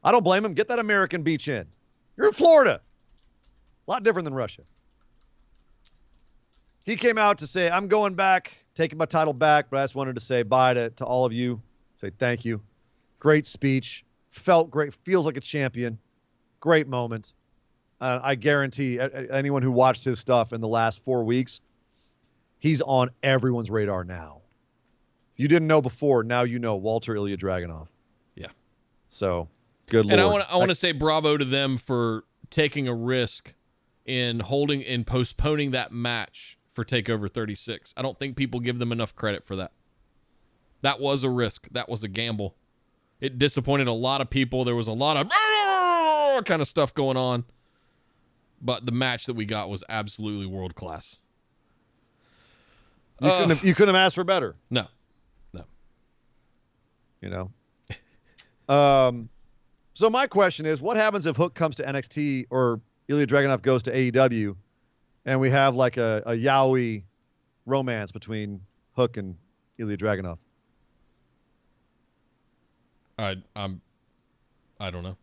don't blame him. Get that American beach in. You're in Florida. A lot different than Russia. He came out to say, I'm going back, taking my title back, but I just wanted to say bye to all of you. Say thank you. Great speech. Felt great. Feels like a champion. Great moment. I guarantee anyone who watched his stuff in the last 4 weeks, he's on everyone's radar now. You didn't know before, now you know. Walter Ilja Dragunov. Yeah. So, good Lord. Lord. And I want to say bravo to them for taking a risk in postponing that match for TakeOver 36. I don't think people give them enough credit for that. That was a risk. That was a gamble. It disappointed a lot of people. There was a lot of kind of stuff going on. But the match that we got was absolutely world class. You couldn't have asked for better. No. You know? So my question is, what happens if Hook comes to NXT or Ilja Dragunov goes to AEW and we have like a yaoi romance between Hook and Ilja Dragunov? I don't know.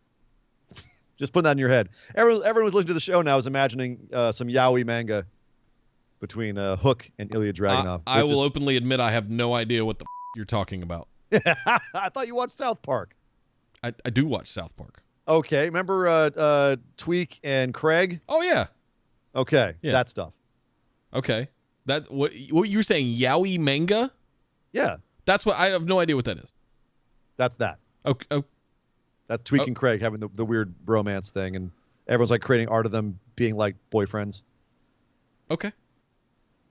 Just putting that in your head. Everyone who's listening to the show now is imagining some yaoi manga between Hook and Ilja Dragunov. I will openly admit I have no idea what the you're talking about. I thought you watched South Park. I do watch South Park. Okay. Remember Tweak and Craig? Oh, yeah. Okay. Yeah. That stuff. Okay. That's what you were saying, yaoi manga? Yeah. That's what I have no idea what that is. That's that. Okay. Oh. That's Tweak and Craig having the weird bromance thing, and everyone's like creating art of them being like boyfriends. Okay.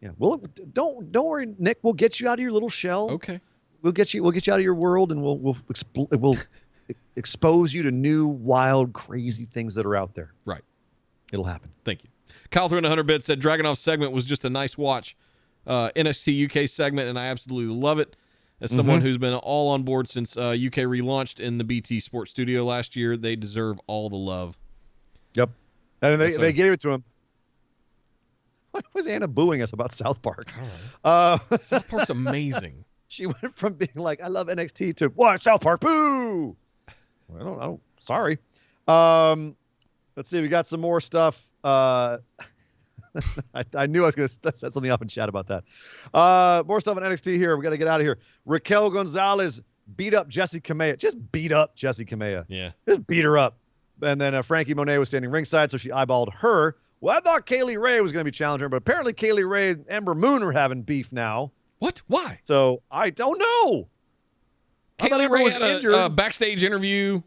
Yeah. Well, don't worry, Nick. We'll get you out of your little shell. Okay. We'll get you out of your world, and we'll expose you to new, wild, crazy things that are out there. Right. It'll happen. Thank you. Kyle threw in 100 bits, said Dragunov's segment was just a nice watch. NXT UK segment, and I absolutely love it. As someone who's been all on board since UK relaunched in the BT Sports Studio last year, they deserve all the love. Yep. And they gave it to him. Why was Anna booing us about South Park? South Park's amazing. She went from being like, I love NXT to, what, South Park, boo! I don't, sorry. Let's see, we got some more stuff. I knew I was going to set something up in chat about that. More stuff on NXT here. We got to get out of here. Raquel Gonzalez beat up Jessie Kamea. Just beat up Jessie Kamea. Yeah. Just beat her up. And then Frankie Monet was standing ringside, so she eyeballed her. Well, I thought Kaylee Ray was going to be challenging her, but apparently Kaylee Ray and Ember Moon are having beef now. What? Why? So I don't know. I thought Ember was injured. A backstage interview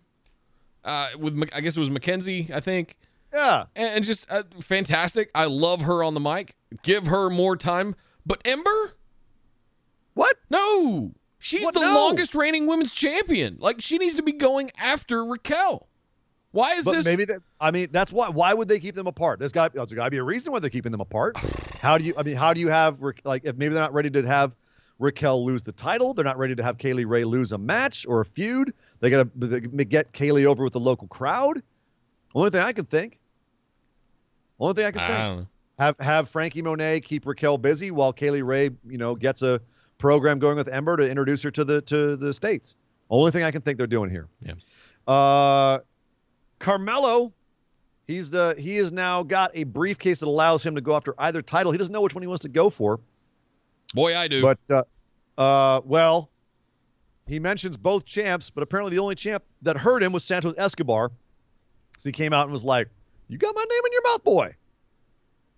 with, I guess it was Mackenzie, I think. Yeah. And just fantastic. I love her on the mic. Give her more time. But Ember? What? No. She's the longest reigning women's champion. Like, she needs to be going after Raquel. Why is this? Maybe that's why. Why would they keep them apart? There's got to be a reason why they're keeping them apart. How do you have, like, if maybe they're not ready to have Raquel lose the title, they're not ready to have Kaylee Ray lose a match or a feud. They got to get Kaylee over with the local crowd. Only thing I can think. I don't know. Have Frankie Monet keep Raquel busy while Kaylee Ray, gets a program going with Ember to introduce her to the States. Only thing I can think they're doing here. Yeah. Carmelo, he has now got a briefcase that allows him to go after either title. He doesn't know which one he wants to go for. Boy, I do. But well, he mentions both champs, but apparently the only champ that hurt him was Santos Escobar. So he came out and was like, "You got my name in your mouth, boy."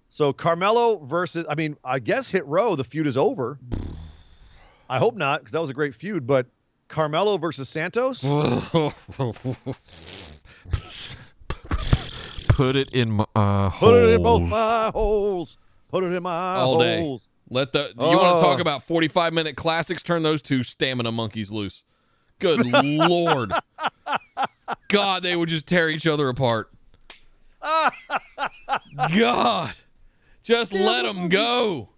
So Carmelo versus, I guess Hit Row, the feud is over. I hope not, because that was a great feud. But Carmelo versus Santos? Put it in my Put it in both my holes. Put it in my all day. holes. You want to talk about 45-minute classics? Turn those two stamina monkeys loose. Good Lord. God, they would just tear each other apart. God. Just let them go.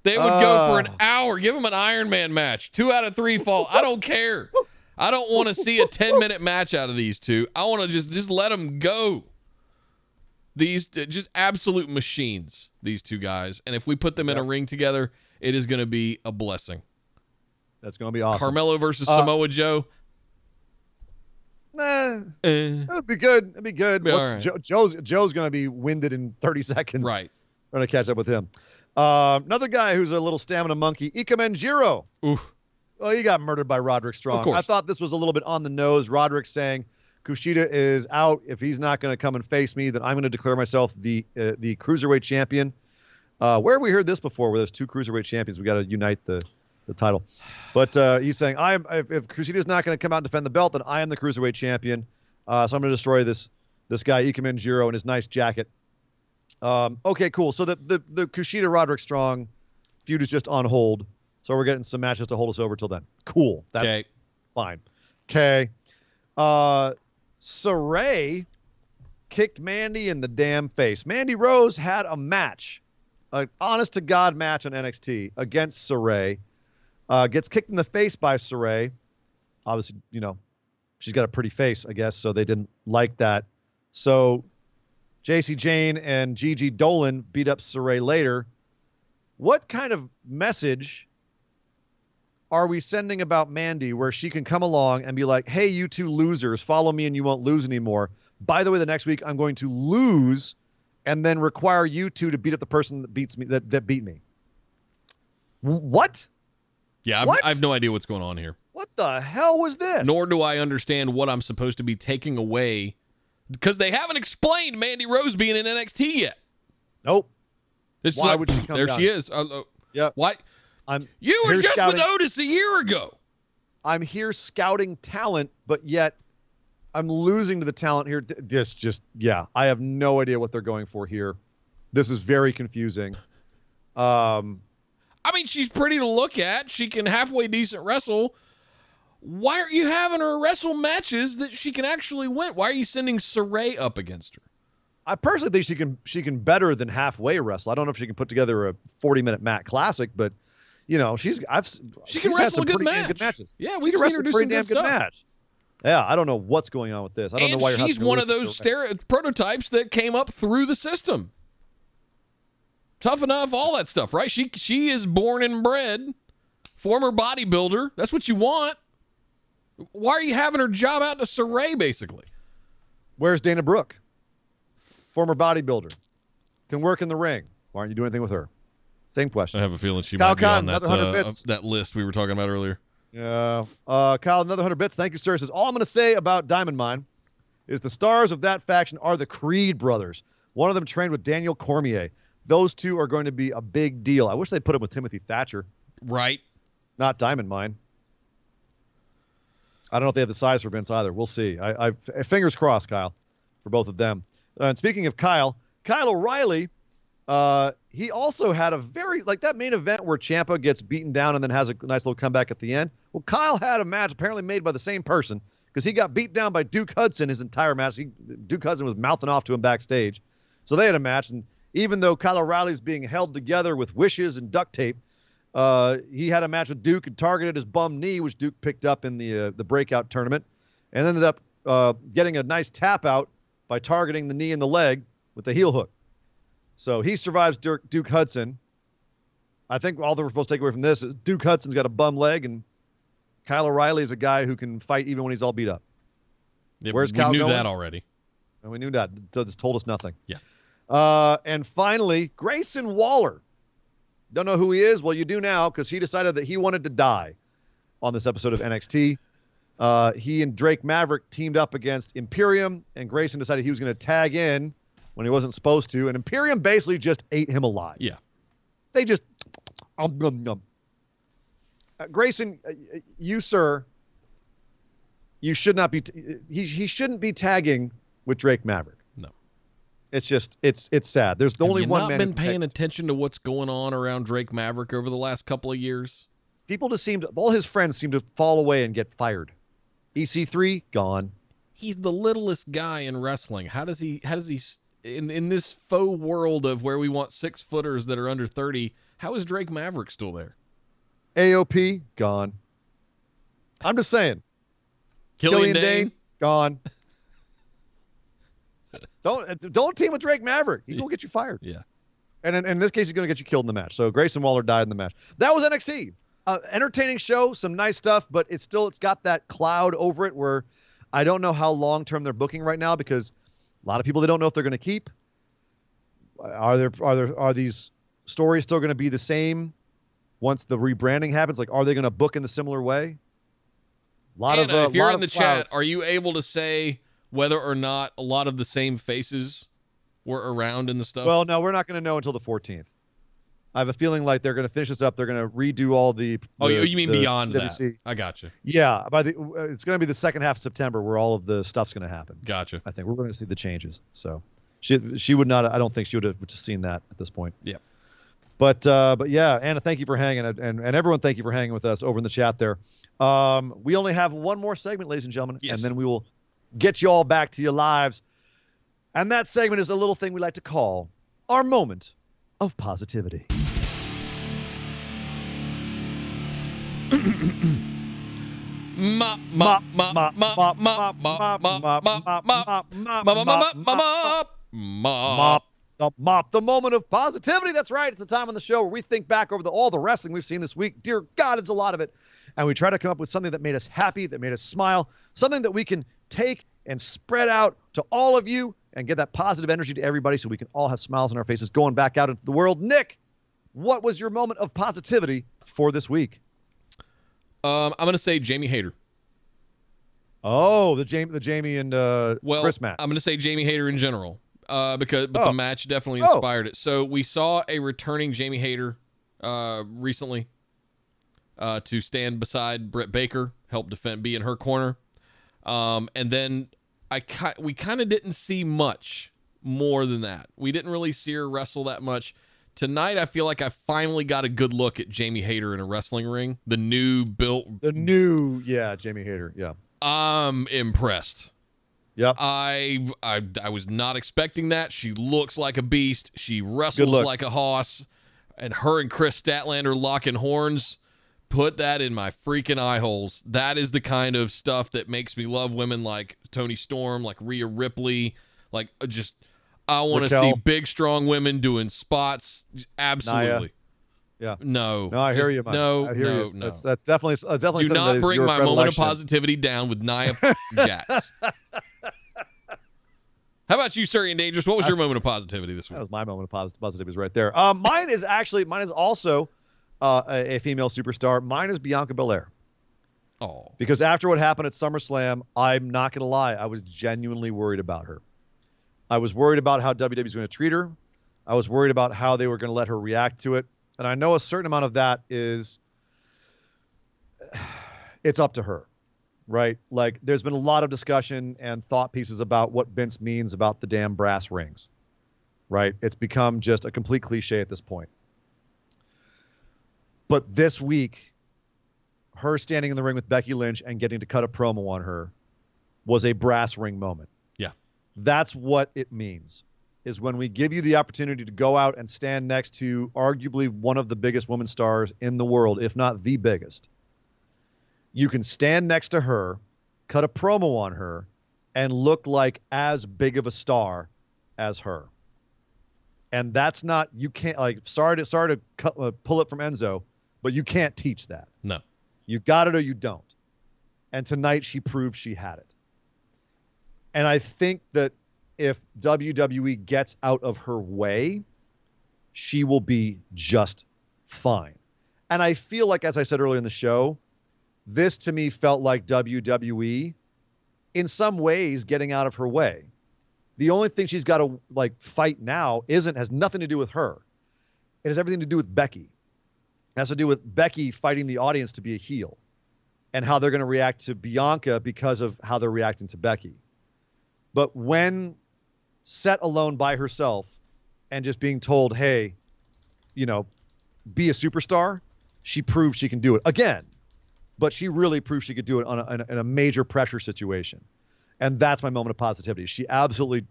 They would go for an hour. Give them an Iron Man match. 2 out of 3 fall. I don't care. I don't want to see a 10-minute match out of these two. I want to just let them go. These just absolute machines, these two guys. And if we put them in a ring together, it is going to be a blessing. That's going to be awesome. Carmelo versus Samoa Joe. It'd be good. It'd be good. Right. Joe's going to be winded in 30 seconds. Right. We're going to catch up with him. Another guy who's a little stamina monkey, Ikemenjiro. Oof. Well, he got murdered by Roderick Strong. Of course. I thought this was a little bit on the nose. Roderick saying Kushida is out. If he's not going to come and face me, then I'm going to declare myself the Cruiserweight champion. Where have we heard this before, where there's 2 Cruiserweight champions? We got to unite the title. But he's saying, if Kushida's not going to come out and defend the belt, then I am the Cruiserweight champion. So I'm going to destroy this guy, Ikemenjiro, in his nice jacket. Okay, cool. So the Kushida Roderick Strong feud is just on hold. So we're getting some matches to hold us over till then. Cool. That's fine. Okay. Saray kicked Mandy in the damn face. Mandy Rose had a match, an honest-to-God match on NXT against Saray. Gets kicked in the face by Saray. Obviously, she's got a pretty face, I guess, so they didn't like that. So JC Jane and Gigi Dolan beat up Saray later. What kind of message are we sending about Mandy where she can come along and be like, hey, you 2 losers, follow me and you won't lose anymore. By the way, the next week I'm going to lose and then require you 2 to beat up the person that beats me, that beat me. What? Yeah, I have no idea what's going on here. What the hell was this? Nor do I understand what I'm supposed to be taking away, because they haven't explained Mandy Rose being in NXT yet. Nope. Why would she come there down? She is. Yeah. Why? You were just with Otis a year ago. I'm here scouting talent, but yet I'm losing to the talent here. I have no idea what they're going for here. This is very confusing. I mean, she's pretty to look at. She can halfway decent wrestle. Why aren't you having her wrestle matches that she can actually win? Why are you sending Saray up against her? I personally think she can better than halfway wrestle. I don't know if she can put together a 40-minute mat classic, but she can wrestle a good damn good match. matches. Yeah, we can wrestle a pretty damn good match. Yeah, I don't know what's going on with this. I don't know why you're. She's one of those prototypes that came up through the system. Tough enough, all that stuff, right? She is born and bred, former bodybuilder. That's what you want. Why are you having her job out to Saray, basically? Where's Dana Brooke? Former bodybuilder. Can work in the ring. Why aren't you doing anything with her? Same question. I have a feeling she Kyle might be Conn, on another 100 bits. that list we were talking about earlier. Yeah. Kyle, another 100 bits. Thank you, sir. Says, all I'm going to say about Diamond Mine is the stars of that faction are the Creed brothers. One of them trained with Daniel Cormier. Those 2 are going to be a big deal. I wish they put him with Timothy Thatcher. Right. Not Diamond Mine. I don't know if they have the size for Vince either. We'll see. I fingers crossed, Kyle, for both of them. And speaking of Kyle O'Reilly, he also had a that main event where Ciampa gets beaten down and then has a nice little comeback at the end. Well, Kyle had a match apparently made by the same person because he got beat down by Duke Hudson his entire match. Duke Hudson was mouthing off to him backstage. So they had a match, and even though Kyle O'Reilly's being held together with wishes and duct tape, he had a match with Duke and targeted his bum knee, which Duke picked up in the breakout tournament, and ended up getting a nice tap out by targeting the knee and the leg with the heel hook. So he survives Duke Hudson. I think all that we're supposed to take away from this is Duke Hudson's got a bum leg, and Kyle O'Reilly is a guy who can fight even when he's all beat up. Yeah, Where's Kyle going? We knew going? that already. And we knew that. It just told us nothing. Yeah. And finally, Grayson Waller. Don't know who he is? Well, you do now because he decided that he wanted to die on this episode of NXT. He and Drake Maverick teamed up against Imperium, and Grayson decided he was going to tag in when he wasn't supposed to, and Imperium basically just ate him alive. Yeah. They just Grayson, you, sir, you should not be. He shouldn't be tagging with Drake Maverick. No. It's just it's sad. There's only one man. Have you not been paying attention to what's going on around Drake Maverick over the last couple of years? People just all his friends seem to fall away and get fired. EC3 gone. He's the littlest guy in wrestling. How does he in this faux world of where we want 6-footers that are under 30? How is Drake Maverick still there? AOP gone. I'm just saying. Killian Dane gone. Don't team with Drake Maverick. He will get you fired. Yeah. And in this case, he's going to get you killed in the match. So Grayson Waller died in the match. That was NXT. Entertaining show, some nice stuff, but it's got that cloud over it where I don't know how long-term they're booking right now because a lot of people, they don't know if they're going to keep. Are these stories still going to be the same once the rebranding happens? Like, are they going to book in the similar way? Anna, if you're in the chat, are you able to say whether or not a lot of the same faces were around in the stuff? Well, no, we're not going to know until the 14th. I have a feeling like they're going to finish this up. They're going to redo all the you mean beyond WC. that? I got you. Yeah, it's going to be the second half of September where all of the stuff's going to happen. Gotcha. I think we're going to see the changes. So she would not. I don't think she would have seen that at this point. Yeah. But yeah, Anna, thank you for hanging, and everyone, thank you for hanging with us over in the chat there. We only have one more segment, ladies and gentlemen, and then we will get you all back to your lives. And that segment is a little thing we like to call our moment of positivity. The moment of positivity. That's right. It's the time on the show where we think back over all the wrestling we've seen this week. Dear God, it's a lot of it. And we try to come up with something that made us happy, that made us smile, something that we can take and spread out to all of you and get that positive energy to everybody so we can all have smiles on our faces going back out into the world. Nick, what was your moment of positivity for this week? I'm going to say Jamie Hayter. Oh, the Jamie and Chris match. I'm going to say Jamie Hayter in general because the match definitely inspired it. So we saw a returning Jamie Hayter recently to stand beside Britt Baker, help be in her corner. And then we kind of didn't see much more than that. We didn't really see her wrestle that much. Tonight, I feel like I finally got a good look at Jamie Hayter in a wrestling ring. Jamie Hayter, yeah. I'm impressed. Yep. I was not expecting that. She looks like a beast. She wrestles like a hoss. And her and Chris Statlander locking horns. Put that in my freaking eye holes. That is the kind of stuff that makes me love women like Toni Storm, like Rhea Ripley, like just... I want to see big, strong women doing spots. Absolutely. Naya. Yeah. No, I hear you, Mike. No. That's definitely Do not bring my moment of positivity down with Nia Jax. How about you, Sir Ian Dangerous? What was your moment of positivity this week? That was my moment of positivity. Was right there. Mine is also a female superstar. Mine is Bianca Belair. Oh. Because after what happened at SummerSlam, I'm not going to lie, I was genuinely worried about her. I was worried about how WWE was going to treat her. I was worried about how they were going to let her react to it. And I know a certain amount of that is, it's up to her, right? Like, there's been a lot of discussion and thought pieces about what Vince means about the damn brass rings, right? It's become just a complete cliche at this point. But this week, her standing in the ring with Becky Lynch and getting to cut a promo on her was a brass ring moment. That's what it means, is when we give you the opportunity to go out and stand next to arguably one of the biggest women stars in the world, if not the biggest. You can stand next to her, cut a promo on her, and look like as big of a star as her. And that's not, you can't, like, sorry to pull it from Enzo, but you can't teach that. No. You got it or you don't. And tonight she proved she had it. And I think that if WWE gets out of her way, she will be just fine. And I feel like, as I said earlier in the show, this to me felt like WWE, in some ways, getting out of her way. The only thing she's got to fight now has nothing to do with her. It has everything to do with Becky. has to do with Becky fighting the audience to be a heel and how they're going to react to Bianca because of how they're reacting to Becky. But when set alone by herself and just being told, hey, you know, be a superstar, she proved she can do it again. But she really proved she could do it in a major pressure situation. And that's my moment of positivity. She absolutely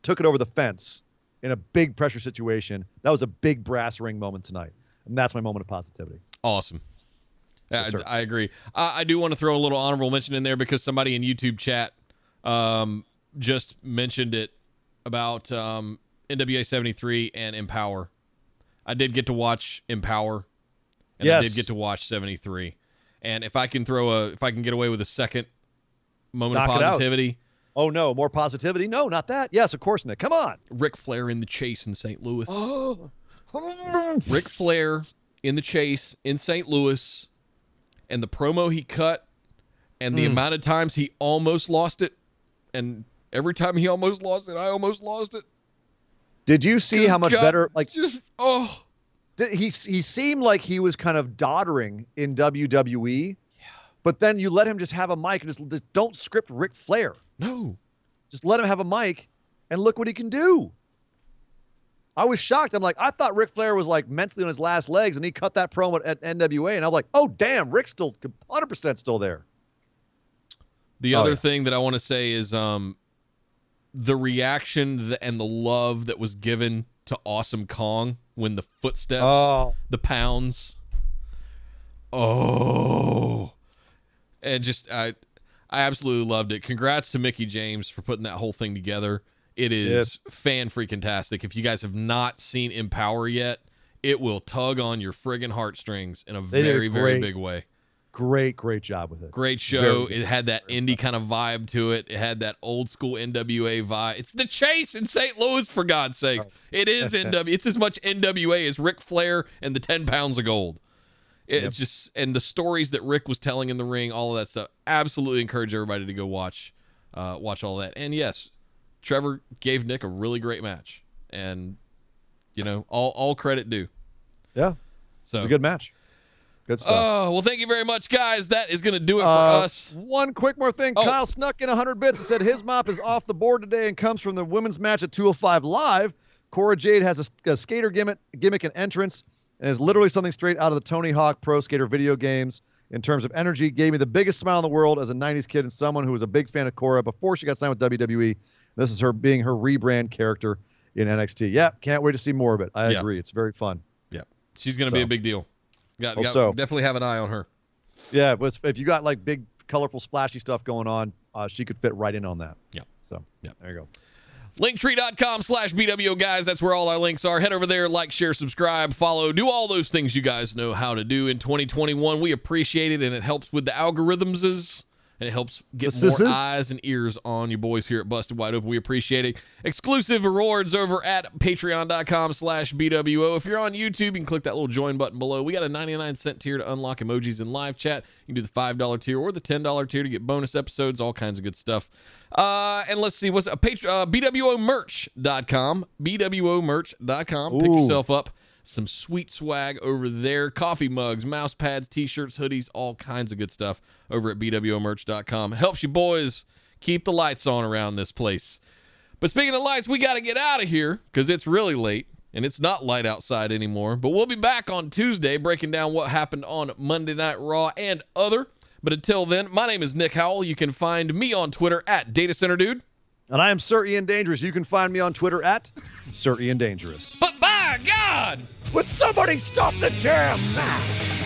took it over the fence in a big pressure situation. That was a big brass ring moment tonight. And that's my moment of positivity. Awesome. Yes, I agree. I do want to throw a little honorable mention in there because somebody in YouTube chat just mentioned it about NWA 73 and Empower. I did get to watch Empower, and I did get to watch 73. And if I can get away with a second moment of positivity. Oh, no, more positivity? No, not that. Yes, of course, Nick. Come on. Ric Flair in the chase in St. Louis. Ric Flair in the chase in St. Louis, and the promo he cut, and the amount of times he almost lost it, and every time he almost lost it, I almost lost it. Did you see how much better? Like, he seemed like he was kind of doddering in WWE, but then you let him just have a mic and just don't script Ric Flair. No, just let him have a mic, and look what he can do. I was shocked. I'm like, I thought Ric Flair was like mentally on his last legs, and he cut that promo at NWA, and I was like, oh damn, Rick's still 100% still there. The other thing that I want to say is the reaction and the love that was given to Awesome Kong when the footsteps, the pounds. And just I absolutely loved it. Congrats to Mickie James for putting that whole thing together. It is fan-freaking-tastic. If you guys have not seen Empower yet, it will tug on your friggin' heartstrings in a very, very big way. Great job with it. Great show. It had that indie kind of vibe to it. It had that old-school NWA vibe. It's the chase in St. Louis, for God's sakes. It is NWA. It's as much NWA as Ric Flair and the 10 pounds of gold. It's just, and the stories that Rick was telling in the ring, all of that stuff. Absolutely encourage everybody to go watch all that. And yes, Trevor gave Nick a really great match, and you know, all credit due. Yeah, so it's a good match. Good stuff. Oh, well, thank you very much, guys. That is going to do it for us. One quick more thing. Kyle snuck in 100 bits and said his mop is off the board today and comes from the women's match at 205 Live. Cora Jade has a skater gimmick and entrance, and is literally something straight out of the Tony Hawk Pro Skater video games. In terms of energy, gave me the biggest smile in the world as a 90s kid and someone who was a big fan of Cora before she got signed with WWE. This is her being her rebrand character in NXT. Yeah, can't wait to see more of it. I agree. It's very fun. Yeah, she's going to be a big deal. Definitely have an eye on her. Yeah, but if you got like big, colorful, splashy stuff going on, she could fit right in on that. Yeah. So, there you go. Linktree.com/BWO, guys. That's where all our links are. Head over there, like, share, subscribe, follow, do all those things you guys know how to do in 2021. We appreciate it, and it helps with the algorithms, and it helps get more eyes and ears on you boys here at Busted Wide Open. We appreciate it. Exclusive rewards over at patreon.com/BWO. If you're on YouTube, you can click that little join button below. We got a 99-cent tier to unlock emojis in live chat. You can do the $5 tier or the $10 tier to get bonus episodes, all kinds of good stuff. And let's see, what's BWOmerch.com. BWOmerch.com. Pick yourself up some sweet swag over there. Coffee mugs, mouse pads, t-shirts, hoodies, all kinds of good stuff over at BWOmerch.com. It helps you boys keep the lights on around this place. But speaking of lights, we got to get out of here because it's really late and it's not light outside anymore. But we'll be back on Tuesday breaking down what happened on Monday Night Raw and other. But until then, my name is Nick Howell. You can find me on Twitter at DataCenterDude. And I am Sir Ian Dangerous. You can find me on Twitter at Sir Ian Dangerous. But by God, would somebody stop the damn match?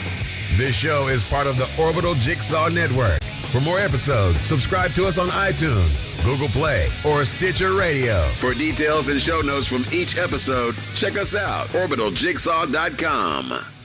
This show is part of the Orbital Jigsaw Network. For more episodes, subscribe to us on iTunes, Google Play, or Stitcher Radio. For details and show notes from each episode, check us out, orbitaljigsaw.com.